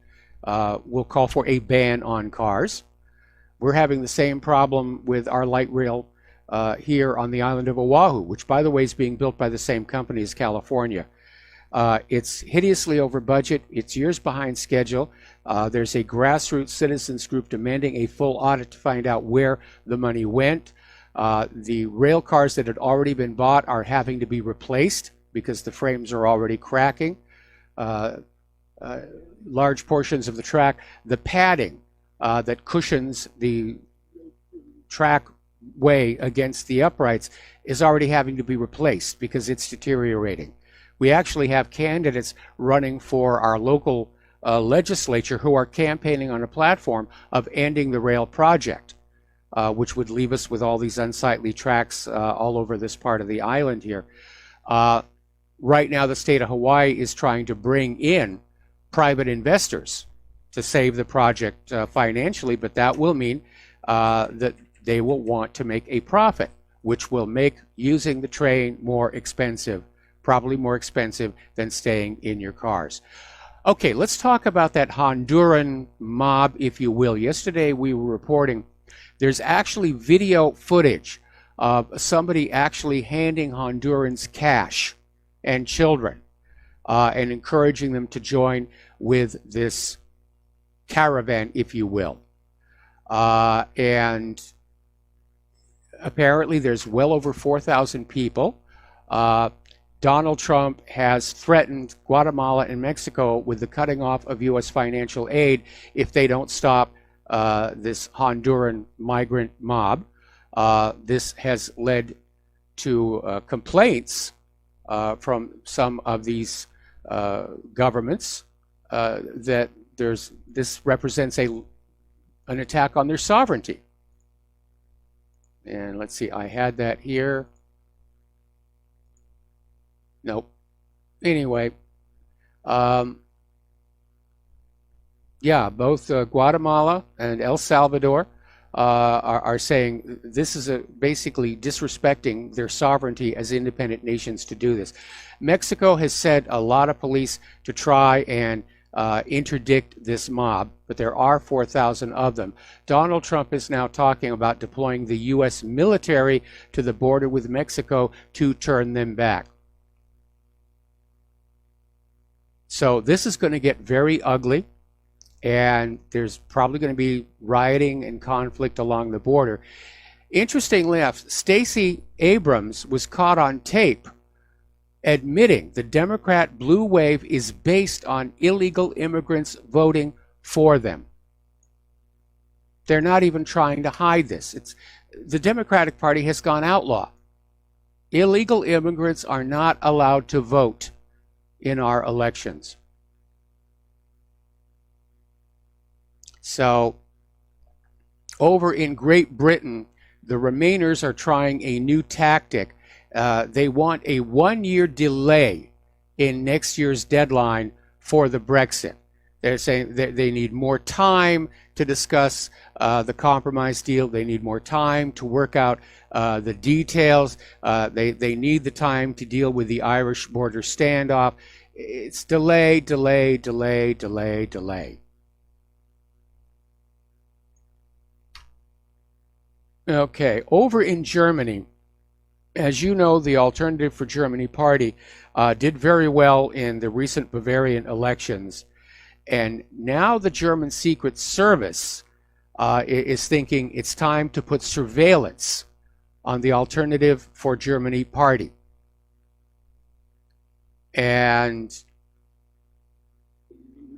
B: will call for a ban on cars. We're having the same problem with our light rail here on the island of Oahu, which, by the way, is being built by the same company as California. It's hideously over budget. It's years behind schedule. There's a grassroots citizens group demanding a full audit to find out where the money went. The rail cars that had already been bought are having to be replaced because the frames are already cracking. Large portions of the track, the padding that cushions the trackway against the uprights is already having to be replaced because it's deteriorating. We actually have candidates running for our local legislature who are campaigning on a platform of ending the rail project, which would leave us with all these unsightly tracks all over this part of the island here. Right now, the state of Hawaii is trying to bring in private investors to save the project financially, but that will mean that they will want to make a profit, which will make using the train more expensive, probably more expensive than staying in your cars. Okay, let's talk about that Honduran mob, if you will. Yesterday we were reporting there's actually video footage of somebody actually handing Hondurans cash and children and encouraging them to join with this caravan, if you will. And apparently there's well over 4,000 people. Donald Trump has threatened Guatemala and Mexico with the cutting off of U.S. financial aid if they don't stop this Honduran migrant mob. This has led to complaints from some of these governments that this represents an attack on their sovereignty. And let's see, I had that here. Nope. Anyway, yeah, both Guatemala and El Salvador are saying this is basically disrespecting their sovereignty as independent nations to do this. Mexico has sent a lot of police to try and interdict this mob, but there are 4,000 of them. Donald Trump is now talking about deploying the U.S. military to the border with Mexico to turn them back. So this is going to get very ugly, and there's probably going to be rioting and conflict along the border. Interestingly enough, Stacey Abrams was caught on tape admitting the Democrat blue wave is based on illegal immigrants voting for them. They're not even trying to hide this. The Democratic Party has gone outlaw. Illegal immigrants are not allowed to vote in our elections. So, over in Great Britain, the Remainers are trying a new tactic. They want a 1-year delay in next year's deadline for the Brexit. They're saying that they need more time to discuss the compromise deal. They need more time to work out the details. They need the time to deal with the Irish border standoff. It's delay, delay, delay, delay, delay. Okay, over in Germany, as you know, the Alternative for Germany party did very well in the recent Bavarian elections. And now the German Secret Service is thinking it's time to put surveillance on the Alternative for Germany party. And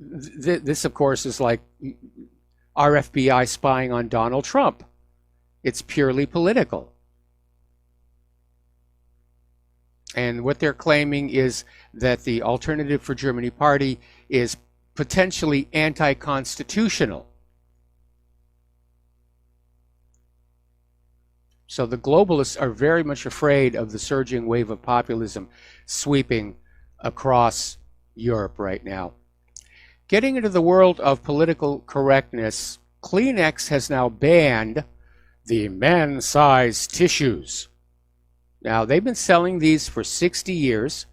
B: this, of course, is like our FBI spying on Donald Trump. It's purely political. And what they're claiming is that the Alternative for Germany party is potentially anti-constitutional. So the globalists are very much afraid of the surging wave of populism sweeping across Europe right now. Getting into the world of political correctness, Kleenex has now banned the man-sized tissues. Now, they've been selling these for 60 years,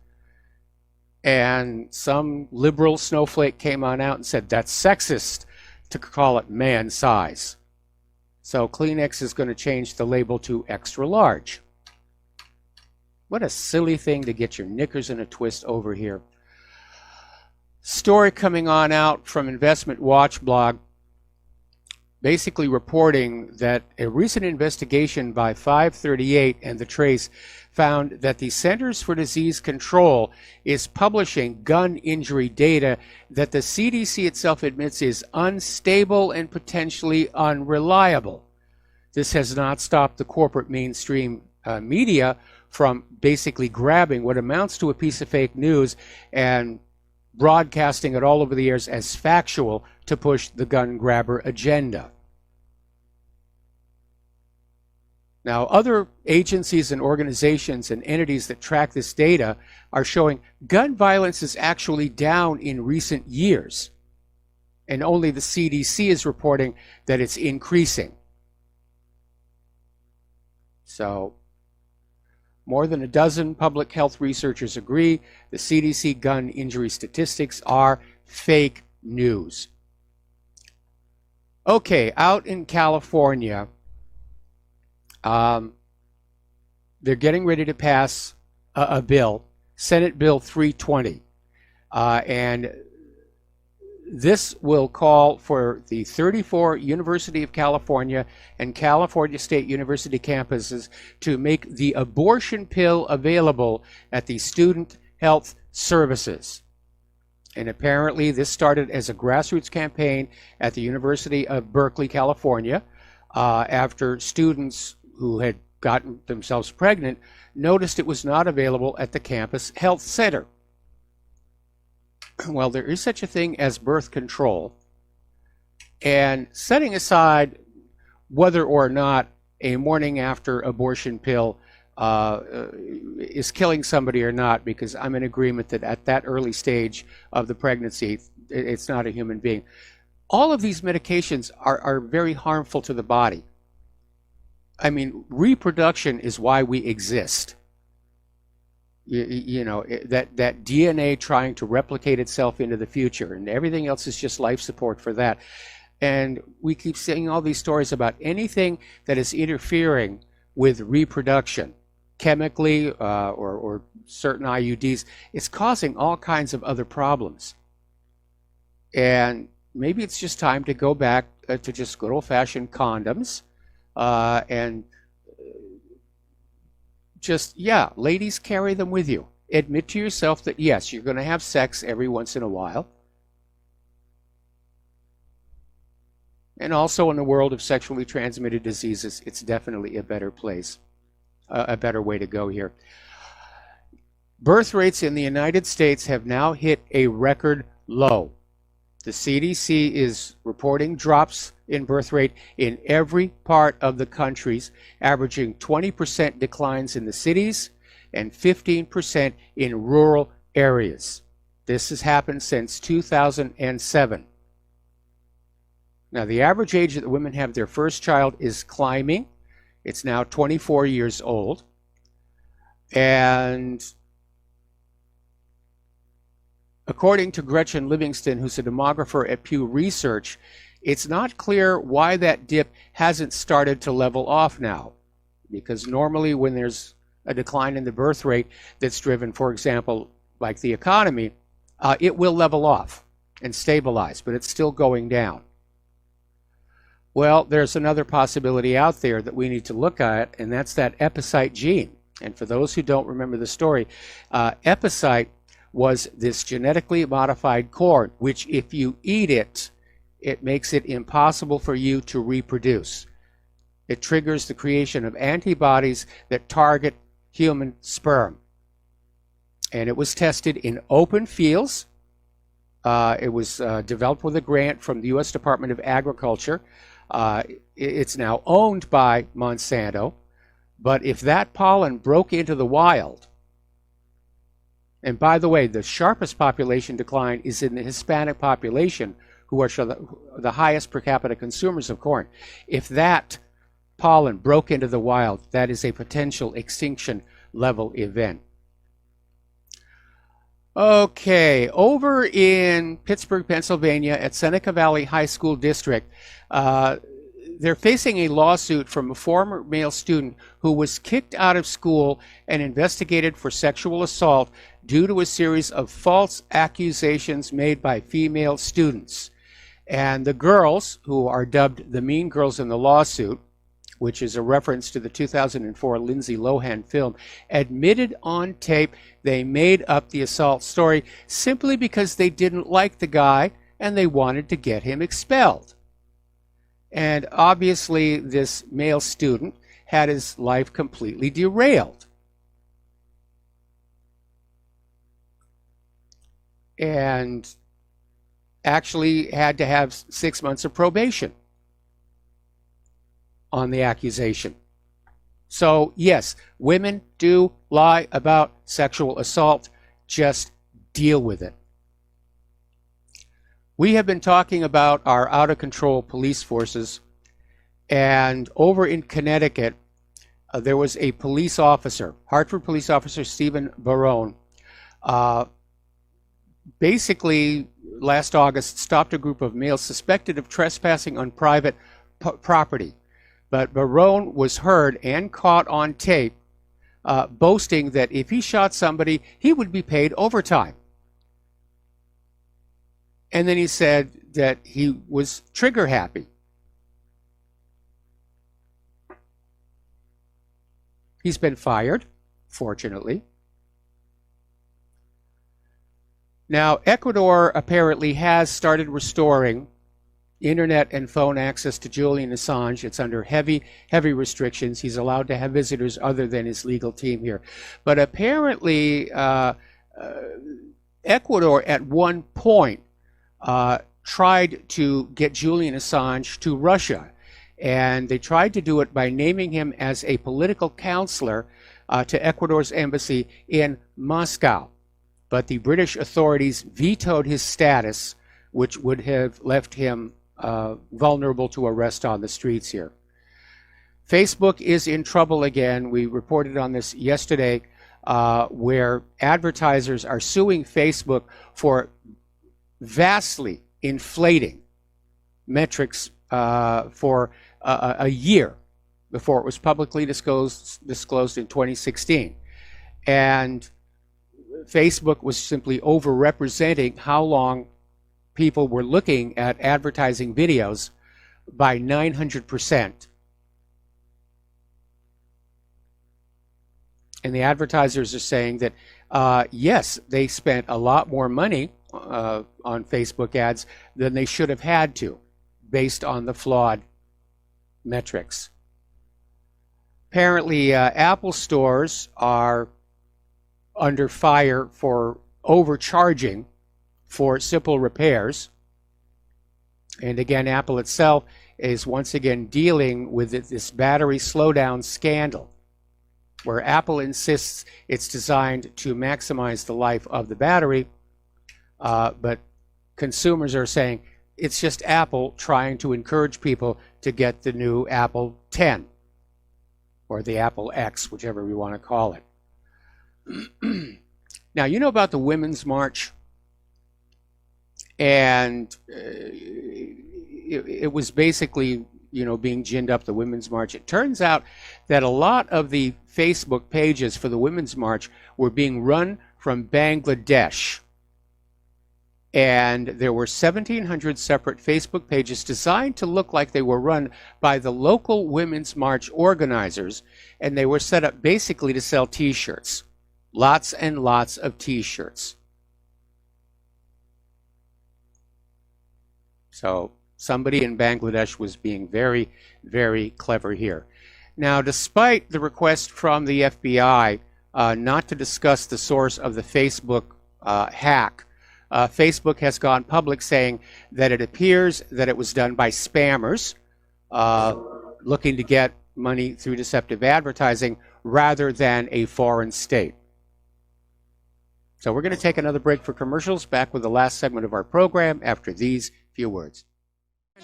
B: and some liberal snowflake came on out and said that's sexist to call it man-size. So Kleenex is going to change the label to extra large. What a silly thing to get your knickers in a twist over here. Story coming on out from Investment Watch blog, basically reporting that a recent investigation by 538 and the Trace found that the Centers for Disease Control is publishing gun injury data that the CDC itself admits is unstable and potentially unreliable. This has not stopped the corporate mainstream media from basically grabbing what amounts to a piece of fake news and broadcasting it all over the airs as factual to push the gun grabber agenda. Now, other agencies and organizations and entities that track this data are showing gun violence is actually down in recent years, and only the CDC is reporting that it's increasing. So, more than a dozen public health researchers agree the CDC gun injury statistics are fake news. Okay, out in California, they're getting ready to pass a bill, Senate Bill 320, and this will call for the 34 University of California and California State University campuses to make the abortion pill available at the student health services. And apparently this started as a grassroots campaign at the University of Berkeley, California, after students who had gotten themselves pregnant noticed it was not available at the campus health center. Well, there is such a thing as birth control, and setting aside whether or not a morning after abortion pill is killing somebody or not, because I'm in agreement that at that early stage of the pregnancy, it's not a human being. All of these medications are very harmful to the body. I mean, reproduction is why we exist. that DNA trying to replicate itself into the future, and everything else is just life support for that. And we keep seeing all these stories about anything that is interfering with reproduction, chemically or certain IUDs. It's causing all kinds of other problems. And maybe it's just time to go back to just good old-fashioned condoms and just, ladies, carry them with you. Admit to yourself that, yes, you're going to have sex every once in a while. And also in the world of sexually transmitted diseases, it's definitely a better place, a better way to go here. Birth rates in the United States have now hit a record low. The CDC is reporting drops in birth rate in every part of the countries, averaging 20% declines in the cities and 15% in rural areas. This has happened since 2007. Now, the average age that women have their first child is climbing. It's now 24 years old. And according to Gretchen Livingston, who's a demographer at Pew Research, it's not clear why that dip hasn't started to level off now. Because normally when there's a decline in the birth rate that's driven, for example, like the economy, it will level off and stabilize, but it's still going down. Well, there's another possibility out there that we need to look at, and that's that epicite gene. And for those who don't remember the story, epicite was this genetically modified corn, which if you eat it, it makes it impossible for you to reproduce. It triggers the creation of antibodies that target human sperm. And it was tested in open fields. It was developed with a grant from the U.S. Department of Agriculture. It's now owned by Monsanto. But if that pollen broke into the wild, and by the way, the sharpest population decline is in the Hispanic population, who are the highest per capita consumers of corn. If that pollen broke into the wild, that is a potential extinction level event. Okay, over in Pittsburgh, Pennsylvania, at Seneca Valley High School District, they're facing a lawsuit from a former male student who was kicked out of school and investigated for sexual assault due to a series of false accusations made by female students. And the girls, who are dubbed the Mean Girls in the lawsuit, which is a reference to the 2004 Lindsay Lohan film, admitted on tape they made up the assault story simply because they didn't like the guy and they wanted to get him expelled. And obviously this male student had his life completely derailed. And actually had to have 6 months of probation on the accusation. So yes, women do lie about sexual assault. Just deal with it. We have been talking about our out-of-control police forces, and over in Connecticut, there was a police officer, Hartford police officer Stephen Barone, basically last August stopped a group of males suspected of trespassing on private property. But Barone was heard and caught on tape boasting that if he shot somebody, he would be paid overtime. And then he said that he was trigger happy. He's been fired, fortunately. Now, Ecuador apparently has started restoring internet and phone access to Julian Assange. It's under heavy restrictions. He's allowed to have visitors other than his legal team here. But apparently, Ecuador at one point tried to get Julian Assange to Russia. And they tried to do it by naming him as a political counselor to Ecuador's embassy in Moscow. But the British authorities vetoed his status, which would have left him vulnerable to arrest on the streets here. Facebook is in trouble again. We reported on this yesterday. where advertisers are suing Facebook for vastly inflating metrics for a year before it was publicly disclosed in 2016. And Facebook was simply overrepresenting how long people were looking at advertising videos by 900%. And the advertisers are saying that, yes, they spent a lot more money on Facebook ads than they should have had to, based on the flawed metrics. Apparently, Apple stores are under fire for overcharging for simple repairs. And again, Apple itself is once again dealing with this battery slowdown scandal, where Apple insists it's designed to maximize the life of the battery, but consumers are saying it's just Apple trying to encourage people to get the new Apple 10 or the Apple X, whichever we want to call it. Now, you know about the Women's March, and it was basically, being ginned up, the Women's March. It turns out that a lot of the Facebook pages for the Women's March were being run from Bangladesh. And there were 1,700 separate Facebook pages designed to look like they were run by the local Women's March organizers, and they were set up basically to sell T-shirts. Lots and lots of T-shirts. So somebody in Bangladesh was being very, very clever here. Now, despite the request from the FBI not to discuss the source of the Facebook hack, Facebook has gone public saying that it appears that it was done by spammers looking to get money through deceptive advertising rather than a foreign state. So we're going to take another break for commercials, back with the last segment of our program after these few words.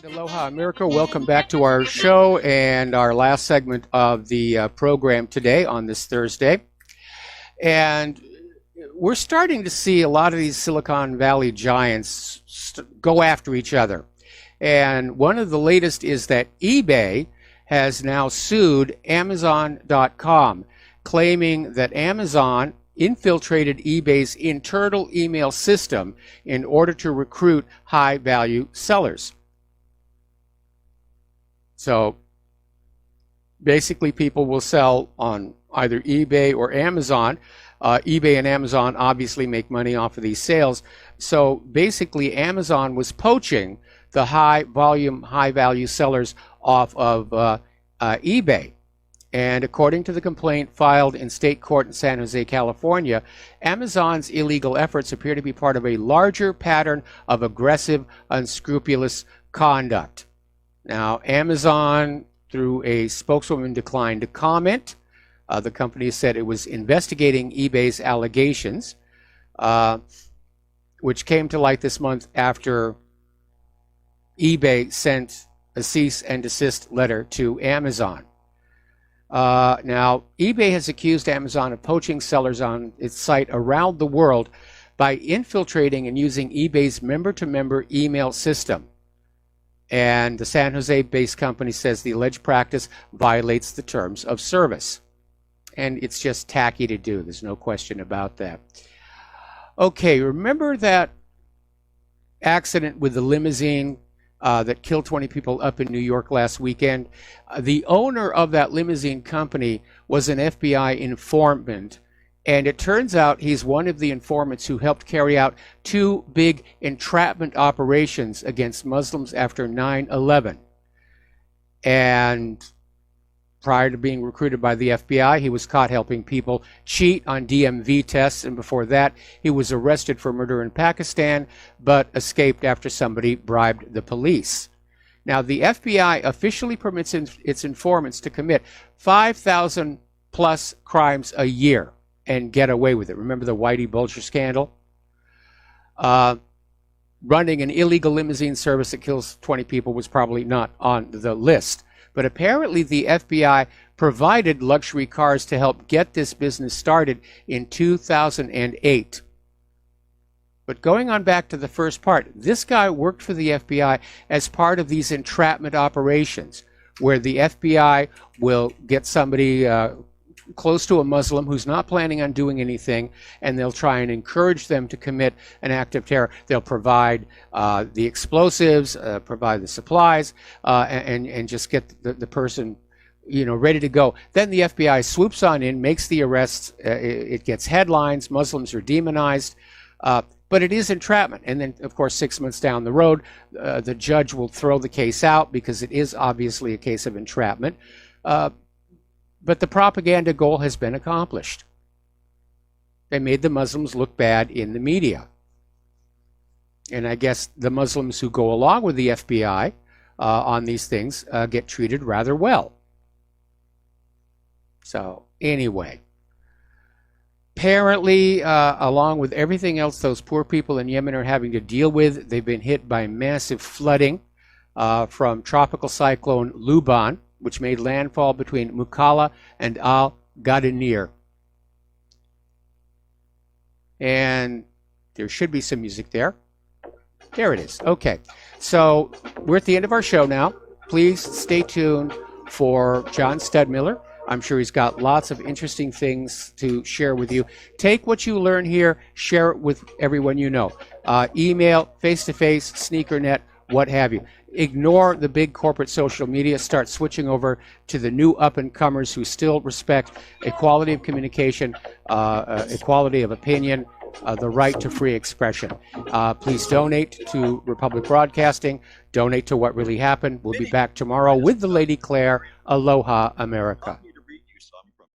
B: And aloha America, welcome back to our show and our last segment of the program today on this Thursday. And we're starting to see a lot of these Silicon Valley giants go after each other. And one of the latest is that eBay has now sued Amazon.com, claiming that Amazon infiltrated eBay's internal email system in order to recruit high-value sellers. So basically, people will sell on either eBay or Amazon. eBay and Amazon obviously make money off of these sales. So basically, Amazon was poaching the high-volume, high-value sellers off of eBay. And according to the complaint filed in state court in San Jose, California, Amazon's illegal efforts appear to be part of a larger pattern of aggressive, unscrupulous conduct. Now, Amazon, through a spokeswoman, declined to comment. The company said it was investigating eBay's allegations, which came to light this month after eBay sent a cease and desist letter to Amazon. Now, eBay has accused Amazon of poaching sellers on its site around the world by infiltrating and using eBay's member-to-member email system. And the San Jose-based company says the alleged practice violates the terms of service. And it's just tacky to do. There's no question about that. Okay, remember that accident with the limousine that killed 20 people up in New York last weekend? The owner of that limousine company was an FBI informant, and it turns out he's one of the informants who helped carry out 2 big entrapment operations against Muslims after 9/11. And prior to being recruited by the FBI, he was caught helping people cheat on DMV tests, and before that, he was arrested for murder in Pakistan, but escaped after somebody bribed the police. Now, the FBI officially permits its informants to commit 5,000 plus crimes a year and get away with it. Remember the Whitey Bulger scandal? Running an illegal limousine service that kills 20 people was probably not on the list. But apparently the FBI provided luxury cars to help get this business started in 2008. But going on back to the first part, this guy worked for the FBI as part of these entrapment operations, where the FBI will get somebody close to a Muslim who's not planning on doing anything, and they'll try and encourage them to commit an act of terror. They'll provide the explosives, provide the supplies, and just get the person, ready to go. Then the FBI swoops on in, makes the arrests. It gets headlines. Muslims are demonized. But it is entrapment. And then, of course, 6 months down the road, the judge will throw the case out because it is obviously a case of entrapment. But the propaganda goal has been accomplished. They made the Muslims look bad in the media. And I guess the Muslims who go along with the FBI on these things get treated rather well. So, anyway. Apparently, along with everything else those poor people in Yemen are having to deal with, they've been hit by massive flooding from tropical cyclone Luban, which made landfall between Mukalla and Al Gadanir. And there should be some music there. There it is. Okay. So we're at the end of our show now. Please stay tuned for John Studmiller. I'm sure he's got lots of interesting things to share with you. Take what you learn here, share it with everyone you know. Email, face-to-face, SneakerNet, what have you. Ignore the big corporate social media. Start switching over to the new up-and-comers who still respect equality of communication, equality of opinion, the right to free expression. Please donate to Republic Broadcasting. Donate to What Really Happened. We'll be back tomorrow with the Lady Claire. Aloha, America.